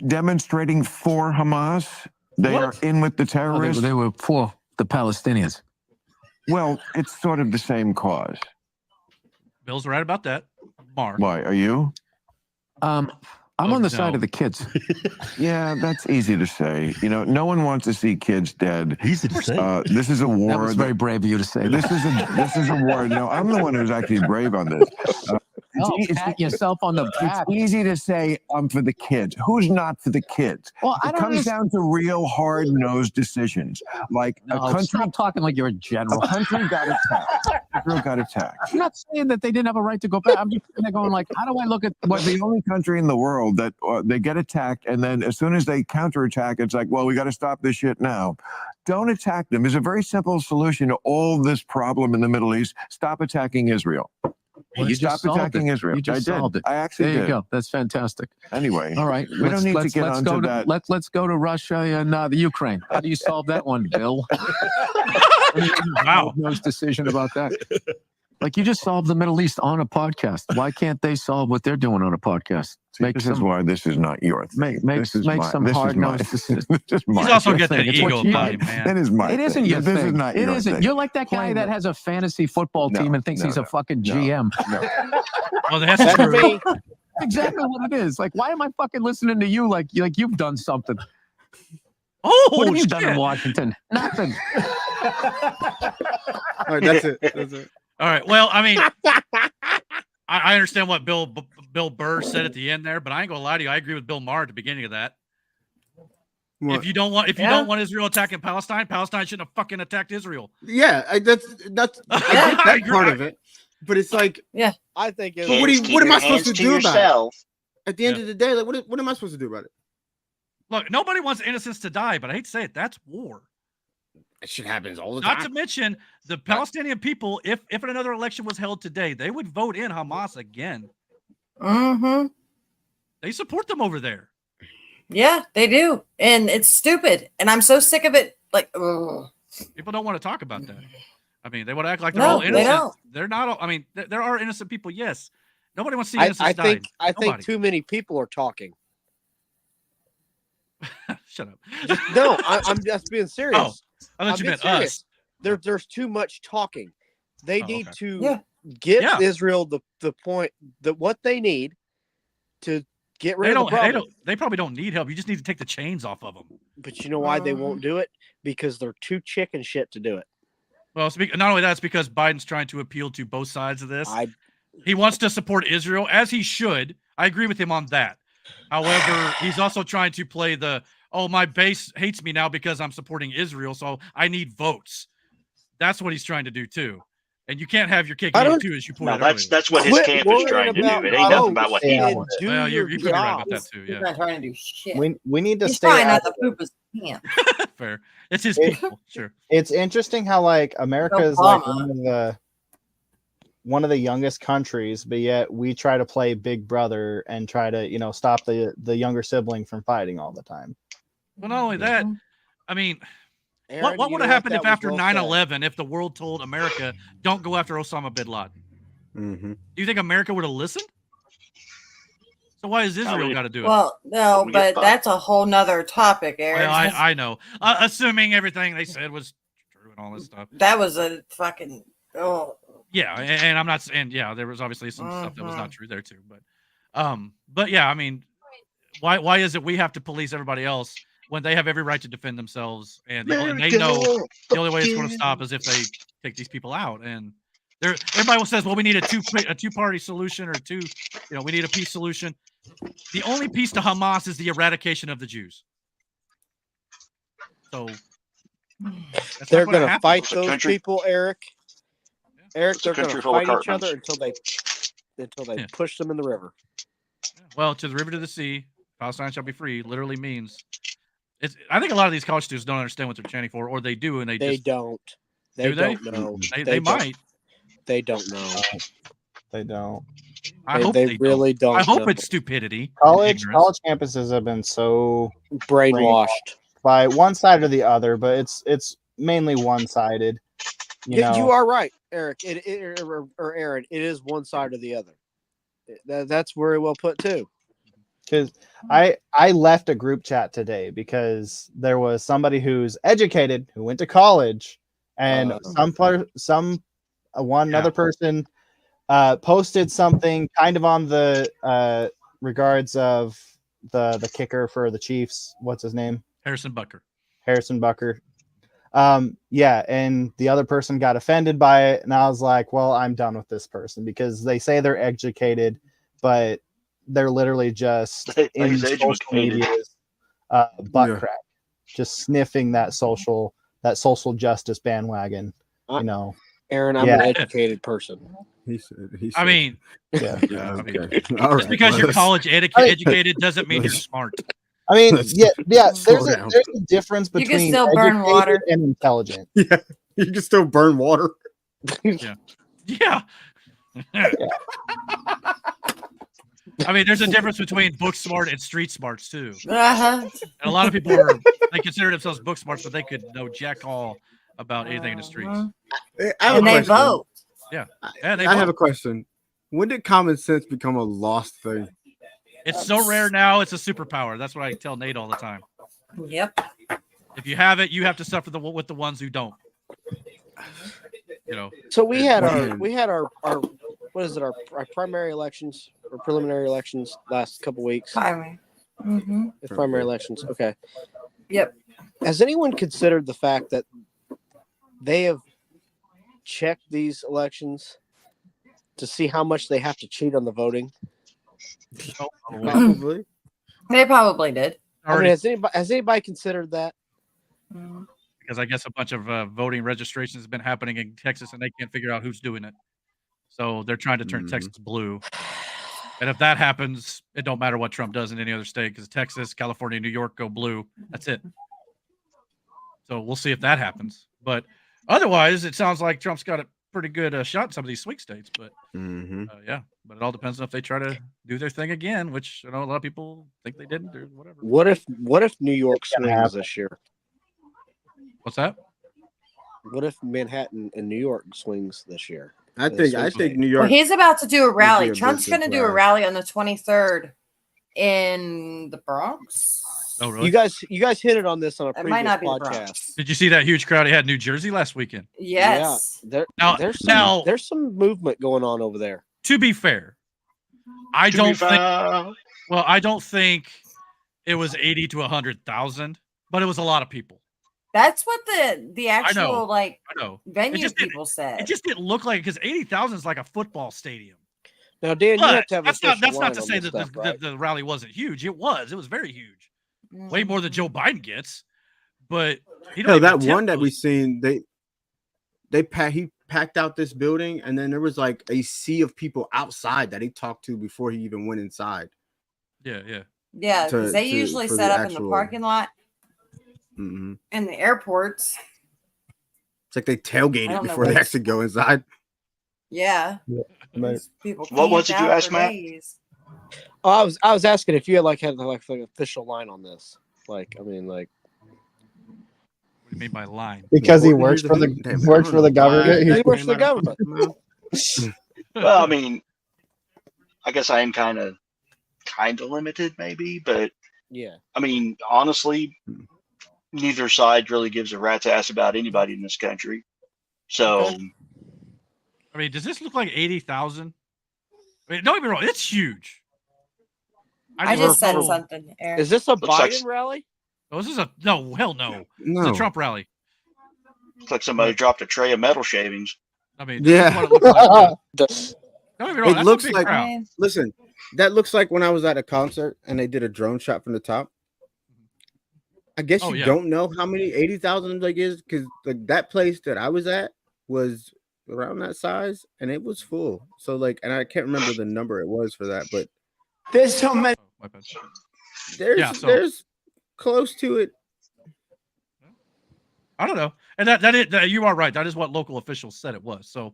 demonstrating for Hamas. They are in with the terrorists. They were for the Palestinians. Well, it's sort of the same cause. Bill's right about that. Mark. Why are you? I'm on the side of the kids. Yeah, that's easy to say. You know, no one wants to see kids dead. Easy to say. This is a war. That was very brave of you to say. This is a war. No, I'm the one who's actually brave on this. Pat yourself on the back. It's easy to say I'm for the kids. Who's not for the kids? Well, it comes down to real hard-nosed decisions. Like a country. Stop talking like you're a general. A country got attacked. Israel got attacked. I'm not saying that they didn't have a right to go back. I'm just going like, how do I look at We're the only country in the world that they get attacked, and then as soon as they counterattack, it's like, well, we got to stop this shit now. Don't attack them. There's a very simple solution to all this problem in the Middle East. Stop attacking Israel. Well, you Stop just solved attacking it. Israel. You just solved it. I actually there you did. go. That's fantastic. Anyway, all right. We don't need to get onto that. Let's go to Russia and the Ukraine. How do you solve that one, Bill? Wow. No decision about that. Like you just solved the Middle East on a podcast. Why can't they solve what they're doing on a podcast? This is why this is not your thing. Make some hard-nosed decisions. He's also got that ego about him, man. That is my It isn't thing. your This thing. is not It your isn't. thing. You're like that guy that has a fantasy football team and thinks he's a fucking GM. Well, that's me. Exactly what it is. Like, why am I fucking listening to you like you've done something? Oh, what have you done in Washington? Nothing. All right, that's it. That's it. All right. Well, I mean, I understand what Bill Burr said at the end there, but I ain't gonna lie to you. I agree with Bill Maher at the beginning of that. What? If you don't want Israel attacking Palestine shouldn't have fucking attacked Israel. Yeah, that's I get that part of it, but it's like, yeah, I think. But what am I supposed to do about it? At the end of the day, like, what am I supposed to do about it? Look, nobody wants innocents to die, but I hate to say it, that's war. That shit happens all the time. Not to mention the Palestinian people, if another election was held today, they would vote in Hamas again. Mm-hmm. They support them over there. Yeah, they do. And it's stupid. And I'm so sick of it. Like, ugh. People don't want to talk about that. I mean, they want to act like they're No, all they innocent. don't. They're not all, I mean, there are innocent people, yes. Nobody wants to see innocents die. I think too many people are talking. Shut up. No, I'm just being serious. Oh, I thought you meant us. There's too much talking. They need okay. to give Israel the point that what they need to get rid of the problem. They probably don't need help. You just need to take the chains off of them. But you know why they won't do it? Because they're too chicken shit to do it. Well, not only that, it's because Biden's trying to appeal to both sides of this. He wants to support Israel, as he should. I agree with him on that. However, he's also trying to play my base hates me now because I'm supporting Israel, so I need votes. That's what he's trying to do too. And you can't have your cake and eat it too, as you pointed out. That's what his camp is trying to do. It ain't nothing about what he wants. Well, you're pretty right about that too. He's Yeah. not trying to do shit. We need to He's stay trying out not of to poop his pants. Fair. It's his people. Sure. It's interesting how like America is like one of the youngest countries, but yet we try to play Big Brother and try to stop the younger sibling from fighting all the time. Well, not only that, I mean, Aaron, what would have happened if after 9/11, if the world told America, don't go after Osama bin Laden? Mm-hmm. Do you think America would have listened? So why has Israel got to do it? Well, no, but that's a whole nother topic, Aaron. Well, I know. Assuming everything they said was true and all this stuff. That was a fucking Yeah, and I'm not saying there was obviously some stuff that was not true there too, but yeah, I mean, why is it we have to police everybody else when they have every right to defend themselves and they know the only way it's going to stop is if they take these people out? And everybody says, well, we need a two-party solution or we need a peace solution. The only peace to Hamas is the eradication of the Jews. So they're going to fight those people, Eric. Eric, they're going to fight each other until they push them in the river. Well, to the river, to the sea, Palestine shall be free. Literally means I think a lot of these college students don't understand what they're chanting for, or they do, and they don't. They don't know. They might. They don't know. They don't. I hope they really don't. I hope know. it's stupidity. College campuses have been so brainwashed by one side or the other, but it's mainly one sided. You are right, Eric. Or Aaron. It is one side or the other. That's very well put too. Because I left a group chat today because there was somebody who's educated who went to college, and another person posted something kind of on the regards of the kicker for the Chiefs. What's his name? Harrison Butker. Yeah, and the other person got offended by it, and I was like, well, I'm done with this person because they say they're educated, but they're literally just in social media's butt crack, just sniffing that social justice bandwagon. Aaron, I'm an educated person. He said, I mean, yeah. Okay. Just because you're college educated doesn't mean you're smart. I mean, there's a difference You between can still burn educated water. and intelligent. Yeah, you can still burn water. Yeah. I mean, there's a difference between book smart and street smarts too. Uh-huh. And a lot of people they consider themselves book smarts, but they could know jack all about anything in the streets. And they vote. Yeah. I have a question. When did common sense become a lost thing? It's so rare now. It's a superpower. That's what I tell Nate all the time. Yep. If you have it, you have to suffer with the ones who don't. So we had our what is it, our primary elections or preliminary elections last couple weeks. Primary. Mm-hmm. The primary elections. Okay. Yep. Has anyone considered the fact that they have checked these elections to see how much they have to cheat on the voting? Probably. They probably did. I mean, has anybody considered that? Because I guess a bunch of voting registrations has been happening in Texas, and they can't figure out who's doing it. So they're trying to turn Texas blue. And if that happens, it don't matter what Trump does in any other state, because Texas, California, New York go blue. That's it. So we'll see if that happens. But otherwise, it sounds like Trump's got a pretty good shot in some of these swing states. But yeah, but it all depends on if they try to do their thing again, which a lot of people think they didn't or whatever. What if New York swings this year? What's that? What if Manhattan and New York swings this year? I think New York. Well, he's about to do a rally. a Trump's going to do a rally on the 23rd in the Bronx. Oh, really? You guys hit it on this on a It previous might not be the podcast. Bronx. Did you see that huge crowd he had in New Jersey last weekend? Yes. Yeah, there's some movement going on over there. To be fair, I don't think it was 80 to 100,000, but it was a lot of people. That's what the actual I know. venue people said. It just didn't look like it because 80,000 is like a football stadium. Now, Dan, you have to have that's official not to line say on that this stuff, right? the rally wasn't huge. It was very huge, way more than Joe Biden gets. But that one that we seen, he packed out this building, and then there was like a sea of people outside that he talked to before he even went inside. Yeah. Yeah, because they usually set up in the parking lot and the airports. It's like they tailgated before they actually go inside. Yeah. What was it you asked, Matt? Oh, I was asking if you had an official line on this. What do you mean by line? Because he works for the government. He works for the government. Well, I mean, I guess I am kind of limited, maybe, but yeah. I mean, honestly, neither side really gives a rat's ass about anybody in this country. So, I mean, does this look like 80,000? I mean, don't get me wrong, it's huge. I just said something, Aaron. Is this a Biden rally? Oh, this is no, hell no. It's a Trump rally. Looks like somebody dropped a tray of metal shavings. I mean, yeah. What it looks like. Don't get me wrong, It that's looks a big like. crowd. Listen, that looks like when I was at a concert and they did a drone shot from the top. I guess you don't know how many 80,000 is because that place that I was at was around that size and it was full. So and I can't remember the number it was for that, but there's so many. There's close to it. I don't know, and that you are right. That is what local officials said it was. So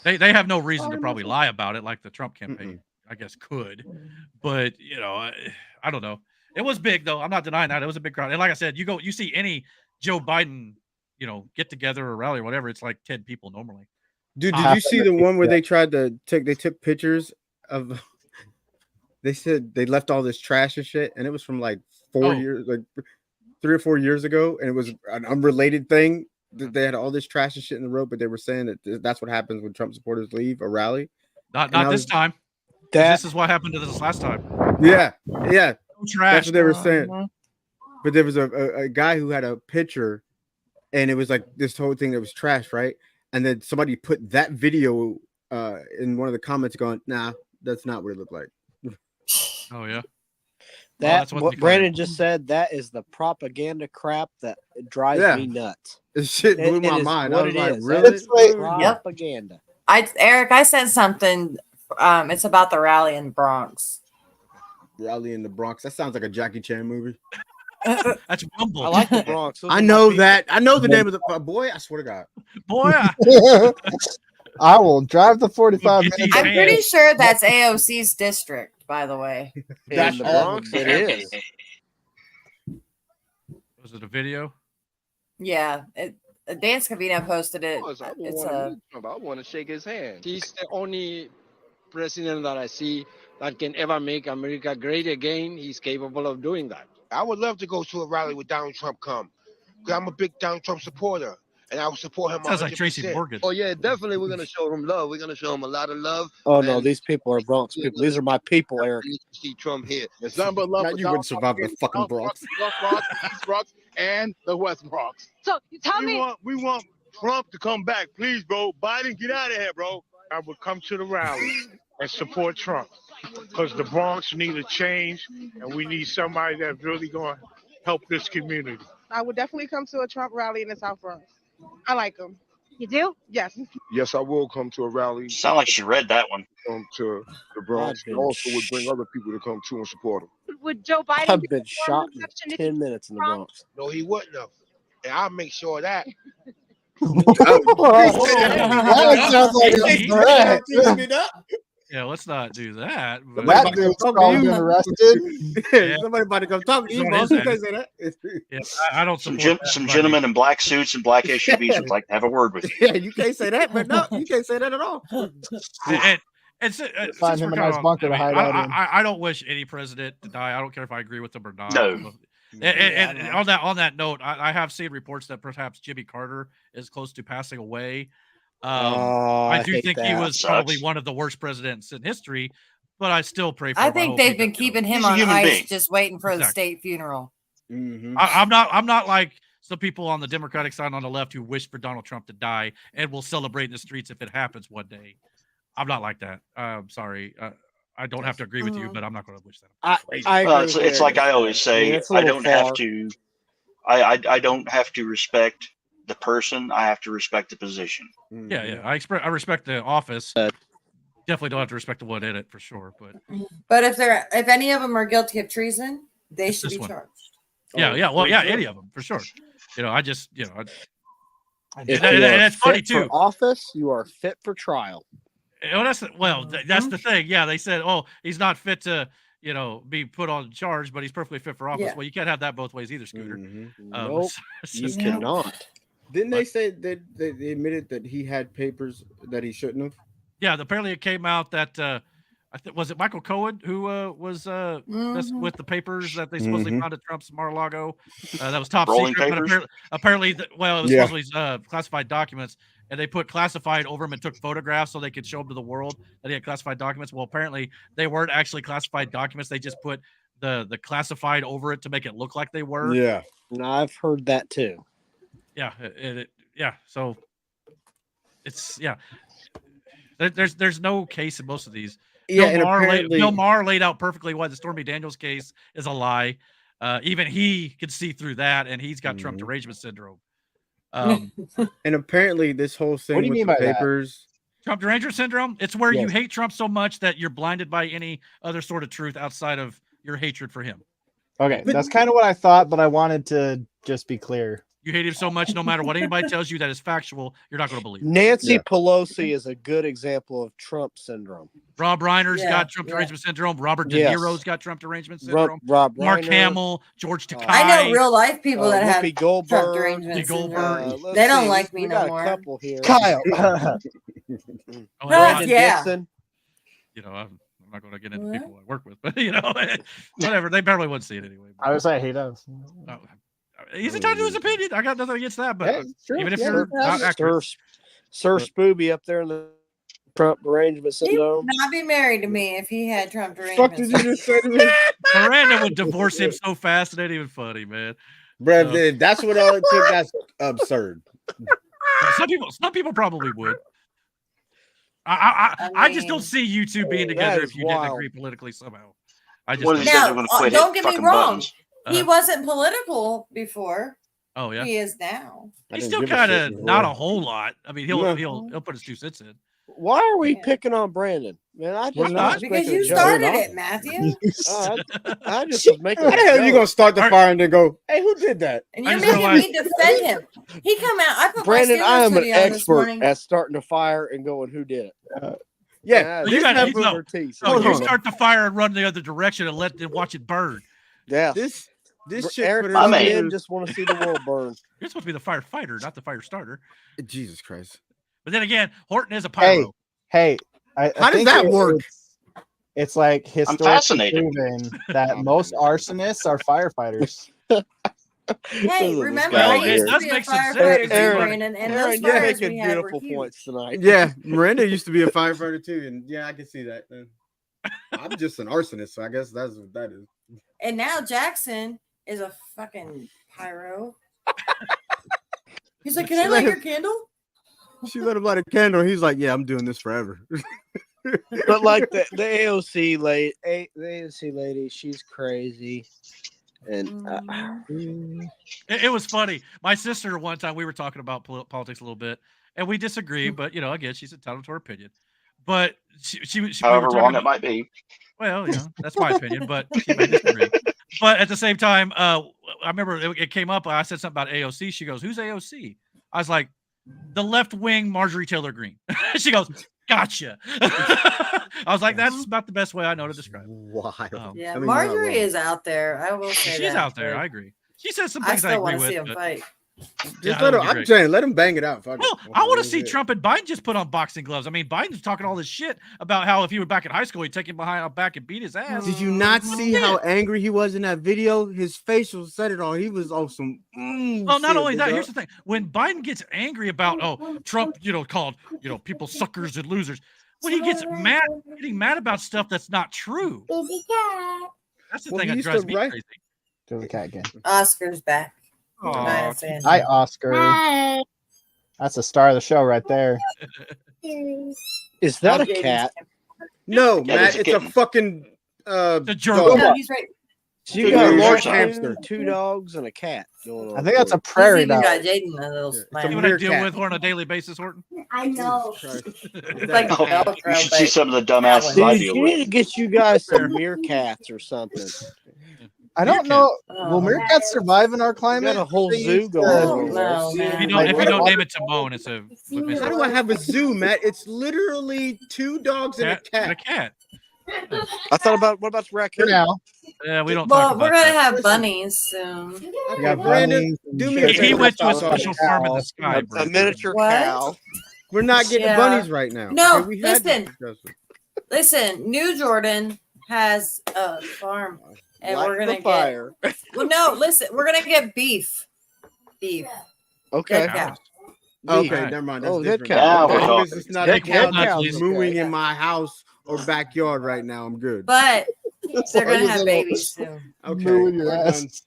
They have no reason to probably lie about it, like the Trump campaign, I guess, could. But I don't know. It was big though. I'm not denying that it was a big crowd. And like I said, you see any Joe Biden, get together or rally or whatever, it's like 10 people normally. Dude, did you see the one where they tried to they took pictures of? They said they left all this trash and shit, and it was from like 3 or 4 years ago, and it was an unrelated thing. They had all this trash and shit in the road, but they were saying that that's what happens when Trump supporters leave a rally. Not this time. This is what happened to this last time. Yeah. Trash. That's what they were saying. But there was a guy who had a picture, and it was like this whole thing that was trash, right? And then somebody put that video in one of the comments going, nah, that's not what it looked like. Oh, yeah. That's what Brandon just said. That is the propaganda crap that drives me nuts. This shit blew my mind. I was like, really? It's like propaganda. Eric, I said something. It's about the rally in the Bronx. Rally in the Bronx. That sounds like a Jackie Chan movie. That's Rumble. I like the Bronx. I know that. I know the name of the boy. I swear to God. Boy. I will drive the 45 minutes. I'm pretty sure that's AOC's district, by the way. That's the Bronx. It is. Was it a video? Yeah. Dan Scavino posted it. I want to shake his hand. He's the only president that I see that can ever make America great again. He's capable of doing that. I would love to go to a rally with Donald Trump come. Because I'm a big Donald Trump supporter. And I will support him. Sounds like Tracy 100%. Morgan. Oh yeah, definitely. We're gonna show him love. We're gonna show him a lot of love. Oh no, these people are Bronx people. These are my people, Eric. See Trump here. It's nothing but love. Now for you Donald wouldn't survive the Trump, fucking Bronx. North Bronx, East Bronx, and the West Bronx. So you tell me. We want Trump to come back, please, bro. Biden, get out of here, bro. I would come to the rally and support Trump because the Bronx need a change, and we need somebody that's really going to help this community. I would definitely come to a Trump rally in the South Bronx. I like him. You do? Yes. Yes, I will come to a rally. Sound like she read that one. Come to the Bronx, and also would bring other people to come too and support him. Would Joe Biden? I've been shot in 10 minutes in the Bronx. No, he wouldn't have. And I'll make sure of that. That sounds like a threat. Yeah, let's not do that. But That dude's probably been arrested. Somebody about to come talk to you, What boss. is You can't say that. yeah, I don't Some support that, some but- gentlemen in black suits and black SUVs would like to have a word with you. Yeah, you can't say that, but no, you can't say that at all. And since Find we're him a kinda nice on- bunker to hide out in. I don't wish any president to die. I don't care if I agree with them or not. No. And on that note, I have seen reports that perhaps Jimmy Carter is close to passing away. I do hate think he that. was probably one of the worst presidents in history, but I still pray for him. I I think hope they've he been gets keeping him He's a on human ice, being. just waiting for the Exactly. state funeral. I'm not like some people on the Democratic side on the left who wish for Donald Trump to die and will celebrate in the streets if it happens one day. I'm not like that. I'm sorry. I don't have to agree with you, but I'm not going to wish that. I It's like I always say, it's a I little don't have far. to. I don't have to respect the person. I have to respect the position. Yeah. I respect the office. Definitely don't have to respect the one in it for sure. But If any of them are guilty of treason, they should this be one. charged. Any of them for sure. I just If and you are that's funny fit for too. office, you are fit for trial. That's the thing. Yeah, they said, oh, he's not fit to be put on charge, but he's perfectly fit for office. Yeah. Well, you can't have that both ways either, Scooter. Nope, it's you just- cannot. Didn't they say that they admitted that he had papers that he shouldn't have? Yeah, apparently it came out that was it Michael Cohen who was messing with the papers that they supposedly found at Trump's Mar-a-Lago. That was top Rolling secret, papers? but apparently, it was Yeah. supposedly classified documents, and they put classified over them and took photographs so they could show them to the world that he had classified documents. Well, apparently they weren't actually classified documents. They just put the classified over it to make it look like they were. Yeah. And I've heard that too. Yeah, so it's there's no case in most of these. Yeah, and Bill Maher laid out perfectly why the Stormy Daniels case is a lie. Even he could see through that, and he's got Trump derangement syndrome. And apparently this whole thing What do you with mean the by that? papers. Trump derangement syndrome. It's where you Yes. hate Trump so much that you're blinded by any other sort of truth outside of your hatred for him. Okay, that's kind of what I thought, but I wanted to just be clear. You hate him so much, no matter what anybody tells you that is factual, you're not going to believe it. Nancy Pelosi is a good example of Trump syndrome. Rob Reiner's got Trump derangement syndrome. Robert De Yes. Niro's got Trump derangement syndrome. Rob Mark Reiner, Hamill, George Takei. I know real life people that have Whoopi Trump Goldberg. derangement Goldberg. syndrome. They don't like me we no got more. a couple here. Kyle. Oh, Brandon yeah. Dixon. You know, I'm not going to get into people I work with, but you know, whatever. They probably wouldn't see it anyway. I would say he does. He's entitled to his opinion. I got nothing against that, but Yeah, it's true. even if Yeah, you're not accurate, Sir Spooby up there in the Trump derangement He would syndrome. not be married to me if he had Trump Fuck did derangement you just say to me? Miranda would divorce him so fast it ain't even funny, man. Bruh, if that's what all it took, that's absurd. Some people probably would. I just don't see you two being together is if you didn't wild. agree politically somehow. I just What if he don't. says Now, they're going to quit don't hitting get me fucking wrong. buttons? He wasn't political before. Oh yeah, He is now. he's still kind of not a whole lot. I mean, he'll put his 2 cents in. Why are we picking on Brandon? Man, I just was Because making you a joke. started it, Matthew. I just was making How a the hell are you joke. gonna start the fire and then go, hey, who did that? And I you're just making me defend him. He come out. I put Brandon, my I am Steelers an hoodie on this expert morning. at starting a fire and going, who did it? Yeah, You got have no, expertise. no, you start the fire and run the other direction and let them watch it burn. Yeah. This shit Eric, put it my on men there. just want to see the world burn. You're supposed to be the firefighter, not the fire starter. Jesus Christ. But then again, Horton is a pyro. Hey, How does that work? It's like historically fascinated. proven that most arsonists are firefighters. Hey, remember, guy I here. used It to does be a make some sense. firefighter too, Aaron, Brandon, and those Aaron, you're fires making we had were beautiful huge. points tonight. Yeah, Miranda used to be a firefighter too, and yeah, I can see that. Then I'm just an arsonist, so I guess that's what that is. And now Jackson is a fucking pyro. He's like, "Can I light your candle?" She let him light a candle. He's like, "Yeah, I'm doing this forever." But like the AOC lady, she's crazy. And It was funny. My sister, one time we were talking about politics a little bit, and we disagree. But you know, again, she's entitled to her opinion. But she we However were wrong talking it might be. Well, you know, that's my opinion, but she may disagree. But at the same time, I remember it came up. I said something about AOC. She goes, "Who's AOC?" I was like, "The left wing Marjorie Taylor Greene." She goes, "Gotcha." I was like, "That's about the best way I know to describe it." Wild. Yeah, I mean, Marjorie is out there. I will say She's that, out there. but I agree. She says some I things I still agree want to with. see him but- fight. Just Yeah, let that him. would be I'm great. saying, let him bang it out. Fuck it. Well, I want to see Trump and Biden just put on boxing gloves. I mean, Biden's talking all this shit about how if he were back in high school, he'd take him behind our back and beat his ass. Did you not see how angry he was in that video? His facial said it all. He was awesome. Well, not only that, here's the thing. When Biden gets angry about, Trump, called, people suckers and losers. When he gets mad, getting mad about stuff that's not true. That's the thing that drives me crazy. Do the cat again. Oscar's back. Aw, Hi, Oscar. Hi. That's the star of the show right there. Is that a cat? No, Yeah, Matt, it's a it's a kitten. fucking the dog. No, he's right. So you got a large hamster. hamster, 2 dogs, and a cat going on. I think that's a prairie He's even dog. got Jaden a little See smile. what I deal with on a daily basis, Horton? I know. It's like you should see some of the dumbasses I Dude, deal you with. need to get you guys some meerkats or something. I don't know. Will meerkats survive in our climate? got a whole They zoo used going to- on over there. If you don't name it Timon, it's a. How do I have a zoo, Matt? It's literally 2 dogs and a cat. And a cat. I thought about what about the raccoon? now. Yeah, we don't Well, talk about we're gonna that. have bunnies soon. We got Brandon, bunnies and do me a shit. He favor. went to a Stop special talking. farm in the sky. A Brandon. miniature What? cow. We're not getting Yeah. bunnies right now. No, Okay, we had this listen. discussion. Listen, New Jordan has a farm, and Light we're the gonna fire. get. Well, no, listen, we're gonna get beef. Beef. Okay. Dead cow. Okay, Alright. never mind. That's Oh, dead different. cow. As Now we're long as talking. it's not Dead a cow cow. that's mooing in my house or backyard right now. I'm good. But they're Why gonna is have it babies soon. Okay. Mooing your we're ass.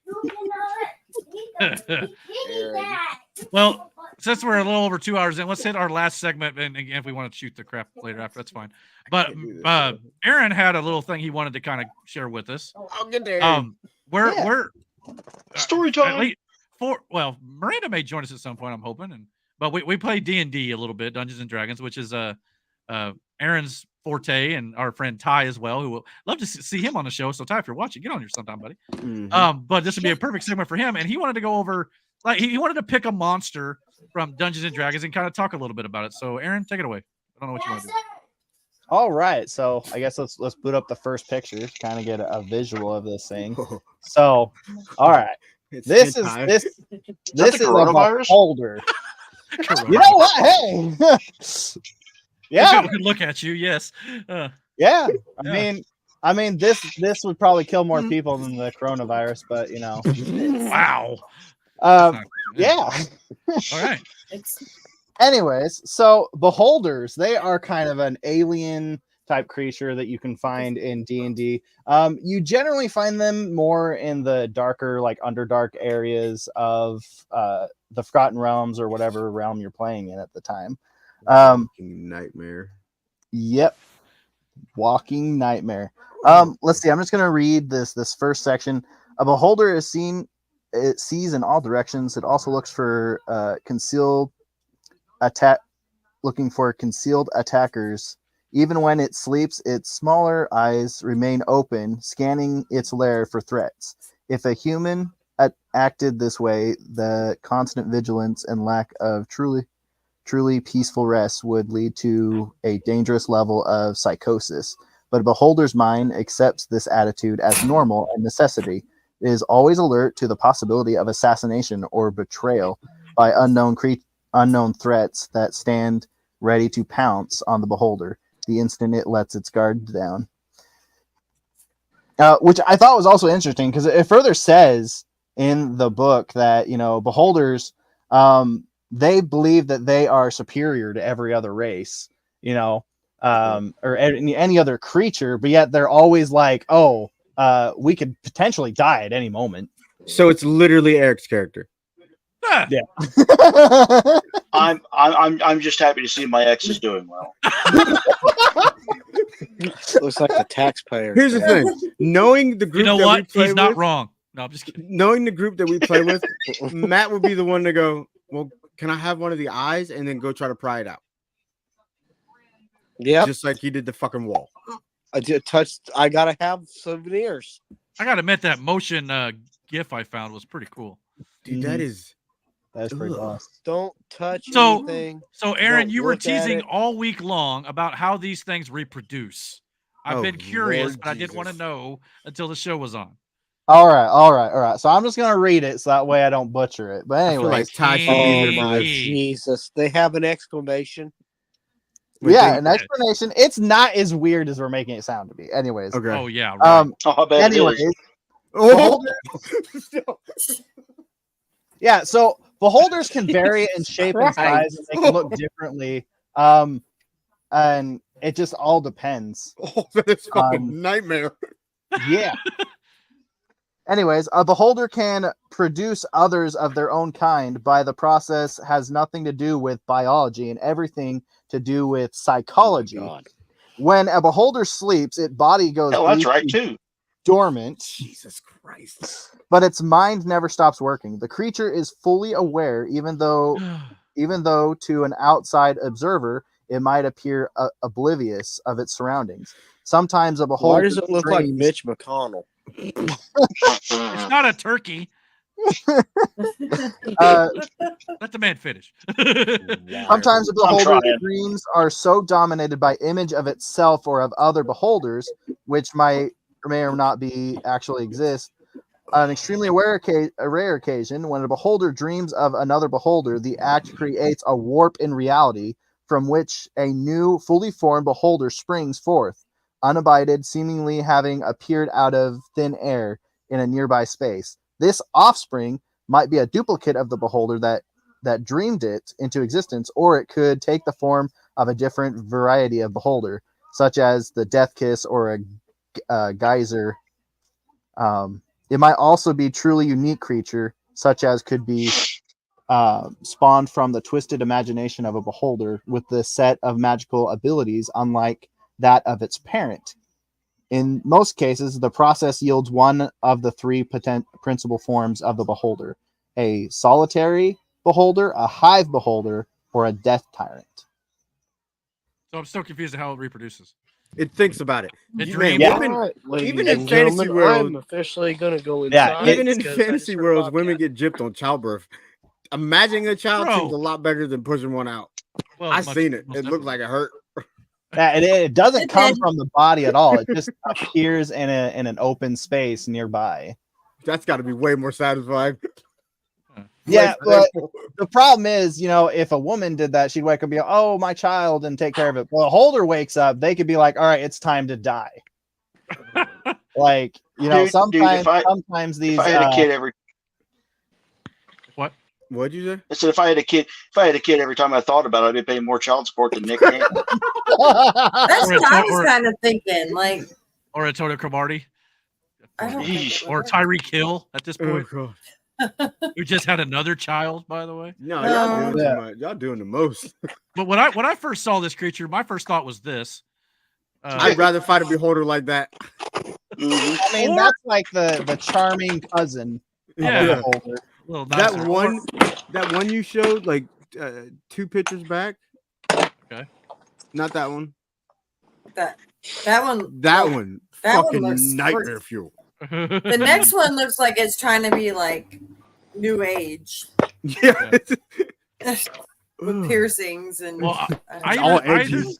done. Well, since we're a little over 2 hours in, let's hit our last segment. And again, if we want to shoot the crap later after, that's fine. But can't do this, Aaron had a little thing he wanted to kind of share with us. I'll get there. We're Story time. at least Miranda may join us at some point, I'm hoping. But we play D&D a little bit, Dungeons and Dragons, which is Aaron's forte, and our friend Ty as well, who will love to see him on the show. So Ty, if you're watching, get on here sometime, buddy. Mhm. But this would be a perfect segment for him, and he wanted to go over like he wanted to pick a monster from Dungeons and Dragons and kind of talk a little bit about it. So, Aaron, take it away. I don't know what you want to do. All right, so I guess let's boot up the first picture to kind of get a visual of this thing. So, all right, this is a beholder. You know what? Hey, yeah, we could look at you. Yes, yeah. I mean, this would probably kill more people than the coronavirus, but you know, wow. Yeah. All right. Anyways, so beholders, they are kind of an alien type creature that you can find in D&D. You generally find them more in the darker, like Underdark areas of the Forgotten Realms or whatever realm you're playing in at the time. Nightmare. Yep. Walking nightmare. Let's see. I'm just going to read this first section. A beholder is seen. It sees in all directions. It also looks for looking for concealed attackers. Even when it sleeps, its smaller eyes remain open, scanning its lair for threats. If a human acted this way, the constant vigilance and lack of truly peaceful rest would lead to a dangerous level of psychosis. But a beholder's mind accepts this attitude as normal and necessity. It is always alert to the possibility of assassination or betrayal by unknown threats that stand ready to pounce on the beholder the instant it lets its guard down. Which I thought was also interesting because it further says in the book that, you know, beholders, they believe that they are superior to every other race, you know, or any other creature, but yet they're always like, oh, we could potentially die at any moment. So it's literally Eric's character. Yeah. I'm just happy to see my ex is doing well. Looks like the taxpayer. Here's the thing: knowing the group, you know that what? we play He's not with, wrong. No, I'm just kidding. Knowing the group that we play with, Matt would be the one to go, well, can I have one of the eyes, and then go try to pry it out? Yeah, just like he did the fucking wall. I gotta have souvenirs. I gotta admit that motion GIF I found was pretty cool. Dude, that's pretty awesome. Don't touch So, anything. so Aaron, Don't you were look at teasing it. all week long about how these things reproduce. I've Oh, been curious, Lord but I didn't want to know until the show was on. All right. So I'm just gonna read it so that way I don't butcher it. But anyway, like Ty should be Oh here for my this. Jesus! They have an exclamation. yeah, an explanation. It's not as weird as we're making it sound to be. Anyways. Okay. Oh yeah. Right. I bet it Anyways. is. Yeah, so beholders can vary in shape and size, and they can look differently. And it just all depends. Oh, that's fucking nightmare. Yeah. Anyways, a beholder can produce others of their own kind by the process has nothing to do with biology and everything to do with psychology. When a beholder sleeps, its body goes Oh, that's right briefly too. dormant. Jesus Christ. But its mind never stops working. The creature is fully aware, even though to an outside observer, it might appear oblivious of its surroundings. Sometimes a beholder. Why does it look like dreams- Mitch McConnell? It's not a turkey. Let the man finish. Sometimes a beholder's dreams are so dominated by image of itself or of other beholders, which may or not be actually exist. An extremely rare occasion, when a beholder dreams of another beholder, the act creates a warp in reality from which a new, fully formed beholder springs forth, unabated, seemingly having appeared out of thin air in a nearby space. This offspring might be a duplicate of the beholder that dreamed it into existence, or it could take the form of a different variety of beholder, such as the death kiss or a geyser. It might also be truly unique creature, such as could be spawned from the twisted imagination of a beholder with the set of magical abilities unlike that of its parent. In most cases, the process yields one of the three principal forms of the beholder: a solitary beholder, a hive beholder, or a death tyrant. So I'm still confused at how it reproduces. It thinks about it. It Man, dreams. even in fantasy world, I'm officially gonna go inside. even in because I fantasy just heard worlds, about women get gypped on childbirth. imagining a child Bro. seems a lot better than pushing one out. Well, I much- seen it. most It looked like it hurt. It doesn't come from the body at all. It just appears in an open space nearby. That's got to be way more satisfying. Yeah, but the problem is, if a woman did that, she'd wake up and be like, "Oh, my child," and take care of it. Well, a holder wakes up, they could be like, "All right, it's time to die." Like, sometimes these. If I had a kid every. What? What'd you say? I said if I had a kid every time I thought about it, I'd be paying more child support than Nick can. That's what I was kind of thinking. Like, or Antonio Cromartie, I don't think it would or work. Tyreek Hill at this point, God. who just had another child, by the way. No, y'all doing too much. Y'all doing the most. But when I first saw this creature, my first thought was this. I'd rather fight a beholder like that. I mean, that's like the charming cousin. Of Yeah. a beholder. Well, That nicer. one you showed, like 2 pictures back. Okay. Not that one. That one. That one. That Fucking one looks nightmare fuel. The next one looks like it's trying to be like new age. Yeah. With piercings and Well, I don't know.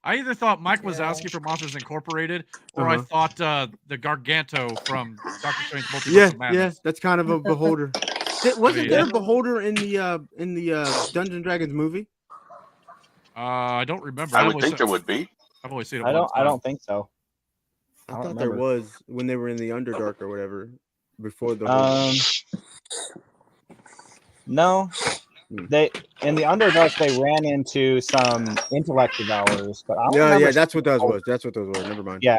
I either thought Mike Wazowski from Monsters Incorporated, or I thought the Garganto from Doctor Strange Multiverse Yeah, of Madness. that's kind of a beholder. Wasn't there a beholder in the Dungeons & Dragons movie? I don't remember. I would think there would be. I've always seen it. I don't think so. I don't thought there remember. was when they were in the Underdark or whatever before the. No, they in the Underdark they ran into some intellect devourers, but I don't remember. Yeah, that's what those was. That's what those were. Never mind. Yeah,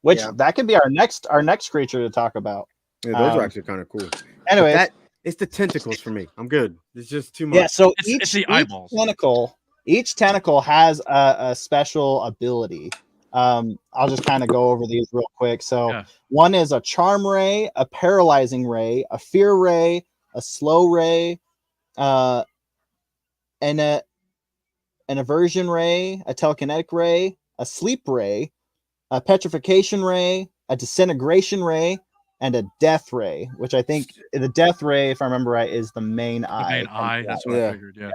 that could be our next creature to talk about. Yeah, those are actually kind of cool. Anyways, it's the tentacles for me. I'm good. It's just too much. yeah. So it's the eyeballs. Each tentacle has a special ability. I'll just kind of go over these real quick. So one is a charm ray, a paralyzing ray, a fear ray, a slow ray, and an aversion ray, a telekinetic ray, a sleep ray, a petrification ray, a disintegration ray, and a death ray, which I think the death ray, if I remember right, is the main eye. The main eye. That's what I figured. Yeah.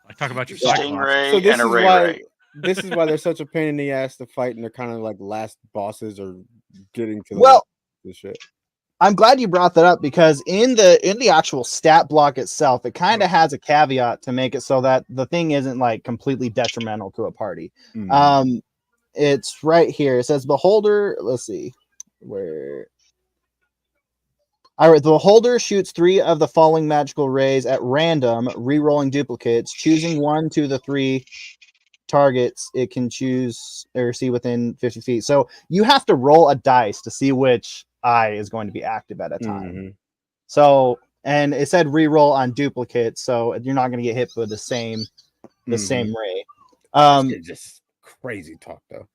I talk about your Stingray So this and a is Ray why Ray. this is why they're such a pain in the ass to fight, and they're kind of like last bosses or getting to the shit. I'm glad you brought that up because in the actual stat block itself, it kind of has a caveat to make it so that the thing isn't like completely detrimental to a party. It's right here. It says beholder. Let's see where. All right, the beholder shoots 3 of the following magical rays at random, re-rolling duplicates, choosing 1 to the 3 targets it can choose or see within 50 feet. So you have to roll a dice to see which eye is going to be active at a time. So, and it said re-roll on duplicates, so you're not going to get hit with the same ray. It's just crazy talk though.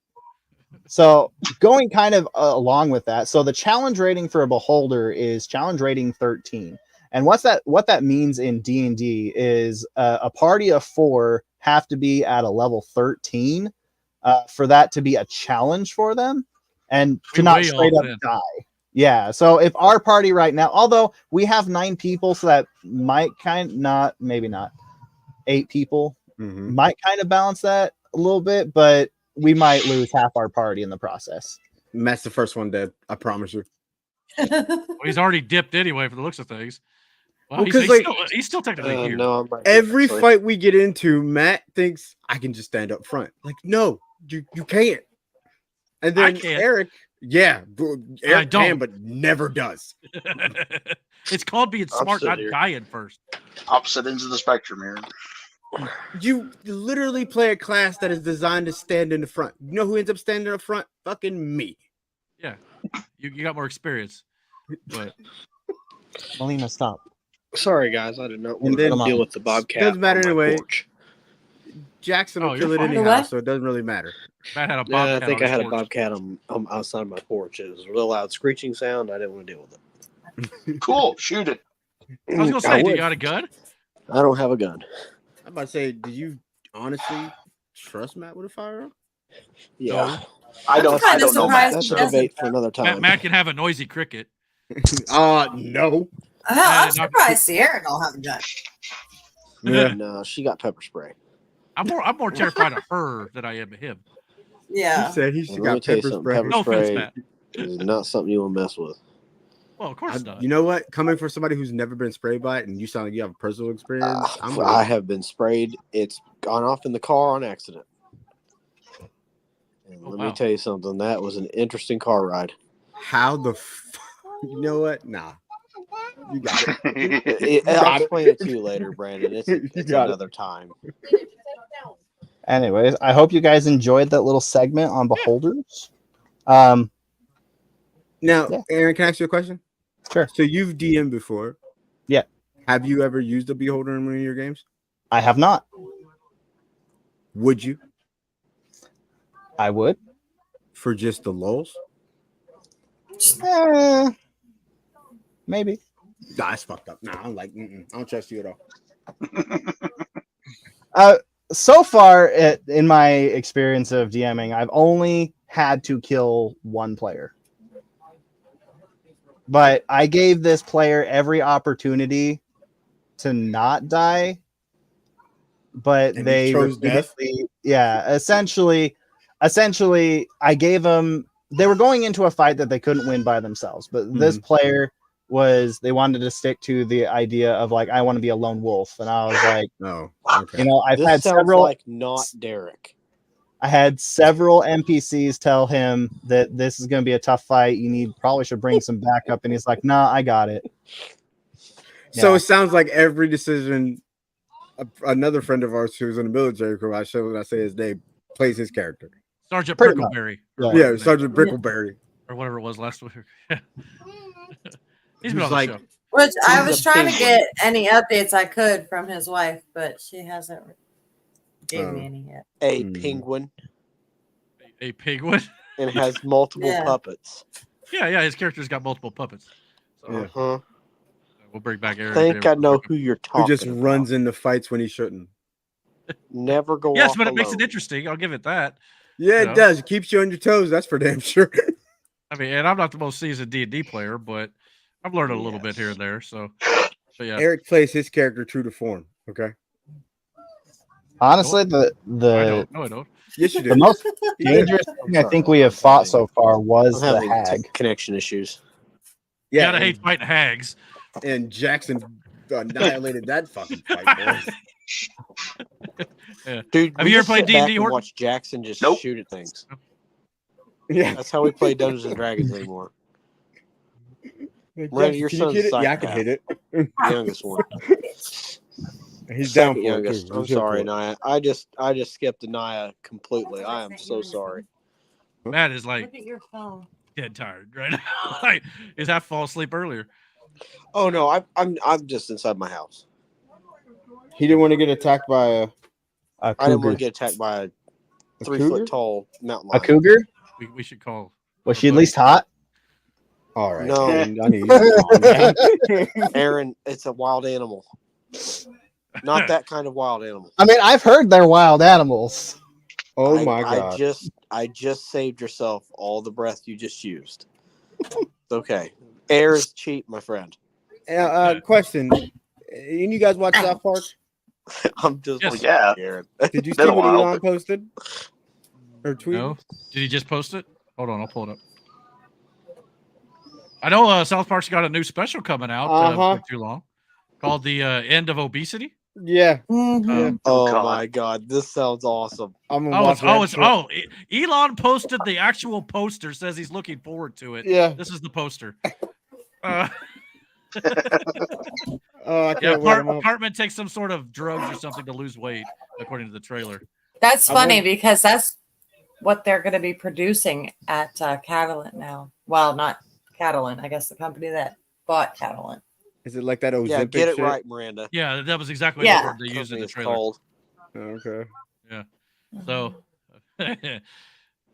So going kind of along with that, so the challenge rating for a beholder is challenge rating 13, and what that means in D&D is a party of 4 have to be at a level 13 for that to be a challenge for them, and to not straight up die. Yeah. So if our party right now, although we have 9 people, so that might maybe not 8 people might kind of balance that a little bit, but we might lose half our party in the process. Matt's the first one dead. I promise you. Well, he's already dipped anyway, for the looks of things. Well, he's still technically here. No, every fight we get into, Matt thinks I can just stand up front. Like, no, you can't. And then Eric, Eric can, but never does. It's called being smart, not dying first. Opposite ends of the spectrum here. You literally play a class that is designed to stand in the front. You know who ends up standing in the front? Fucking me. Yeah, you got more experience. But Melina, stop. Sorry, guys, I did not want to deal with the bobcat. Doesn't matter on my anyway. porch. Jackson will Oh, kill you're it fine. anyhow, so it doesn't really matter. Matt had a Yeah, bobcat. I think on I had his a porch. bobcat on outside my porch. It was a real loud screeching sound. I didn't want to deal with it. Cool, shoot it. I was gonna say, do you got a gun? I don't have a gun. I'm about to say, do you honestly trust Matt with a firearm? Yeah, I don't know. That's a debate for another time. Matt can have a noisy cricket. No. I'm surprised Sierra don't have a gun. Yeah. No, she got pepper spray. I'm more terrified of her than I am of him. Yeah. He said he should Let me got tell you pepper something. spray. Pepper No offense, spray Matt. is not something you want to mess with. Well, of course not. You know what? Coming from somebody who's never been sprayed by it, and you sound like you have a personal experience. I have been sprayed. It's gone off in the car on accident. And let me tell you something. That was an interesting car ride. How the you know what? Nah. You got it. I'll explain it to you later, Brandon. It's another time. Anyways, I hope you guys enjoyed that little segment on beholders. Now, Aaron, can I ask you a question? Sure. So you've DM'd before. Yeah. Have you ever used a beholder in one of your games? I have not. Would you? I would. For just the lulz? Maybe. Nah, it's fucked up. Nah, I'm like, I don't trust you at all. So far, in my experience of DMing, I've only had to kill one player. But I gave this player every opportunity to not die. But And they he chose death? essentially, I gave them. They were going into a fight that they couldn't win by themselves. But this player they wanted to stick to the idea of like, I want to be a lone wolf, and I was like, no, okay. You know, I've This had sounds several. like not Derek. I had several NPCs tell him that this is going to be a tough fight. You probably should bring some backup, and he's like, "Nah, I got it." So Yeah. it sounds like every decision. Another friend of ours who's in the military crew, I say his name, plays his character. Sergeant Pretty much. Brickleberry. Yeah, Sergeant Brickleberry. Or whatever it was last week. He's He's been on the like- show. Which I He's was a trying to penguin. get any updates I could from his wife, but she hasn't gave me any yet. A penguin. A penguin? And has multiple Yeah. puppets. Yeah, his character's got multiple puppets. So Uh-huh. we'll bring back Aaron. I think I know who you're talking Who just about. runs into fights when he shouldn't. Never go Yes, off but it makes it alone. interesting. I'll give it that. Yeah, You it know? does. It keeps you on your toes. That's for damn sure. I mean, and I'm not the most seasoned D&D player, but I've learned a little bit here and there. So, but yeah. Eric plays his character true to form. Okay. Honestly, No, I don't. Yes, you do. the most You dangerous did. thing I think we have fought so far was I'm the having hag. connection issues. You Yeah, gotta hate fighting hags. and Jackson annihilated that fucking fight, boys. Yeah. Dude, Have we you ever just played sit back D&D, and Horton? watch Jackson just Nope. shoot at things. Yeah. That's how we play Dungeons and Dragons anymore. Randy, your Can you son's hit it? Yeah, I psychopath. can hit it. The youngest one. He's down Second for it, youngest. too. I'm He's here sorry, for it. Naya. I just skipped Naya completely. I am so sorry. Matt is like Look at your phone. dead tired right now. Like, he's half fall asleep earlier. Oh no, I'm just inside my house. He didn't want to get attacked by a I didn't want cougar. to get attacked by a cougar? 3-foot tall mountain A lion. cougar? We should call. Was she at least hot? All right. No. man, I need you to calm down. Aaron, it's a wild animal. Not that kind of wild animal. I mean, I've heard they're wild animals. Oh my god. I just saved yourself all the breath you just used. It's okay. Air is cheap, my friend. Question. Any you guys watch South Park? I'm just Yes. like, Yeah. Aaron. Did you see Been a what while, Elon posted? Or tweeted? No, did he just post it? Hold on, I'll pull it up. I know South Park's got a new special coming out before too long, called the End of Obesity. Yeah. Mm-hmm. Oh God. my god, this sounds awesome. I'm gonna watch that shit. Elon posted the actual poster. Says he's looking forward to it. Yeah. This is the poster. Oh, I Yeah, can't wait. I'm up. Cartman takes some sort of drugs or something to lose weight, according to the trailer. That's I funny wonder- because that's what they're going to be producing at Catalent now. Well, not Catalent. I guess the company that bought Catalent. Is it like that Ozempic Yeah, get it shit? right, Miranda. Yeah, that was exactly Yeah. the word they used in Company the is trailer. called. Okay. So,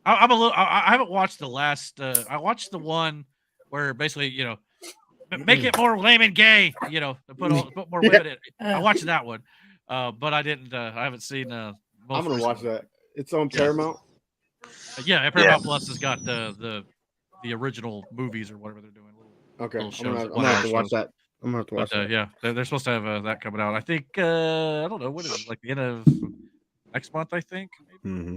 I'm a little. I haven't watched the last. I watched the one where basically, make it more lame gay. Put more women in it. I watched that one, but I didn't. I haven't seen. I'm gonna watch that. It's on Yeah. Paramount. Yeah, Paramount Plus has got the original movies or whatever they're doing. Okay. Little I'm shows, gonna have to one-hour watch shows. that. I'm gonna have to watch But that. yeah, they're supposed to have that coming out. I think I don't know what is it, like the end of next month. I think. Mm-hmm.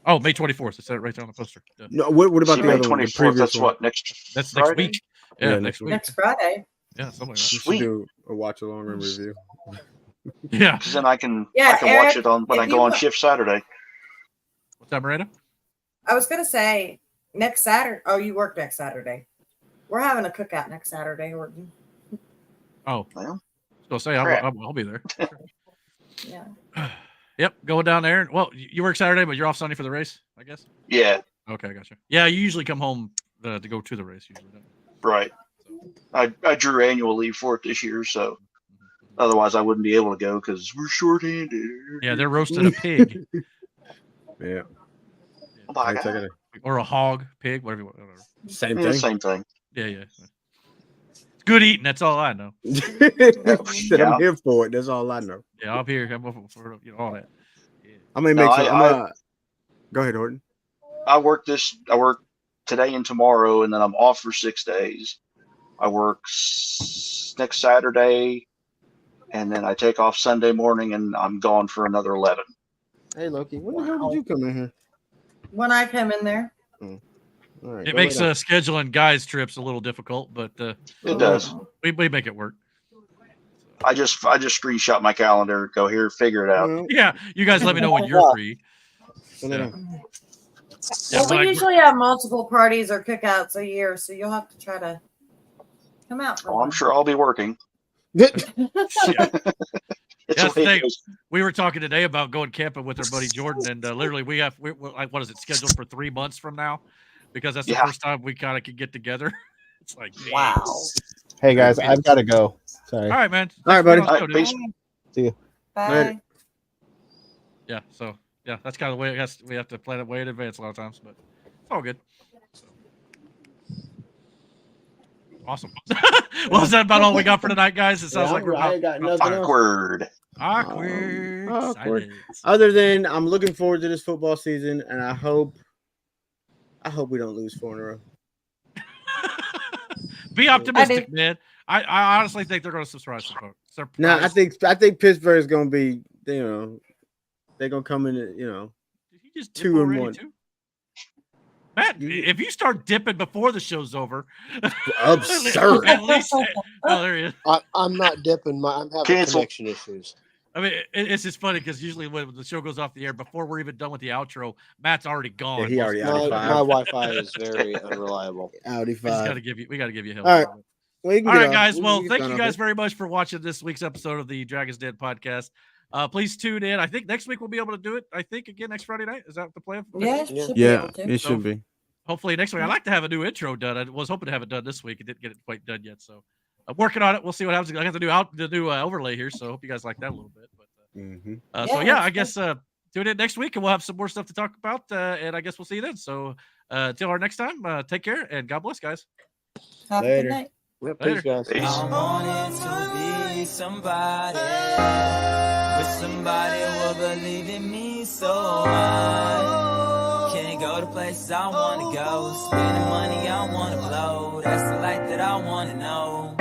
Oh, May 24th. It said it right there on the poster. Yeah. No, what about See, the May other one? The 24th, previous that's one? what, next That's Friday? next week. Yeah, next week. Next Friday. Yeah, something like that. We should Sweet. do a watch along and review. Yeah. Because then I can Yeah, watch Eric, it on when if I you go on want- shift Saturday. What's that, Miranda? I was gonna say next Saturday. Oh, you work next Saturday. We're having a cookout next Saturday, Horton. Oh, well, so say crap. I'll be there. Yeah. Yep, going down there. Well, you work Saturday, but you're off Sunday for the race, I guess. Yeah, Okay, gotcha. Yeah, you usually come home to go to the race. Usually, don't you? right. I drew annual leave for it this year, so otherwise I wouldn't be able to go because we're shorthanded. Yeah, they're roasting a pig Yeah. Oh my Thanks, I God. gotta- or a hog, pig, whatever you want. Whatever. Same Yeah, thing. same thing. Yeah, yeah. It's good eating. That's all I know. Shit, Yeah. I'm here for it. That's all I know. Yeah, I'm here. I'm for all that. I may No, make some. I Go ahead, Horton. I work today and tomorrow, and then I'm off for 6 days. I work next Saturday, and then I take off Sunday morning, and I'm gone for another 11. Hey, Loki, when the hell did you come in here? When I come in there. All right, It go makes lay down. scheduling guys trips a little difficult, but It does. we make it work. I just screenshot my calendar, go here, figure it out. Well, Yeah, you guys let me know when you're free. go lay Yeah. down. Yeah, Well, but we usually have multiple parties or cookouts a year, so you'll have to try to come out. For Oh, I'm one. sure I'll be working. It's Yeah, the way it thing. goes. We were talking today about going camping with our buddy Jordan, and literally we're like, what is it, scheduled for 3 months from now? Because that's the Yeah. first time we kind of could get together. It's like, dang. Wow. Hey guys, I've got to go. Sorry. All right, man. All right, buddy. Thanks for being on the All right, show, dude. peace. See you. Bye. Later. Yeah, so yeah, that's kind of the way I guess we have to plan it way in advance a lot of times, but it's all good. So. Awesome. Well, is that about all we got for tonight, guys? It sounds like we're I ain't got nothing else. Awkward. awkward. Awkward. silence. Other than I'm looking forward to this football season, and I hope we don't lose 4 in a row. Be optimistic, man. I honestly think they're going to surprise some folks. No, I think Pittsburgh is going to be, they're going to come in, He just 2 dip and already, 1. too? Matt, if you start dipping before the show's over, Absurd. At least, oh, there he is. I'm not dipping. I'm having Cancel. connection issues. I mean, it's just funny because usually when the show goes off the air, before we're even done with the outro, Matt's already gone. Yeah, he already My, Audi my 5. Wi-Fi is very unrelaable. Audi We 5. got to give you help. All right. Well, you can All get right, off. guys. We Well, can get thank done you off guys it. very much for watching this week's episode of the Dragon's Den podcast. Please tune in. I think next week we'll be able to do it. I think again next Friday night. Is that the plan? Yeah, Yeah. should be Yeah, able to. it should be. Hopefully next week. I'd like to have a new intro done. I was hoping to have it done this week. I didn't get it quite done yet, so I'm working on it. We'll see what happens. I have to do the new overlay here, so I hope you guys like that a little bit. But so Yeah, yeah, that's I guess tune in next week and we'll have some more stuff to talk about. And I guess we'll see you then. So till our next time, take care and God bless, guys. Have a Later. good night. Yep, Later. peace, guys. Peace. I wanted to be somebody, with somebody who will believe in me so much. Can't go to places I wanna go, spending money I wanna blow. That's the life that I wanna know.